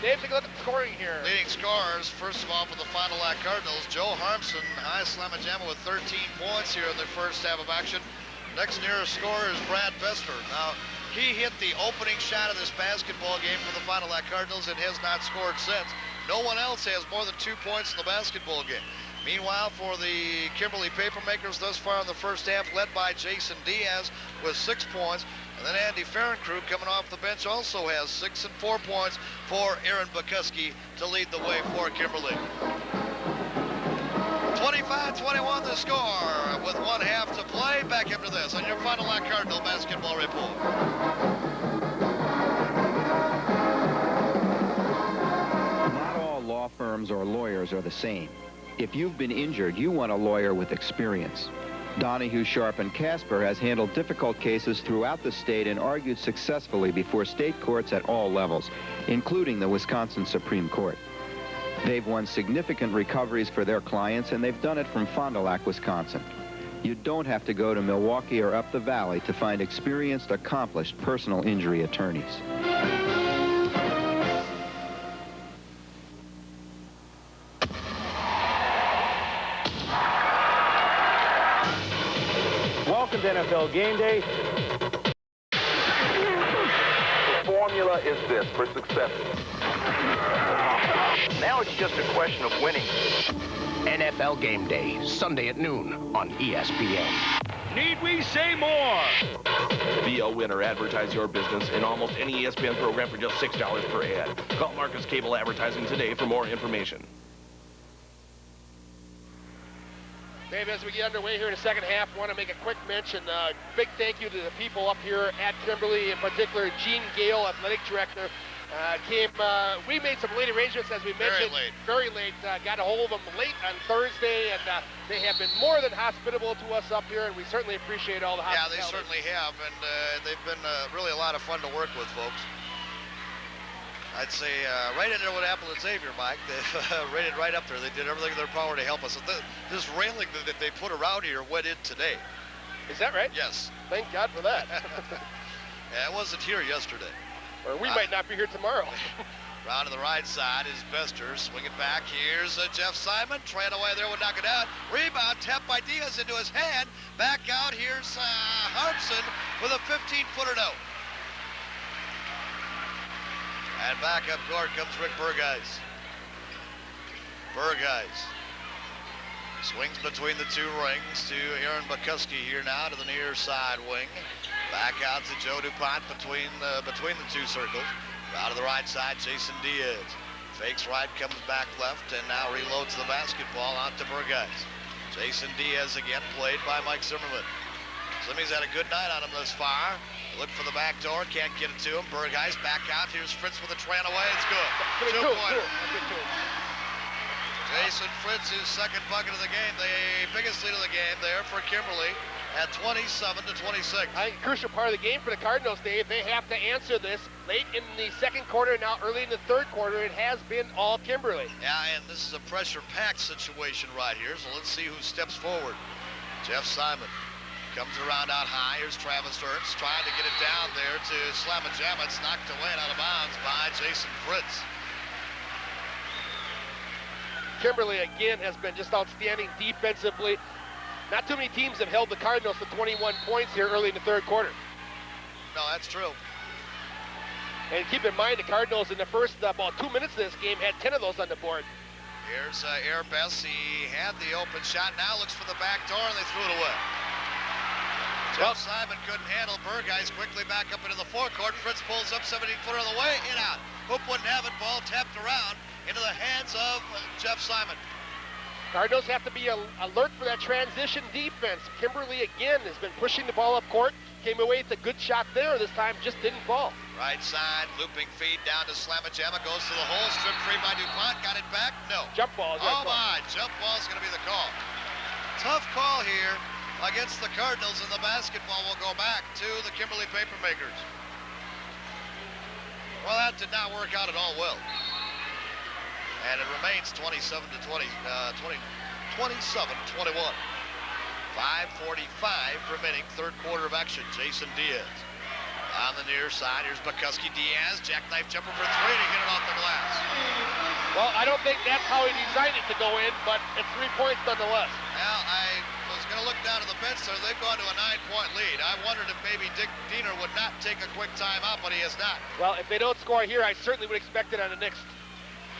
Dave, take a look at the scoring here. Leading scorers, first of all, for the Fond du Lac Cardinals, Joe Harmson, high slamma jamma with 13 points here in the first half of action. Next nearest scorer is Brad Bester. Now, he hit the opening shot of this basketball game for the Fond du Lac Cardinals and has not scored since. No one else has more than 2 points in the basketball game. Meanwhile, for the Kimberly Papermakers thus far in the first half, led by Jason Diaz with 6 points. And then Andy Ferencrew coming off the bench also has 6 and 4 points for Aaron Bukuski to lead the way for Kimberly. 25-21 the score with 1 half to play. Back after this on your Fond du Lac Cardinal basketball report. Not all law firms or lawyers are the same. If you've been injured, you want a lawyer with experience. Donahue, Sharp, and Casper has handled difficult cases throughout the state and argued successfully before state courts at all levels, including the Wisconsin Supreme Court. They've won significant recoveries for their clients, and they've done it from Fond du Lac, Wisconsin. You don't have to go to Milwaukee or up the valley to find experienced, accomplished personal injury attorneys. Welcome to NFL Game Day. The formula is this for success. Now it's just a question of winning. NFL Game Day, Sunday at noon on ESPN. Need we say more? Be a winner. Advertise your business in almost any ESPN program for just $6 per ad. Call Marcus Cable Advertising today for more information. Dave, as we get underway here in the second half, I want to make a quick mention. Big thank you to the people up here at Kimberly, in particular Gene Gale, athletic director. We made some late arrangements, as we mentioned. Very late. Got a hold of them late on Thursday, and they have been more than hospitable to us up here, and we certainly appreciate all the hospitality. Yeah, they certainly have, and they've been really a lot of fun to work with, folks. I'd say right in there with Apple and Xavier, Mike. They've rated right up there. They did everything in their power to help us. This railing that they put around here went in today. Is that right? Yes. Thank God for that. Yeah, it wasn't here yesterday. Or we might not be here tomorrow. Round to the right side is Bester. Swing it back. Here's Jeff Simon. Trying away there, would knock it out. Rebound, tapped by Diaz into his hand. Back out. Here's Harmson with a 15-footer no. And back up court comes Rick Burgeis. Burgeis swings between the two rings to Aaron Bukuski here now to the near side wing. Back out to Joe DuPont between the two circles. Out of the right side, Jason Diaz. Fakes right, comes back left, and now reloads the basketball out to Burgeis. Jason Diaz again, played by Mike Zimmerman. Slimmy's had a good night on him thus far. Look for the back door, can't get it to him. Burgeis back out. Here's Fritz with a train away. It's good. Two-pointer. Jason Fritz, his second bucket of the game. The biggest lead of the game there for Kimberly at 27-26. I think a crucial part of the game for the Cardinals, Dave. They have to answer this late in the second quarter, now early in the third quarter. It has been all Kimberly. Yeah, and this is a pressure-packed situation right here, so let's see who steps forward. Jeff Simon comes around out high. Here's Travis Ernst trying to get it down there to Slamajama. It's knocked away and out of bounds by Jason Fritz. Kimberly, again, has been just outstanding defensively. Not too many teams have held the Cardinals to 21 points here early in the third quarter. No, that's true. And keep in mind, the Cardinals in the first about 2 minutes of this game had 10 of those on the board. Here's Airbus. He had the open shot. Now looks for the back door, and they threw it away. Jeff Simon couldn't handle Burgeis. Quickly back up into the forecourt. Fritz pulls up 17-footer on the way. In out. Hoop wouldn't have it. Ball tapped around into the hands of Jeff Simon. Cardinals have to be alert for that transition defense. Kimberly, again, has been pushing the ball up court. Came away with a good shot there. This time just didn't fall. Right side, looping feed down to Slamajama. Goes to the hole. Stripped free by DuPont. Got it back? No. Jump ball. Oh, my. Jump ball is going to be the call. Tough call here against the Cardinals, and the basketball will go back to the Kimberly Papermakers. Well, that did not work out at all well. And it remains 27-21. 5:45 remaining, third quarter of action. Jason Diaz on the near side. Here's Bukuski. Diaz, jackknife jumper for three, and he hit it off the glass. Well, I don't think that's how he designed it to go in, but it's 3 points nonetheless. Well, I was going to look down to the bench there. They've gone to a 9-point lead. I wondered if maybe Dick Diener would not take a quick timeout, but he has not. Well, if they don't score here, I certainly would expect it on the next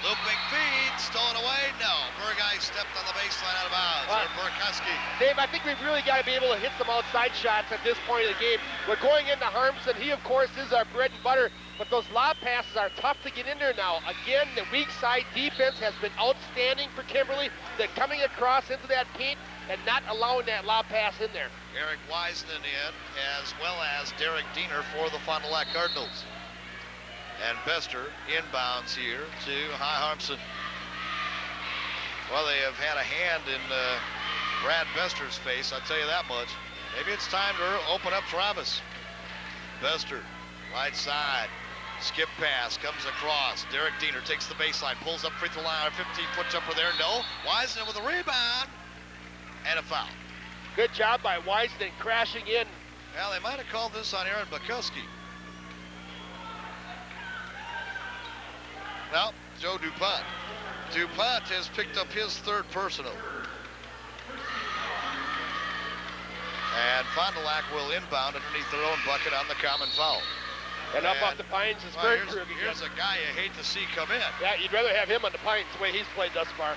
Looping feed, stolen away. No. Burgheis stepped on the baseline out of bounds. Burkowski. Dave, I think we've really got to be able to hit some outside shots at this point of the game. We're going into Harmson. He, of course, is our bread and butter, but those lob passes are tough to get in there now. Again, the weak side defense has been outstanding for Kimberly. They're coming across into that paint and not allowing that lob pass in there. Eric Wiseman in, as well as Derek Diener for the Fond du Lac Cardinals. And Bester inbounds here to High Harmson. Well, they have had a hand in Brad Bester's face, I'll tell you that much. Maybe it's time to open up Travis. Bester, right side. Skip pass, comes across. Derek Diener takes the baseline, pulls up free throw line, 15-foot jumper there. No. Wiseman with a rebound and a foul. Good job by Wiseman crashing in. Well, they might have called this on Aaron Bukowski. Now, Joe DuPont. DuPont has picked up his third personal. And Fond du Lac will inbound underneath their own bucket on the common foul. And up off the Pines is Fernkrug. Here's a guy you hate to see come in. Yeah, you'd rather have him on the Pines the way he's played thus far.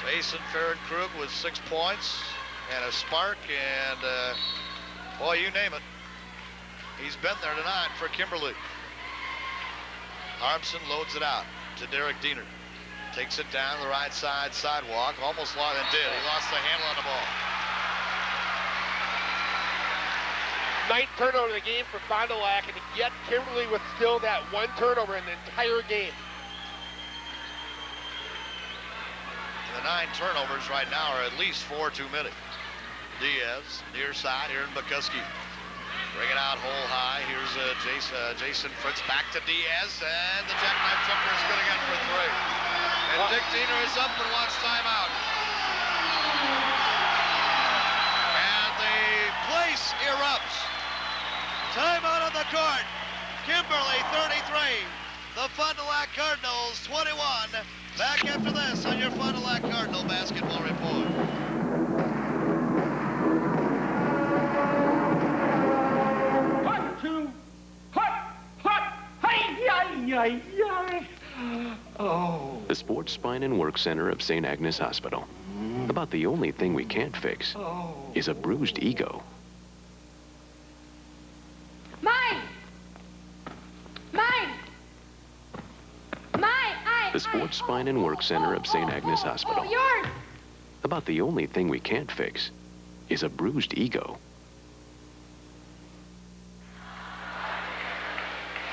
Jason Fernkrug with 6 points and a spark, and boy, you name it. He's been there tonight for Kimberly. Harmson loads it out to Derek Diener. Takes it down the right side sidewalk. Almost lost and did. He lost the handle on the ball. 9th turnover of the game for Fond du Lac, and yet Kimberly with still that 1 turnover in the entire game. The 9 turnovers right now are at least 4 too many. Diaz, near side, Aaron Bukowski. Bring it out hole high. Here's Jason Fritz back to Diaz, and the jackknife jumper is good again for 3. And Dick Diener is up and wants timeout. And the place erupts. Timeout on the court. Kimberly 33. The Fond du Lac Cardinals 21. Back after this on your Fond du Lac Cardinal Basketball Report. Oh. The Sports Spine and Work Center of St. Agnes Hospital. About the only thing we can't fix is a bruised ego. Mine! Mine! Mine! The Sports Spine and Work Center of St. Agnes Hospital. Yours! About the only thing we can't fix is a bruised ego.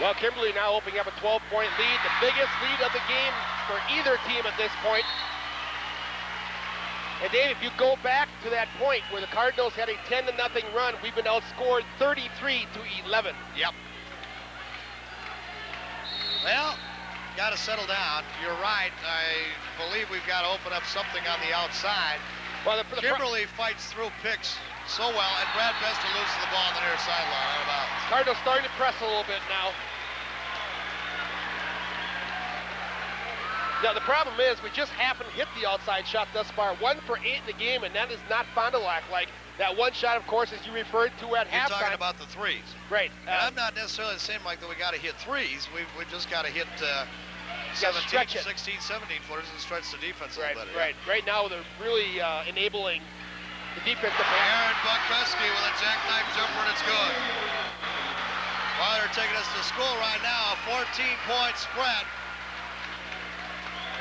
Well, Kimberly now opening up a 12-point lead, the biggest lead of the game for either team at this point. And Dave, if you go back to that point where the Cardinals had a 10-0 run, we've been outscored 33-11. Yep. Well, got to settle down. You're right. I believe we've got to open up something on the outside. Well, Kimberly fights through picks so well, and Brad Bester loses the ball on the near sideline. Out of bounds. Cardinals starting to press a little bit now. Now, the problem is we just haven't hit the outside shot thus far. 1 for 8 in the game, and that is not Fond du Lac like. That one shot, of course, as you referred to at halftime. You're talking about the threes. Right. And I'm not necessarily saying like that we got to hit threes. We've just got to hit 17, 16, 17 footers and stretch the defense a little better. Right. Right now, they're really enabling the defense to pass. Aaron Bukowski with a jackknife jumper, and it's good. Well, they're taking us to school right now. A 14-point spread.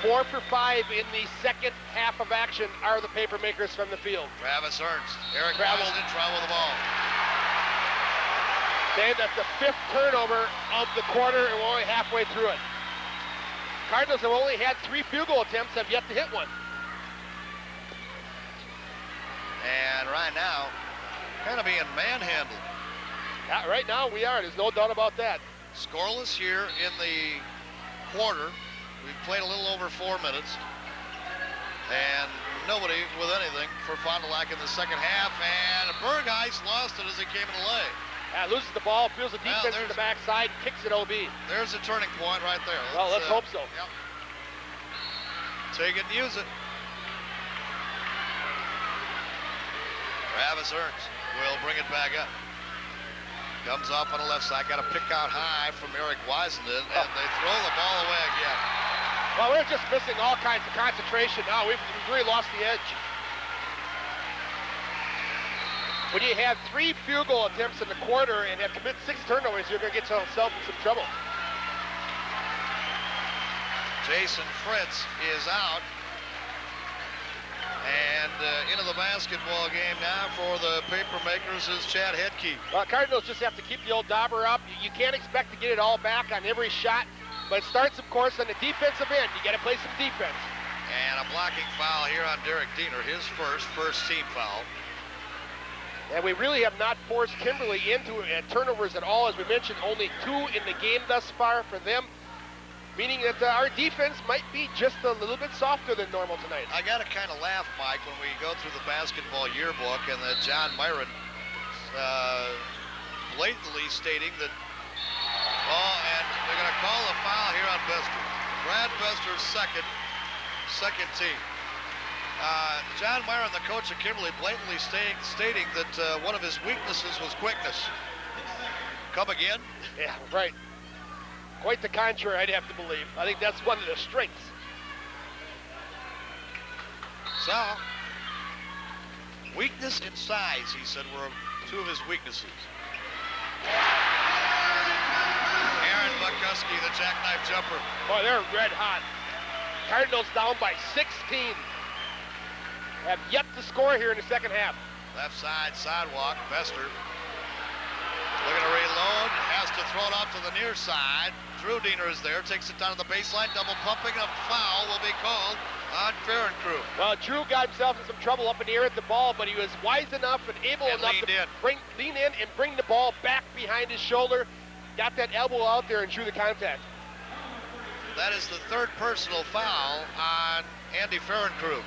4 for 5 in the second half of action are the paper makers from the field. Travis Ernst. Eric Wiseman in trouble with the ball. Dave, that's the 5th turnover of the quarter, and we're only halfway through it. Cardinals have only had 3 field goal attempts, have yet to hit one. And right now, kind of being manhandled. Yeah, right now we are. There's no doubt about that. Scoreless here in the quarter. We've played a little over 4 minutes. And nobody with anything for Fond du Lac in the second half. And Burgheis lost it as he came in the lane. Loses the ball, feels the defense in the backside, kicks it OB. There's a turning point right there. Well, let's hope so. Yep. Take it and use it. Travis Ernst will bring it back up. Comes off on the left side. Got a pick out high from Eric Wisenden, and they throw the ball away again. Well, we're just missing all kinds of concentration now. We've really lost the edge. When you have 3 field goal attempts in the quarter and have committed 6 turnovers, you're going to get yourself in some trouble. Jason Fritz is out. And into the basketball game now for the Papermakers is Chad Hedke. Well, Cardinals just have to keep the old dauber up. You can't expect to get it all back on every shot, but it starts, of course, on the defensive end. You got to play some defense. And a blocking foul here on Derek Diener, his first team foul. And we really have not forced Kimberly into turnovers at all. As we mentioned, only 2 in the game thus far for them, meaning that our defense might be just a little bit softer than normal tonight. I got to kind of laugh, Mike, when we go through the basketball yearbook and that John Myron blatantly stating that, and they're going to call a foul here on Bester. Brad Bester's second team. John Myron, the coach of Kimberly, blatantly stating that one of his weaknesses was quickness. Come again? Yeah, right. Quite the contrary, I'd have to believe. I think that's one of the strengths. So, weakness and size, he said, were 2 of his weaknesses. Aaron McCuskey, the jackknife jumper. Boy, they're red hot. Cardinals down by 16. Have yet to score here in the second half. Left side sidewalk, Bester. Looking to reload, has to throw it off to the near side. Drew Diener is there, takes it down to the baseline, double pumping, a foul will be called on Ferencrew. Well, Drew got himself in some trouble up in the air at the ball, but he was wise enough and able enough to lean in and bring the ball back behind his shoulder. Got that elbow out there and drew the contact. That is the 3rd personal foul on Andy Ferencrew.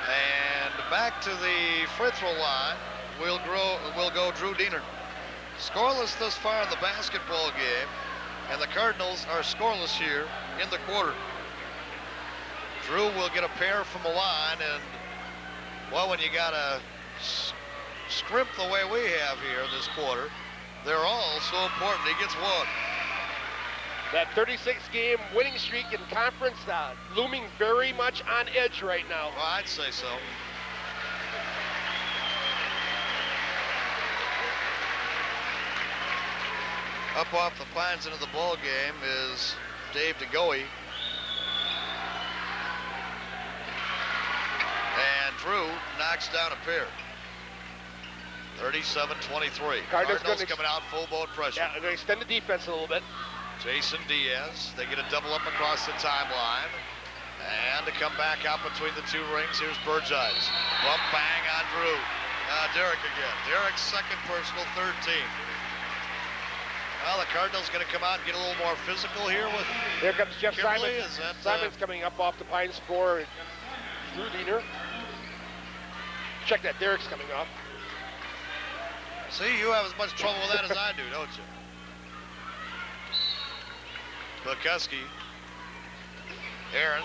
And back to the free throw line will go Drew Diener. Scoreless thus far in the basketball game, and the Cardinals are scoreless here in the quarter. Drew will get a pair from the line, and, well, when you got a scrimp the way we have here this quarter, they're all so important. He gets 1. That 36-game winning streak in conference looming very much on edge right now. Well, I'd say so. Up off the pines into the ball game is Dave DeGoey. And Drew knocks down a pair. 37-23. Cardinals coming out full-blown pressure. Yeah, they're going to extend the defense a little bit. Jason Diaz, they get a double up across the timeline. And to come back out between the 2 rings, here's Burgess. Bump bang on Drew. Derek again. Derek's second personal, 13. Well, the Cardinals going to come out and get a little more physical here with Here comes Jeff Kimberly. Simon. Simon's coming up off the pines for Drew Diener. Check that, Derek's coming up. See, you have as much trouble with that as I do, don't you? McCuskey. Aaron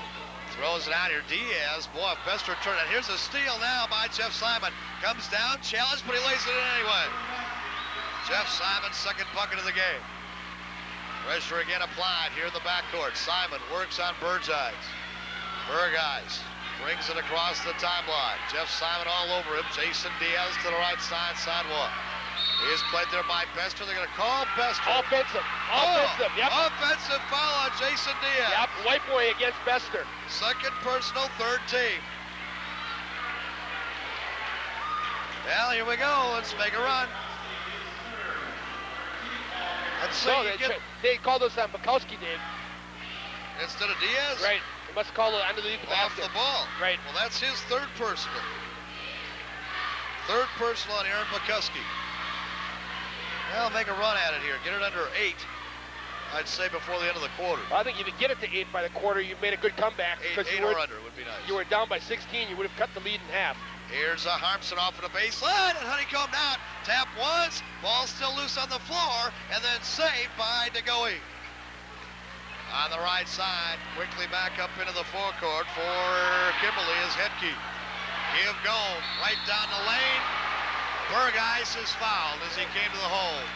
throws it out here. Diaz, boy, if Bester turned it. Here's a steal now by Jeff Simon. Comes down, challenged, but he lays it in anyway. Jeff Simon's second bucket of the game. Pressure again applied here in the backcourt. Simon works on Burgess. Burgess brings it across the timeline. Jeff Simon all over him. Jason Diaz to the right side, sidewalk. He is played there by Bester. They're going to call Bester. Offensive. Offensive, yep. Offensive foul on Jason Diaz. Yep, white boy against Bester. Second personal, 3rd team. Well, here we go. Let's make a run. Let's see. No, they called us on Bukowski, Dave. Instead of Diaz? Right. They must call it underneath the off basket. The ball. Right. Well, that's his 3rd personal. 3rd personal on Aaron Bukowski. Well, make a run at it here. Get it under 8, I'd say, before the end of the quarter. Well, I think if you get it to 8 by the quarter, you've made a good comeback. 8 or under would be nice. You were down by 16. You would have cut the lead in half. Here's Harmson off of the baseline, and Honeycomb out. Tap once, ball still loose on the floor, and then saved by DeGoey. On the right side, quickly back up into the forecourt for Kimberly is Hedke. Give go, right down the lane. Burgeis is fouled as he came to the hole.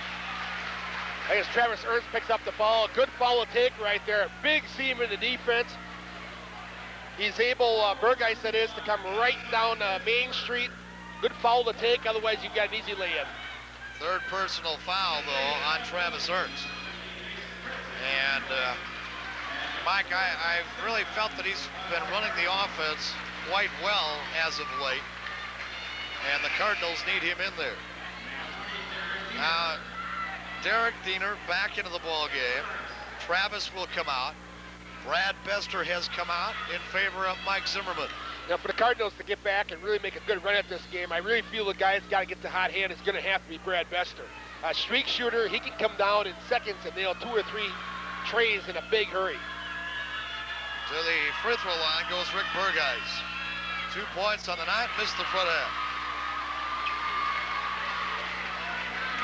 I guess Travis Ernst picks up the ball. Good foul to take right there. Big seam in the defense. He's able, Burgeis that is, to come right down Main Street. Good foul to take, otherwise you've got an easy lay-in. Third personal foul, though, on Travis Ernst. And, Mike, I've really felt that he's been running the offense quite well as of late. And the Cardinals need him in there. Now, Derek Diener back into the ball game. Travis will come out. Brad Bester has come out in favor of Mike Zimmerman. Now, for the Cardinals to get back and really make a good run at this game, I really feel the guy that's got to get the hot hand is going to have to be Brad Bester. A streak shooter, he can come down in seconds and nail 2 or 3 trays in a big hurry. To the free throw line goes Rick Burgeis. 2 points on the night, missed the front half.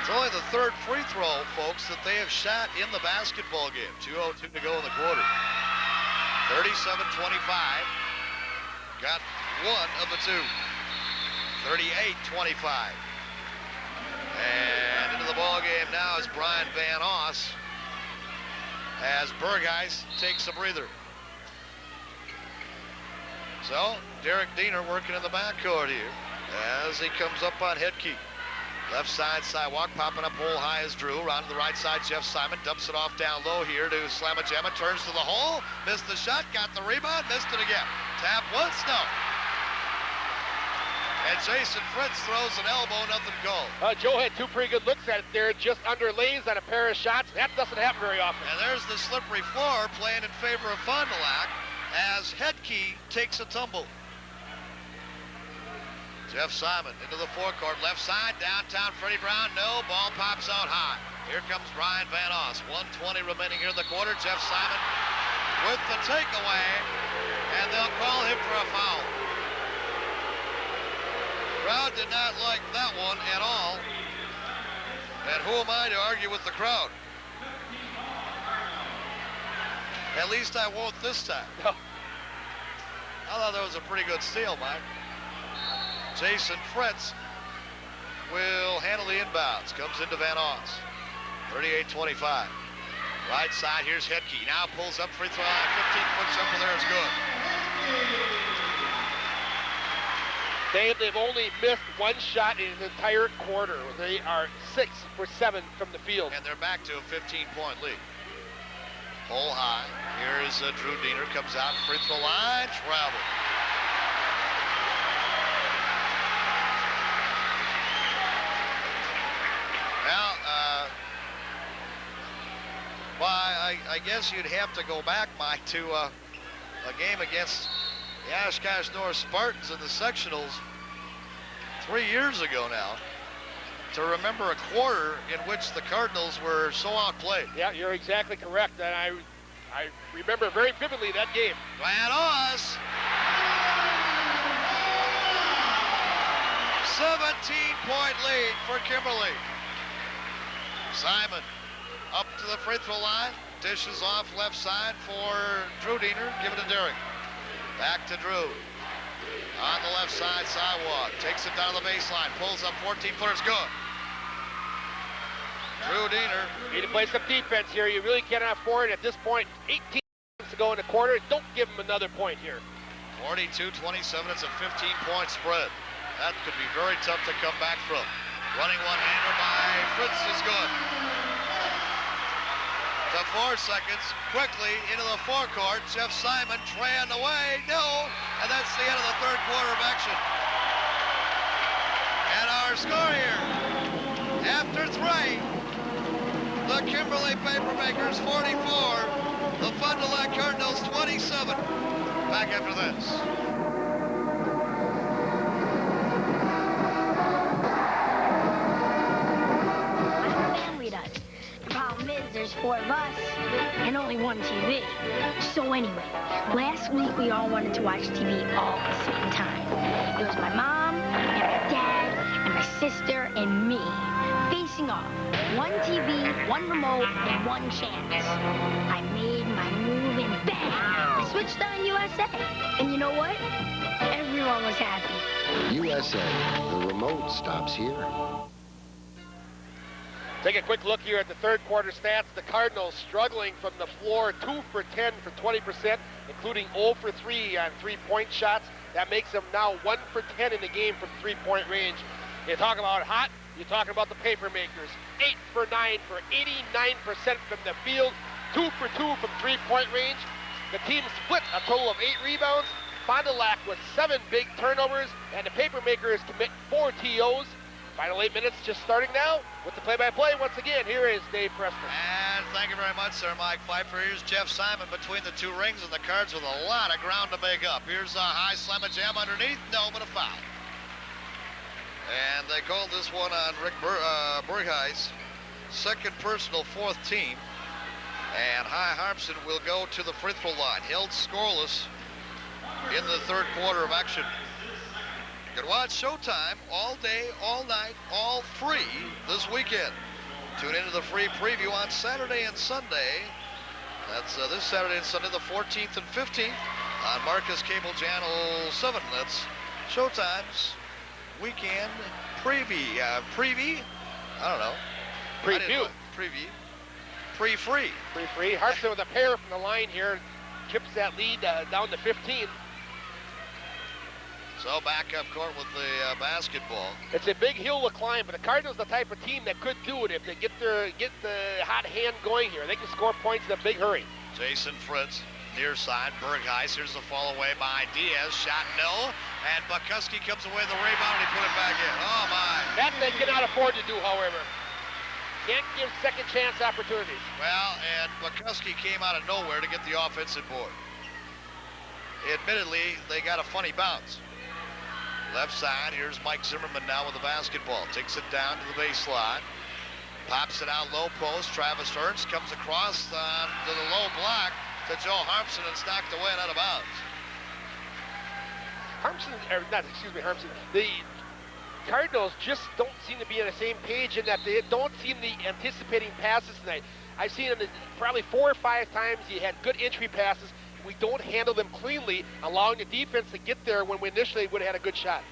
It's only the third free throw, folks, that they have shot in the basketball game. 2:02 to go in the quarter. 37-25. Got one of the two. 38-25. And into the ball game now is Brian Van Oss as Burgeis takes a breather. So, Derek Diener working in the backcourt here as he comes up on Hedke. Left side sidewalk, popping up hole high is Drew. Around to the right side, Jeff Simon dumps it off down low here to Slamma-Jamma. Turns to the hole, missed the shot, got the rebound, missed it again. Tap once, no. And Jason Fritz throws an elbow, nothing called. Joe had 2 pretty good looks at it there, just under lays on a pair of shots. That doesn't happen very often. And there's the slippery floor playing in favor of Fond du Lac as Hedke takes a tumble. Jeff Simon into the forecourt, left side, downtown Freddie Brown, no, ball pops out high. Here comes Brian Van Oss, 1:20 remaining here in the quarter. Jeff Simon with the takeaway, and they'll call him for a foul. Crowd did not like that one at all, and who am I to argue with the crowd? At least I won't this time. I thought that was a pretty good steal, Mike. Jason Fritz will handle the inbounds. Comes into Van Oss. 38-25. Right side, here's Hedke. Now pulls up free throw line. 15-foot jumper there is good. They've only missed 1 shot in an entire quarter. They are 6 for 7 from the field. And they're back to a 15-point lead. Hole high. Here is Drew Diener. Comes out, free throw line, travel. I guess you'd have to go back, Mike, to a game against the Oshkosh North Spartans in the sectionals 3 years ago now to remember a quarter in which the Cardinals were so outplayed. Yeah, you're exactly correct. And I remember very vividly that game. Van Oss. 17-point lead for Kimberly. Simon up to the free throw line. Dishes off left side for Drew Diener. Give it to Derek. Back to Drew. On the left side sidewalk. Takes it down the baseline. Pulls up 14-footers. Good. Drew Diener. Need to play some defense here. You really cannot afford it at this point. 18 minutes to go in the quarter. Don't give him another point here. 42-27. It's a 15-point spread. That could be very tough to come back from. Running one-hander by Fritz is good. To 4 seconds, quickly into the forecourt. Jeff Simon traying away, no, and that's the end of the third quarter of action. And our score here, after 3, the Kimberly Papermakers 44, the Fond du Lac Cardinals 27. Back after this. There's 4 of us and only 1 TV. So anyway, last week we all wanted to watch TV all at the same time. It was my mom and my dad and my sister and me facing off. 1 TV, 1 remote, and 1 chance. I made my move and bang! I switched on USA. And you know what? Everyone everyone was happy. USA, the remote stops here. Take a quick look here at the third quarter stats. The Cardinals struggling from the floor, 2 for 10 for 20%, including 0 for 3 on three-point shots. That makes them now 1 for 10 in the game from three-point range. You talk about hot, you're talking about the paper makers. 8 for 9 for 89% from the field, 2 for 2 from three-point range. The team split a total of 8 rebounds. Fond du Lac with 7 big turnovers, and the paper makers commit 4 TOs. Final 8 minutes just starting now with the play-by-play. Once again, here is Dave Preston. And thank you very much, sir, Mike Pfeiffer. Here's Jeff Simon between the two rings, and the Cards with a lot of ground to make up. Here's a high slam and jam underneath. No, but a foul. And they called this one on Rick Bergheis, second personal, 4th team. And High Harpson will go to the free throw line. Held scoreless in the third quarter of action. You can watch Showtime all day, all night, all free this weekend. Tune into the free preview on Saturday and Sunday. That's this Saturday and Sunday, the 14th and 15th on Marcus Cable Channel 7. That's Showtime's weekend preview. I don't know. Preview. Preview. Pre-free. Pre-free. Harpson with a pair from the line here. Chips that lead down to 15. So back up court with the basketball. It's a big hill to climb, but the Cardinals the type of team that could do it if they get the hot hand going here. They can score points in a big hurry. Jason Fritz, near side. Bergheis, here's the fall away by Diaz. Shot no, and Bukuski comes away with the rebound and he put it back in. Oh my. That they cannot afford to do, however. Can't give second chance opportunities. Well, and Bukuski came out of nowhere to get the offensive board. Admittedly, they got a funny bounce. Left side, here's Mike Zimmerman now with the basketball. Takes it down to the baseline. Pops it out low post. Travis Ernst comes across to the low block to Joe Harpson and it's knocked away and out of bounds. Harpson. The Cardinals just don't seem to be on the same page in that they don't seem to be anticipating passes tonight. I've seen them probably 4 or 5 times. You had good entry passes. We don't handle them cleanly, allowing the defense to get there when we initially would have had a good shot.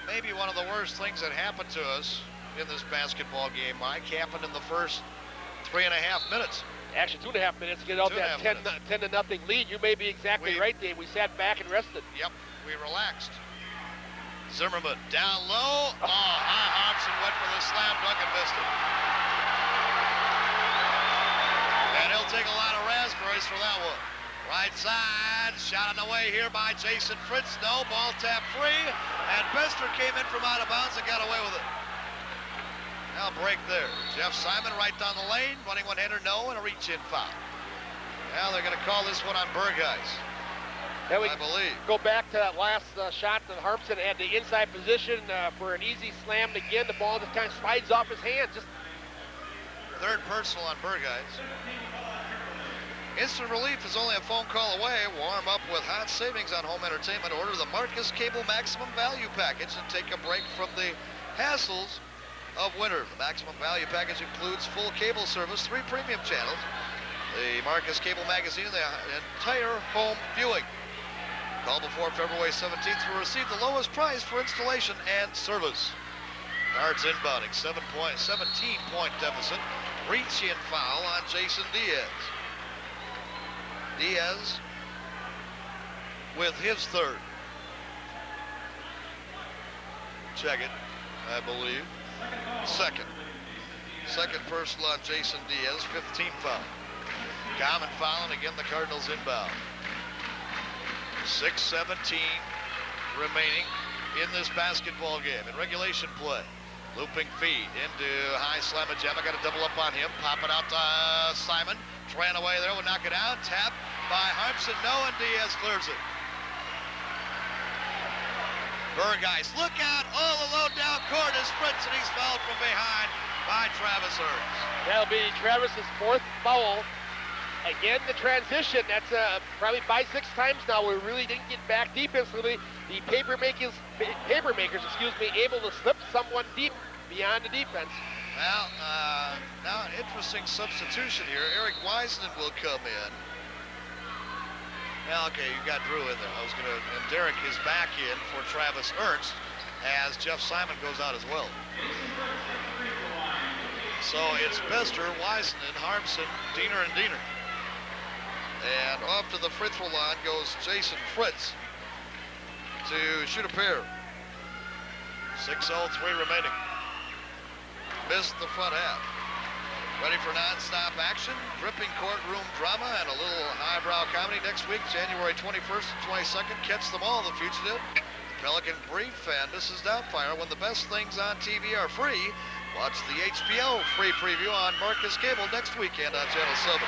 Maybe one of the worst things that happened to us in this basketball game, Mike, happened in the first 3.5 minutes. Actually, 2.5 minutes to get out that 10 to nothing lead. You may be exactly right, Dave. We sat back and rested. Yep, we relaxed. Zimmerman down low. Oh, Harpson went for the slam dunk and missed it. And he'll take a lot of raspberries for that one. Right side, shot on the way here by Jason Fritz. No, ball tap free. And Bester came in from out of bounds and got away with it. Now break there. Jeff Simon right down the lane. Running one-hander, no, and a reach-in foul. Now they're going to call this one on Bergheis. I believe. Go back to that last shot that Harpson had the inside position for an easy slam. Again, the ball just kind of slides off his hand. Just third personal on Bergheis. Instant relief is only a phone call away. Warm up with hot savings on home entertainment. Order the Marcus Cable Maximum Value Package and take a break from the hassles of winter. The Maximum Value Package includes full cable service, 3 premium channels, the Marcus Cable Magazine, and the entire home viewing. Call before February 17th to receive the lowest price for installation and service. Cards inbounding, 17-point deficit. Reach-in foul on Jason Diaz. Diaz with his third. Check it, I believe. Second personal on Jason Diaz, 15 foul. Common foul, and again the Cardinals inbound. 6:17 remaining in this basketball game. In regulation play, looping feed into high slam and jam. I got to double up on him. Pop it out to Simon. Ran away there, would knock it out. Tap by Harpson, no, and Diaz clears it. Bergheis, look out, all alone down court is Fritz, and he's fouled from behind by Travis Ernst. That'll be Travis's 4th foul. Again, the transition, that's probably 5-6 times now. We really didn't get back defensively. The paper makers, able to slip someone deep beyond the defense. Well, now an interesting substitution here. Eric Wiseman will come in. Yeah, okay, you got Drew in there. And Derek is back in for Travis Ernst as Jeff Simon goes out as well. So it's Bester, Wiseman, Harmson, Diener, and Diener. And off to the free throw line goes Jason Fritz to shoot a pair. 6:03 remaining. Missed the front half. Ready for non-stop action, gripping courtroom drama, and a little highbrow comedy next week, January 21st and 22nd. Catch them all, The Fugitive, Pelican Brief, and Mrs. Doubtfire. When the best things on TV are free, watch the HBO free preview on Marcus Cable next weekend on Channel 7.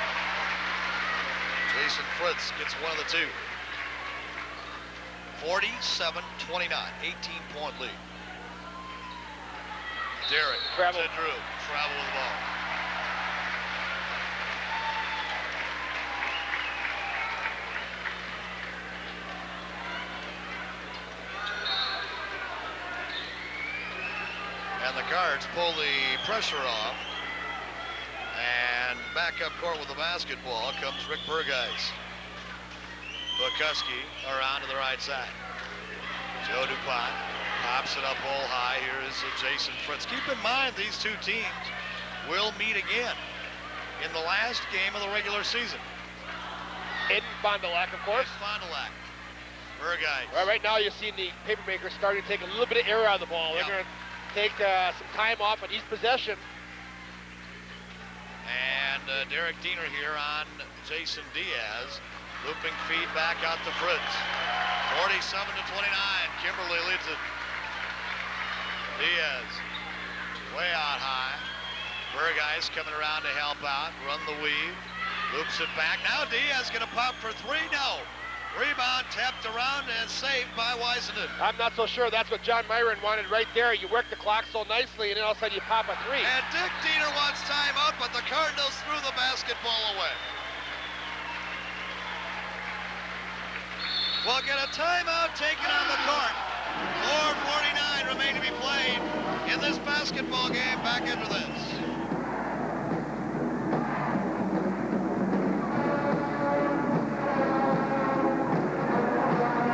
Jason Fritz gets one of the two. 47-29, 18-point lead. Derek to Drew, travel with the ball. And the Cards pull the pressure off. And back up court with the basketball comes Rick Burgeis. Bukuski around to the right side. Joe DuPont pops it up all high. Here is Jason Fritz. Keep in mind these two teams will meet again in the last game of the regular season. In Fond du Lac, of course. Fond du Lac. Burgeis. Well, right now you're seeing the Papermakers starting to take a little bit of air out of the ball. They're going to take some time off on each possession. And Derek Diener here on Jason Diaz. Looping feed back out to Fritz. 47-29. Kimberly leads it. Diaz way out high. Burgeis coming around to help out. Run the weave. Loops it back. Now Diaz going to pop for three. No. Rebound tapped around and saved by Wiseman. I'm not so sure that's what John Myron wanted right there. You work the clock so nicely, and then all of a sudden you pop a three. And Dick Diener wants timeout, but the Cardinals threw the basketball away. We'll get a timeout taken on the court. 4:49 remain to be played in this basketball game. Back into this.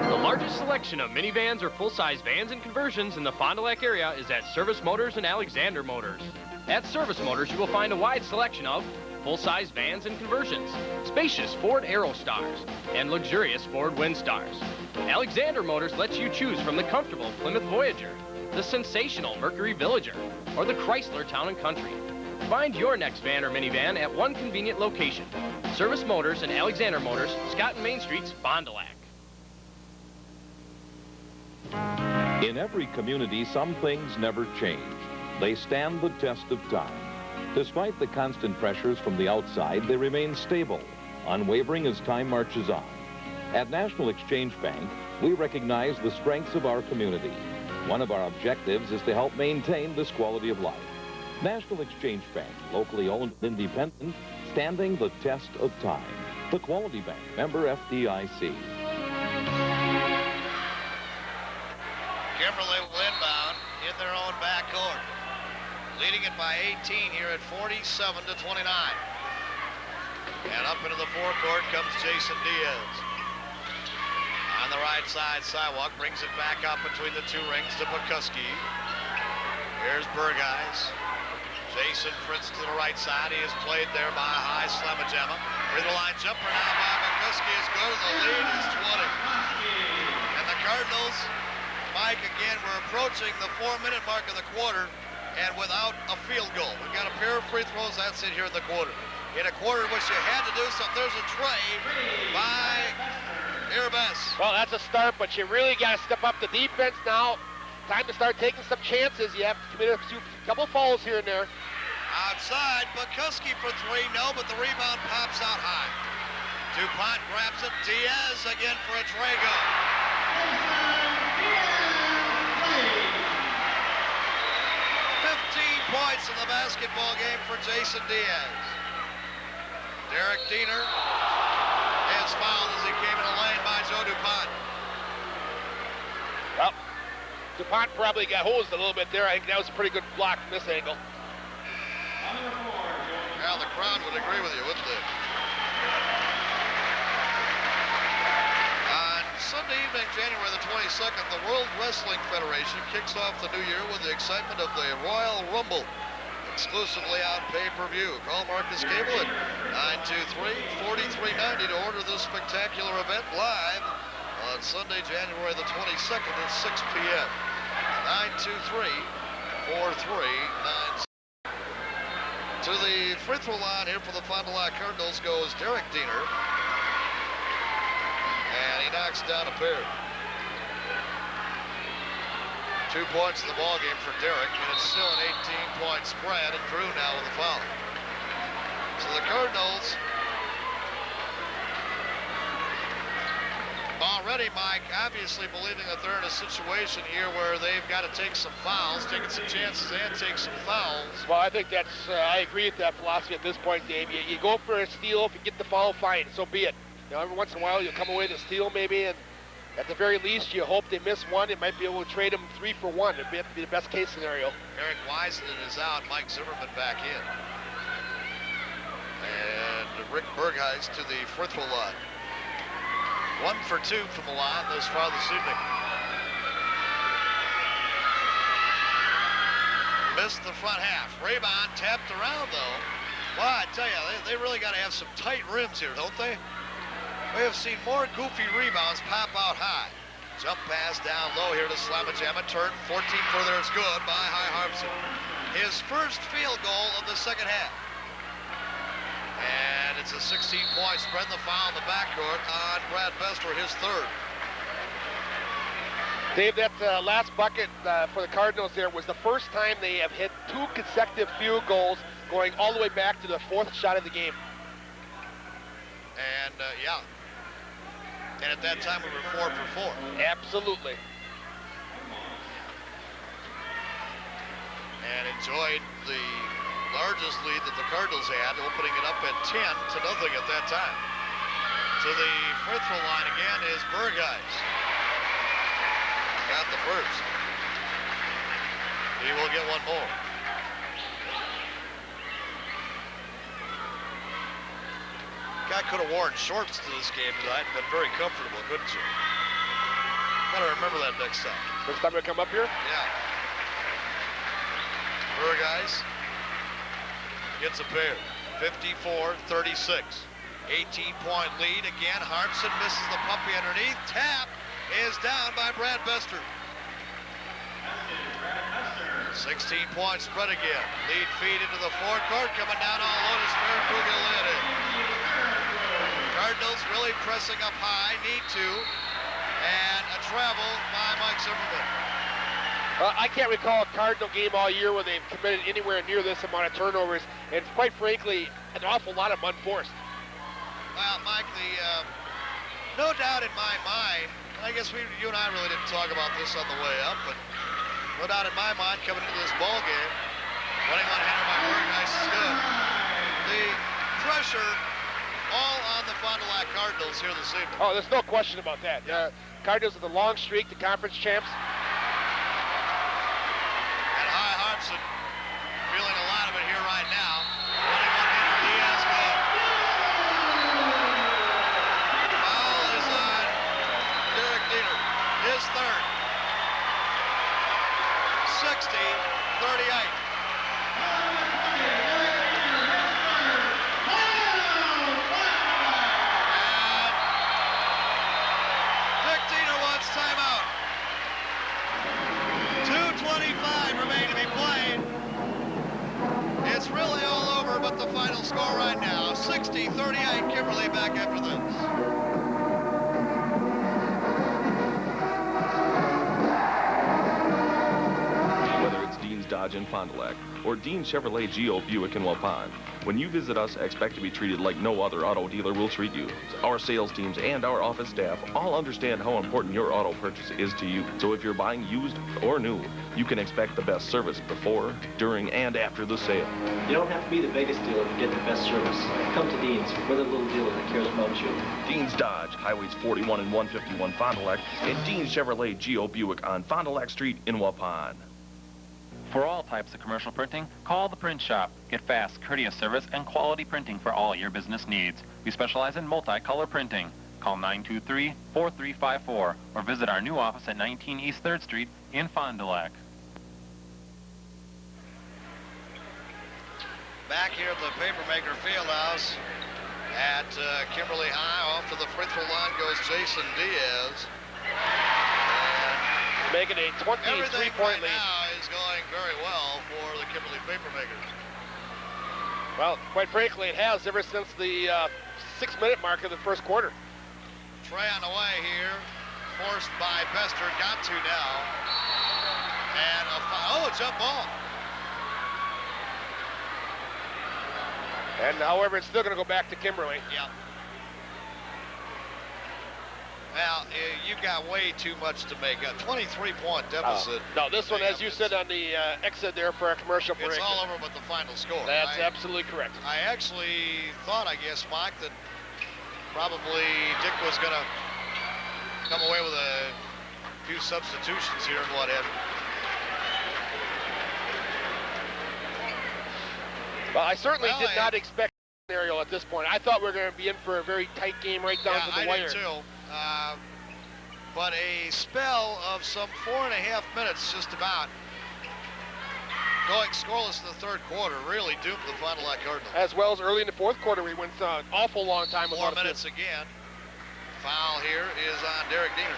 The largest selection of minivans or full-size vans and conversions in the Fond du Lac area is at Service Motors and Alexander Motors. At Service Motors, you will find a wide selection of full-size vans and conversions, spacious Ford Aerostars, and luxurious Ford Windstars. Alexander Motors lets you choose from the comfortable Plymouth Voyager, the sensational Mercury Villager, or the Chrysler Town & Country. Find your next van or minivan at one convenient location. Service Motors and Alexander Motors, Scott and Main Streets, Fond du Lac. In every community, some things never change. They stand the test of time. Despite the constant pressures from the outside, they remain stable, unwavering as time marches on. At National Exchange Bank, we recognize the strengths of our community. One of our objectives is to help maintain this quality of life. National Exchange Bank, locally owned and independent, standing the test of time. The Quality Bank, member FDIC. Kimberly will inbound in their own backcourt. Leading it by 18 here at 47-29. And up into the forecourt comes Jason Diaz. On the right side sidewalk, brings it back up between the two rings to Bukuski. Here's Burgeis. Jason Fritz to the right side. He is played there by a high Slamma-Jamma. Free throw line jumper now by Bukuski is good. The lead is 20. And the Cardinals, Mike, again, we're approaching the 4-minute mark of the quarter. And without a field goal. We've got a pair of free throws, that's it here in the quarter. In a quarter in which you had to do something, there's a tray by Airbus. Well, that's a start, but you really got to step up the defense now. Time to start taking some chances. You have to commit a couple fouls here and there. Outside, Bukuski for three, no, but the rebound pops out high. DuPont grabs it, Diaz again for a tray go. 15 points in the basketball game for Jason Diaz. Derek Diener is fouled as he came in a lane by Joe DuPont. Well, DuPont probably got hosed a little bit there. I think that was a pretty good block from this angle. Well, the crowd would agree with you, wouldn't they? Sunday evening, January the 22nd, the World Wrestling Federation kicks off the new year with the excitement of the Royal Rumble, exclusively on pay-per-view. Call Marcus Cable at 923-4390 to order this spectacular event live on Sunday, January the 22nd at 6 p.m. 923-4390. To the free throw line here for the Fond du Lac Cardinals goes Derek Diener. And he knocks down a pair. 2 points in the ballgame for Derek, and it's still an 18-point spread, and Drew now with the foul. So the Cardinals already, Mike, obviously believing that they're in a situation here where they've got to take some fouls, taking some chances and take some fouls. Well, I think that's, I agree with that philosophy at this point, Dave. You go for a steal, if you get the foul, fine, so be it. You know, every once in a while you'll come away with a steal maybe, and at the very least you hope they miss one. It might be able to trade them 3 for 1. It'd be the best case scenario. Eric Wiseman is out, Mike Zimmerman back in. And Rick Bergheis to the free throw line. 1 for 2 from the line thus far this evening. Missed the front half. Rebound tapped around though. Well, I tell you, they really got to have some tight rims here, don't they? We have seen more goofy rebounds pop out high. Jump pass down low here to Slamajama. Turn 14 further. It's good by High Harbison. His first field goal of the second half. And it's a 16-point spread in the foul in the backcourt on Brad Bester, his third. Dave, that last bucket for the Cardinals there was the first time they have hit 2 consecutive field goals going all the way back to the 4th shot of the game. And, yeah. And at that time, we were 4 for 4. Absolutely. And enjoyed the largest lead that the Cardinals had, opening it up at 10-0 at that time. To the free throw line again is Bergheis. Got the first. He will get one more. Guy could have worn shorts to this game tonight, but very comfortable, couldn't you? Gotta remember that next time. Next time we come up here? Yeah. Bergheis gets a pair. 54-36. 18-point lead again. Hartson misses the puppy underneath. Tap is down by Brad Bester. 16-point spread again. Lead feed into the forecourt. Coming down all Lotus Fair. Kugel in it. Cardinals really pressing up high. Need to. And a travel by Mike Zimmerman. I can't recall a Cardinal game all year where they've committed anywhere near this amount of turnovers, and quite frankly, an awful lot of them unforced. Well, Mike, no doubt in my mind, and I guess you and I really didn't talk about this on the way up, but no doubt in my mind coming into this ball game, running one hander by Bergheis is good. The pressure all on the Fond du Lac Cardinals here this evening. Oh, there's no question about that. Cardinals with a long streak, the conference champs. Feeling a lot of it here right now. Running one-hander, Diaz good. Foul is on Derek Diener, his third. 60-38. And Dick Diener wants timeout. 2:25 remain to be played. It's really all over, but the final score right now, 60-38. Kimberly back after this. Whether it's Dean's Dodge in Fond du Lac or Dean Chevrolet Geo Buick in Waupun, when you visit us, expect to be treated like no other auto dealer will treat you. Our sales teams and our office staff all understand how important your auto purchase is to you. So if you're buying used or new, you can expect the best service before, during, and after the sale. You don't have to be the biggest dealer to get the best service. Come to Dean's. We're the little dealer that cares about you. Dean's Dodge, Highways 41 and 151 Fond du Lac, and Dean's Chevrolet Geo Buick on Fond du Lac Street in Waupun. For all types of commercial printing, call the print shop. Get fast, courteous service and quality printing for all your business needs. We specialize in multicolor printing. Call 923-4354 or visit our new office at 19 East 3rd Street in Fond du Lac. Back here at the Papermaker Fieldhouse at Kimberly High. Off to the free throw line goes Jason Diaz. Making a 23-point lead. Now is going very well for the Kimberly Papermakers. Well, quite frankly, it has ever since the 6-minute mark of the first quarter. Trey on the way here, forced by Bester, got to now. And a jump ball. And however, it's still going to go back to Kimberly. Yeah. Well, you got way too much to make. A 23-point deficit. No, this one, as you said on the exit there for our commercial break. It's all over with the final score. That's absolutely correct. I actually thought, I guess, Mike, that probably Dick was going to come away with a few substitutions here and what have you. Well, I certainly did not expect a scenario at this point. I thought we were going to be in for a very tight game right down to the wire. I did too. But a spell of some 4.5 minutes just about going scoreless in the third quarter really doomed the Fond du Lac Cardinals. As well as early in the fourth quarter, we went an awful long time without 4 minutes again. Foul here is on Derek Diener.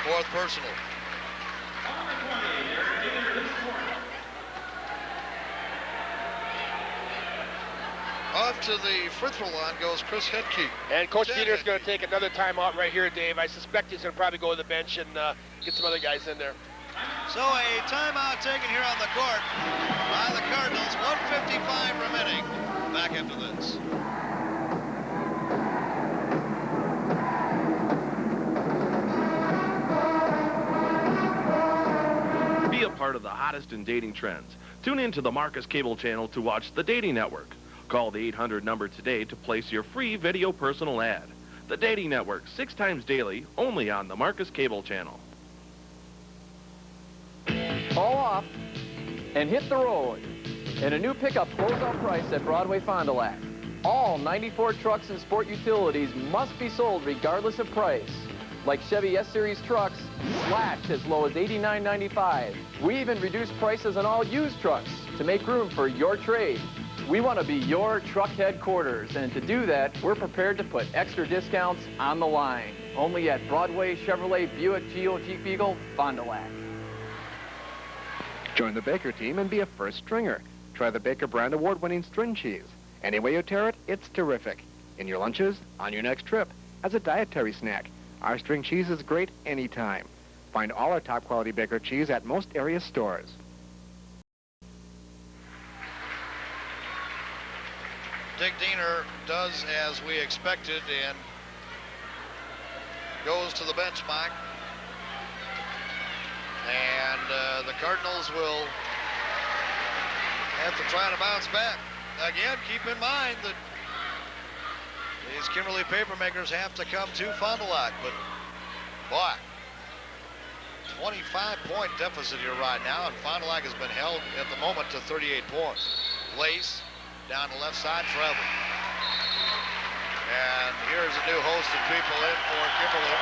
Fourth personal. Up to the free throw line goes Chris Hedke. And Coach Dieter's going to take another timeout right here, Dave. I suspect he's going to probably go to the bench and get some other guys in there. So a timeout taken here on the court by the Cardinals. 1:55 remaining. Back after this. Be a part of the hottest in dating trends. Tune in to the Marcus Cable Channel to watch The Dating Network. Call the 800 number today to place your free video personal ad. The Dating Network, 6 times daily, only on the Marcus Cable Channel. All off and hit the road in a new pickup closeout price at Broadway Fond du Lac. All 94 trucks and sport utilities must be sold regardless of price. Like Chevy S-Series trucks, slashed as low as $89.95. We even reduced prices on all used trucks to make room for your trade. We want to be your truck headquarters, and to do that, we're prepared to put extra discounts on the line. Only at Broadway Chevrolet Buick Geo Jeep Eagle, Fond du Lac. Join the Baker team and be a first stringer. Try the Baker brand award-winning string cheese. Any way you tear it, it's terrific. In your lunches, on your next trip, as a dietary snack. Our string cheese is great anytime. Find all our top quality Baker cheese at most area stores. Dick Diener does as we expected and goes to the bench, Mike. And the Cardinals will have to try to bounce back. Again, keep in mind that these Kimberly Papermakers have to come to Fond du Lac, but boy, 25-point deficit here right now, and Fond du Lac has been held at the moment to 38 points. Lace down the left side, travel. And here's a new host of people in for Kimberly.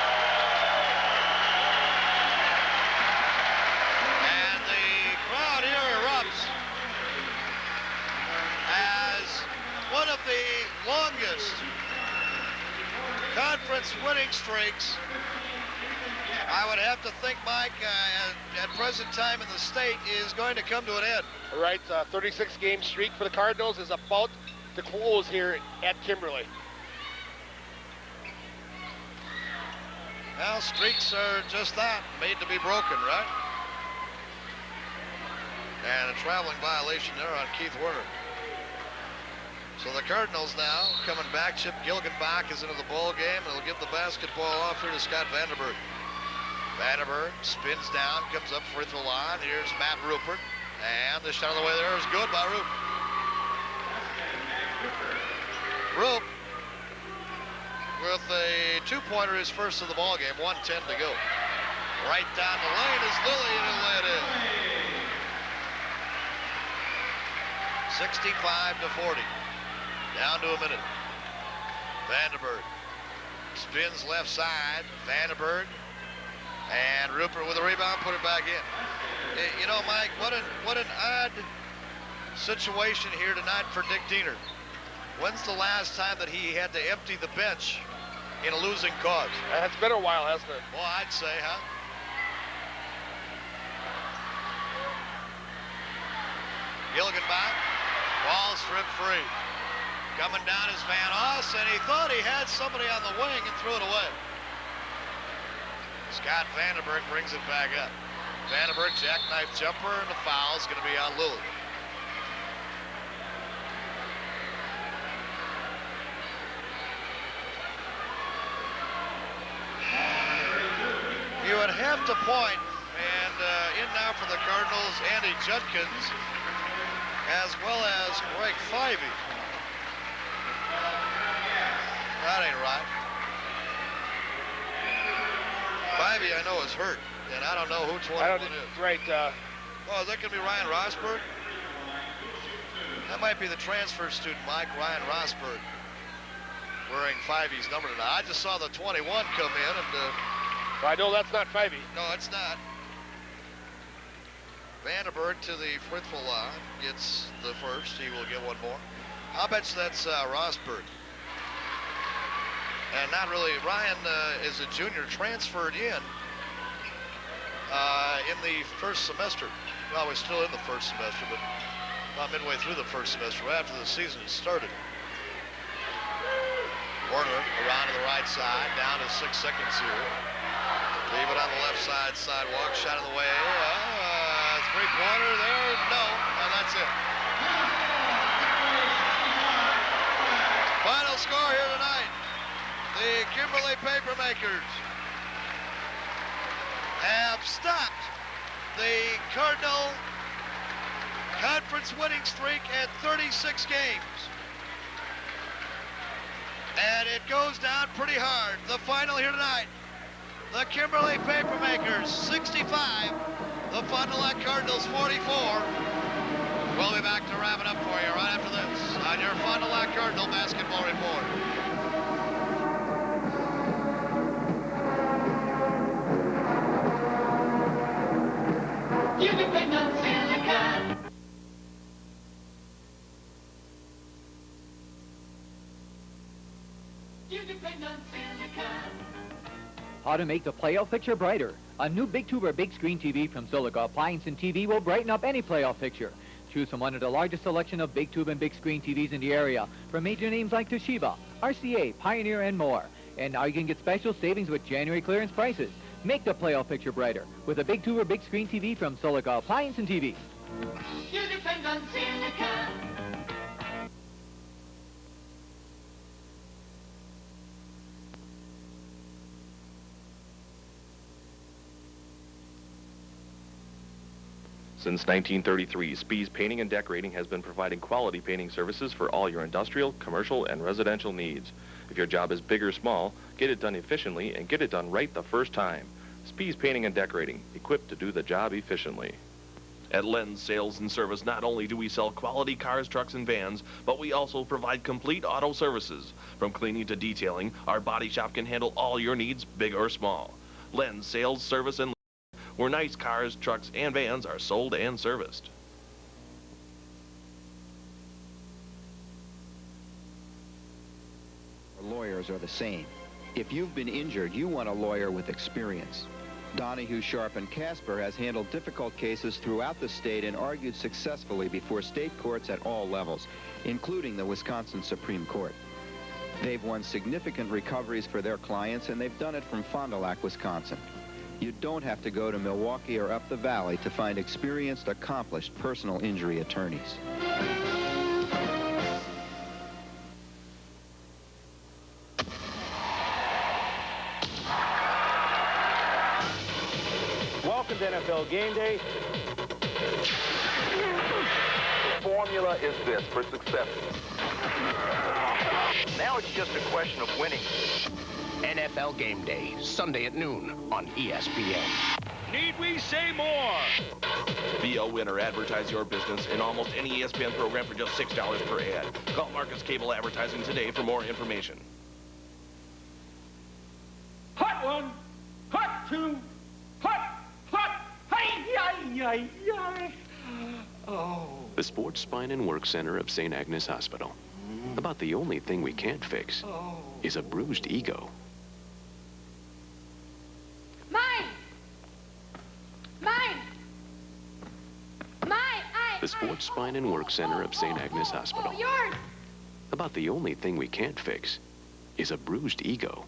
And the crowd here erupts as one of the longest conference winning streaks, I would have to think, Mike, at present time in the state is going to come to an end. All right, 36-game streak for the Cardinals is about to close here at Kimberly. Well, streaks are just that, made to be broken, right? And a traveling violation there on Keith Werner. So the Cardinals now coming back. Chip Gilgenbach is into the ball game, and he'll give the basketball off here to Scott Vandenberg. Vandenberg spins down, comes up free throw line. Here's Matt Rupert, and the shot on the way there is good by Rupert. Rupe with a two-pointer, his first of the ball game. 1:10 to go. Right down the lane is Lilly, and he'll let in. 65-40. Down to a minute. Vandenberg Spins left side. Vandenberg. And Rupert with a rebound, put it back in. You know, Mike, what an odd situation here tonight for Dick Diener. When's the last time that he had to empty the bench in a losing cause? It's been a while, hasn't it? Well, I'd say, huh? Gilligan back. Ball stripped free. Coming down is Van Oss, and he thought he had somebody on the wing and threw it away. Scott Vandenberg brings it back up. Vandenberg jackknife jumper, and the foul is going to be on Lillard. You would have to point, and in now for the Cardinals, Andy Judkins, as well as Greg Fyvie. That ain't right. Fyvie, I know, is hurt, and I don't know who 21 is. Right. Oh, is that going to be Ryan Rosberg? That might be the transfer student, Mike, Ryan Rosberg, wearing Fyvie's number tonight. I just saw the 21 come in, and... I know that's not Fyvie. No, it's not. Vandenberg to the frithful line, gets the first. He will get one more. I'll bet you that's Rosberg. And not really. Ryan is a junior, transferred in the first semester. Well, we're still in the first semester, but not midway through the first semester, right after the season started. Warner around to the right side, down to 6 seconds here. Leave it on the left side, sidewalk, shot in the way. Three-pointer there, no, and that's it. Final score here tonight. The Kimberly Papermakers have stopped the Cardinal conference winning streak at 36 games. And it goes down pretty hard. The final here tonight. The Kimberly Papermakers 65, the Fond du Lac Cardinals 44. We'll be back to wrap it up for you right after this on your Fond du Lac Cardinal Basketball Report. You depend on Silicon. You depend on Silicon. How to make the playoff picture brighter. A new Big Tube or Big Screen TV from Silica Appliance and TV will brighten up any playoff picture. Choose from one of the largest selection of Big Tube and Big Screen TVs in the area from major names like Toshiba, RCA, Pioneer, and more. And now you can get special savings with January clearance prices. Make the playoff picture brighter with a Big Tube or Big Screen TV from Silica Appliance and TV. You depend on Silicon. Since 1933, Spees Painting and Decorating has been providing quality painting services for all your industrial, commercial, and residential needs. If your job is big or small, get it done efficiently and get it done right the first time. Spees Painting and Decorating, equipped to do the job efficiently. At Lens Sales and Service, not only do we sell quality cars, trucks, and vans, but we also provide complete auto services. From cleaning to detailing, our body shop can handle all your needs, big or small. Lens Sales, Service, and where nice cars, trucks, and vans are sold and serviced. Lawyers are the same. If you've been injured, you want a lawyer with experience. Donahue, Sharp, and Casper has handled difficult cases throughout the state and argued successfully before state courts at all levels, including the Wisconsin Supreme Court. They've won significant recoveries for their clients, and they've done it from Fond du Lac, Wisconsin. You don't have to go to Milwaukee or up the valley to find experienced, accomplished personal injury attorneys. Welcome to NFL Game Day. The formula is this for success. Now it's just a question of winning. NFL Game Day, Sunday at noon on ESPN. Need we say more? Be a winner. Advertise your business in almost any ESPN program for just $6 per ad. Call Marcus Cable Advertising today for more information. Hot one, hot two, hot, hi. Oh. The Sports Spine and Work Center of St. Agnes Hospital. About the only thing we can't fix is a bruised ego. Mine! The Sports Spine and Work Center of St. Agnes Hospital. Yours! About the only thing we can't fix is a bruised ego.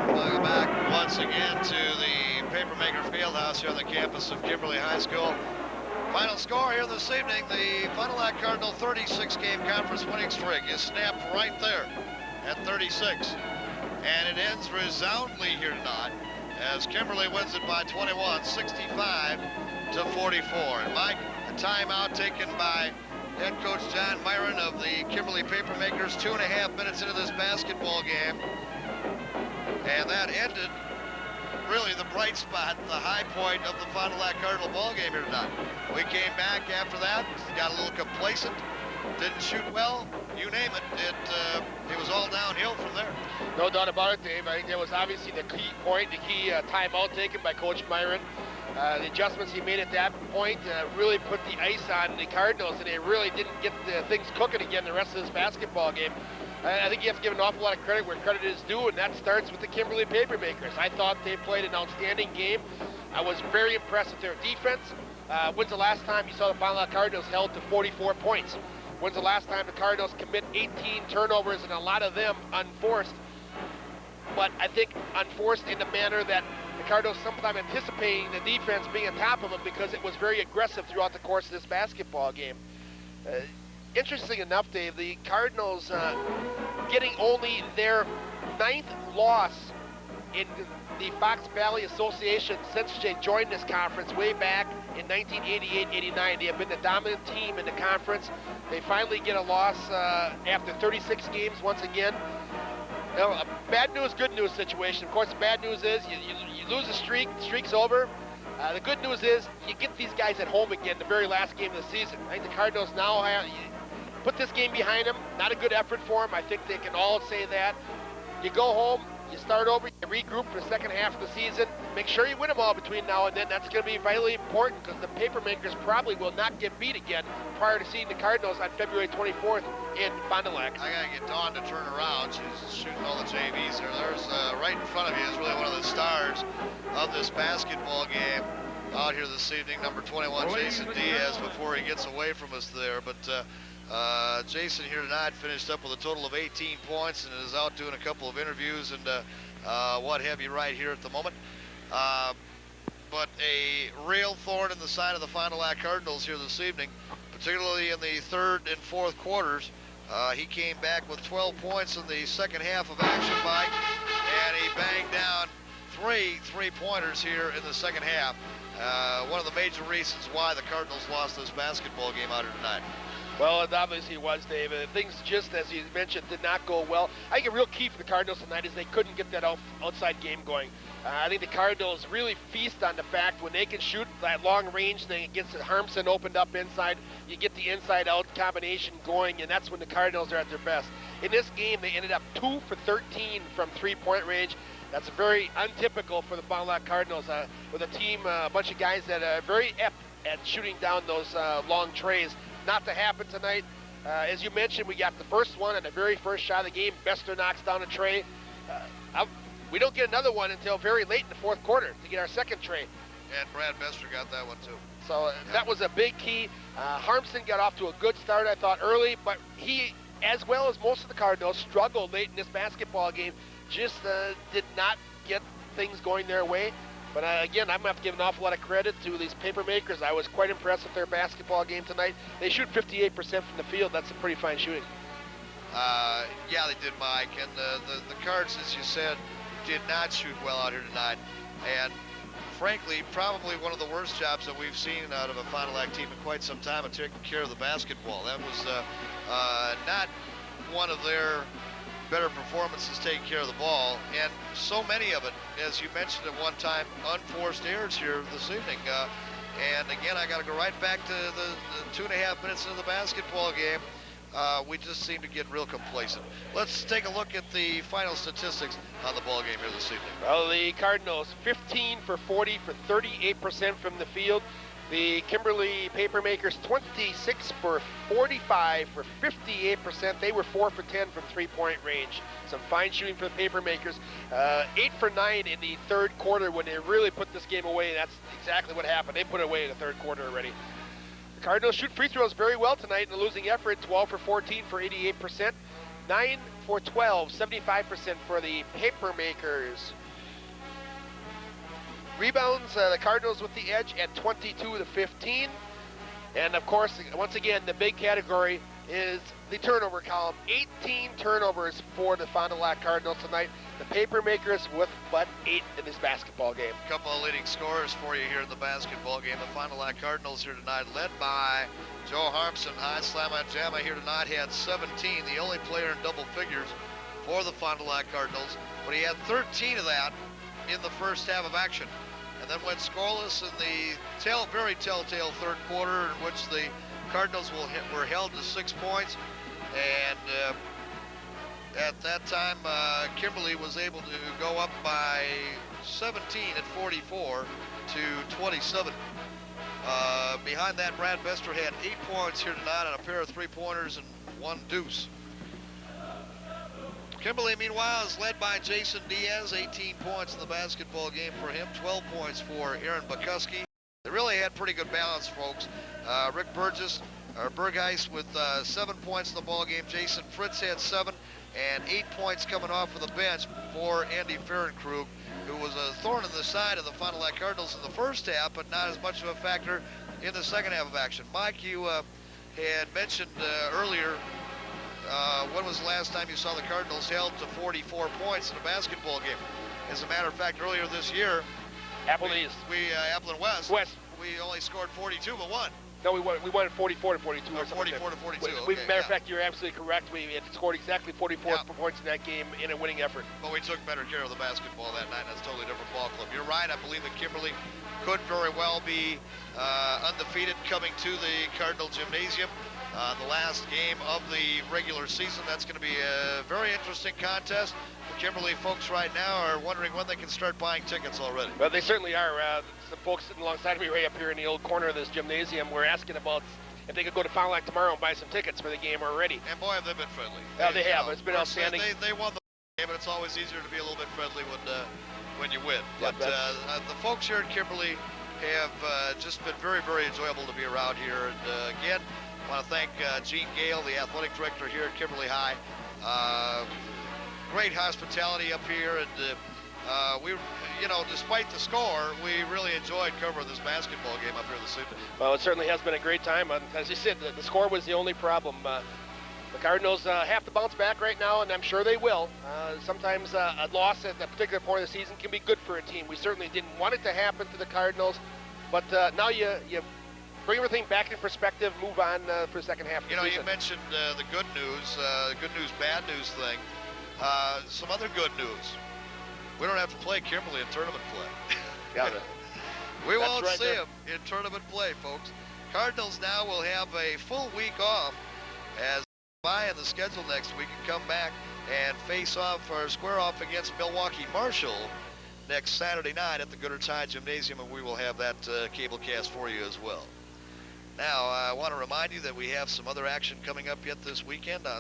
Welcome back once again to the Papermaker Fieldhouse here on the campus of Kimberly High School. Final score here this evening, the Fond du Lac Cardinal 36-game conference winning streak is snapped right there at 36. And it ends resoundingly here tonight as Kimberly wins it by 21, 65 to 44. And Mike, a timeout taken by head coach John Myron of the Kimberly Papermakers 2.5 minutes into this basketball game. And that ended really the bright spot, the high point of the Fond du Lac Cardinal ball game here tonight. We came back after that, got a little complacent, didn't shoot well, you name it. It was all downhill from there. No doubt about it, Dave. I think that was obviously the key point, the key timeout taken by Coach Myron. The adjustments he made at that point really put the ice on the Cardinals, and they really didn't get the things cooking again the rest of this basketball game. I think you have to give an awful lot of credit where credit is due, and that starts with the Kimberly Papermakers. I thought they played an outstanding game. I was very impressed with their defense. When's the last time you saw the Fond du Lac Cardinals held to 44 points? When's the last time the Cardinals commit 18 turnovers, and a lot of them unforced? But I think unforced in the manner that the Cardinals sometimes anticipating the defense being on top of them because it was very aggressive throughout the course of this basketball game. Interesting enough, Dave, the Cardinals getting only their 9th loss in the Fox Valley Association since they joined this conference way back in 1988-89. They have been the dominant team in the conference. They finally get a loss after 36 games once again. You know, a bad news, good news situation. Of course, the bad news is you lose a streak, the streak's over. The good news is you get these guys at home again, the very last game of the season. I think the Cardinals now put this game behind them. Not a good effort for them. I think they can all say that. You go home, you start over, you regroup for the second half of the season. Make sure you win them all between now and then. That's going to be vitally important because the Papermakers probably will not get beat again prior to seeing the Cardinals on February 24th in Fond du Lac. I got to get Dawn to turn around. She's shooting all the JVs there. There's right in front of you is really one of the stars of this basketball game out here this evening, number 21, Jason Diaz, before he gets away from us there. But Jason here tonight finished up with a total of 18 points and is out doing a couple of interviews and what have you right here at the moment. But a real thorn in the side of the Fond du Lac Cardinals here this evening, particularly in the third and fourth quarters. He came back with 12 points in the second half of action, Mike, and he banged down three-pointers here in the second half. One of the major reasons why the Cardinals lost this basketball game out here tonight. Well, it obviously was, Dave. Things just, as you mentioned, did not go well. I think a real key for the Cardinals tonight is they couldn't get that outside game going. I think the Cardinals really feast on the fact when they can shoot that long range thing against Harmson opened up inside, you get the inside-out combination going, and that's when the Cardinals are at their best. In this game, they ended up 2 for 13 from three-point range. That's very untypical for the Fond du Lac Cardinals, with a team, a bunch of guys that are very apt at shooting down those long trays. Not to happen tonight. As you mentioned, we got the first one and the very first shot of the game. Bester knocks down a tray. We don't get another one until very late in the fourth quarter to get our second tray. And Brad Bester got that one too. So that was a big key. Harmson got off to a good start, I thought, early, but he, as well as most of the Cardinals, struggled late in this basketball game. Just did not get things going their way. But again, I'm going to have to give an awful lot of credit to these Papermakers. I was quite impressed with their basketball game tonight. They shoot 58% from the field. That's a pretty fine shooting. Yeah, they did, Mike. And the Cards, as you said, did not shoot well out here tonight. And frankly, probably one of the worst jobs that we've seen out of a Fond du Lac team in quite some time of taking care of the basketball. That was not one of their better performances taking care of the ball, and so many of it, as you mentioned at one time, unforced errors here this evening. And again, I got to go right back to the 2.5 minutes into the basketball game we just seem to get real complacent. Let's take a look at the final statistics on the ball game here this evening. Well, the Cardinals 15 for 40 for 38% from the field. The Kimberly Papermakers 26 for 45 for 58%. They were 4 for 10 from three-point range. Some fine shooting for the Papermakers. 8 for 9 in the third quarter when they really put this game away. That's exactly what happened. They put it away in the third quarter already. The Cardinals shoot free throws very well tonight in a losing effort. 12 for 14 for 88%. 9 for 12, 75% for the Papermakers. Rebounds, the Cardinals with the edge at 22 to 15. And of course, once again, the big category is the turnover column. 18 turnovers for the Fond du Lac Cardinals tonight. The Papermakers with but 8 in this basketball game. A couple of leading scorers for you here in the basketball game. The Fond du Lac Cardinals here tonight, led by Joe Harmson. High Slamma Jamma here tonight had 17, the only player in double figures for the Fond du Lac Cardinals. But he had 13 of that in the first half of action. And then went scoreless in the very telltale third quarter, in which the Cardinals were held to 6 points. And at that time, Kimberly was able to go up by 17 at 44 to 27. Behind that, Brad Bester had 8 points here tonight on a pair of three-pointers and 1 deuce. Kimberly, meanwhile, is led by Jason Diaz, 18 points in the basketball game for him, 12 points for Aaron Bukuski. They really had pretty good balance, folks. Rick Bergeis with 7 points in the ball game. Jason Fritz had 7, and 8 points coming off of the bench for Andy Ferenkrug, who was a thorn in the side of the Fond du Lac Cardinals in the first half, but not as much of a factor in the second half of action. Mike, you had mentioned earlier, when was the last time you saw the Cardinals held to 44 points in a basketball game? As a matter of fact, earlier this year, Appleton East. Appleton West, we only scored 42 but won. No, we won 44 to 42. Oh, 44 to 42. Okay, matter of fact, you're absolutely correct. We had scored exactly 44 points in that game in a winning effort. But we took better care of the basketball that night. That's a totally different ball club. You're right. I believe that Kimberly could very well be undefeated coming to the Cardinal Gymnasium. The last game of the regular season. That's going to be a very interesting contest. The Kimberly folks right now are wondering when they can start buying tickets already. Well, they certainly are. The folks sitting alongside me right up here in the old corner of this gymnasium were asking about if they could go to Fond du Lac tomorrow and buy some tickets for the game already. And boy, have they been friendly. Yeah, they have. It's been outstanding. They won the game, but it's always easier to be a little bit friendly when you win. Yeah, but the folks here in Kimberly have just been very, very enjoyable to be around here. And again, I want to thank Gene Gale, the athletic director here at Kimberly High. Great hospitality up here, and we, despite the score, we really enjoyed covering this basketball game up here this evening. Well, it certainly has been a great time. As you said, the score was the only problem. The Cardinals have to bounce back right now, and I'm sure they will. Sometimes a loss at that particular point of the season can be good for a team. We certainly didn't want it to happen to the Cardinals, but now you bring everything back in perspective, move on for the second half of the season. You mentioned the good news, bad news thing. Some other good news. We don't have to play Kimberly in tournament play. Yeah, we won't see them in tournament play, folks. Cardinals now will have a full week off as by in the schedule next week and come back and face off or square off against Milwaukee Marshall next Saturday night at the Goodrich High Gymnasium, and we will have that cable cast for you as well. Now, I want to remind you that we have some other action coming up yet this weekend on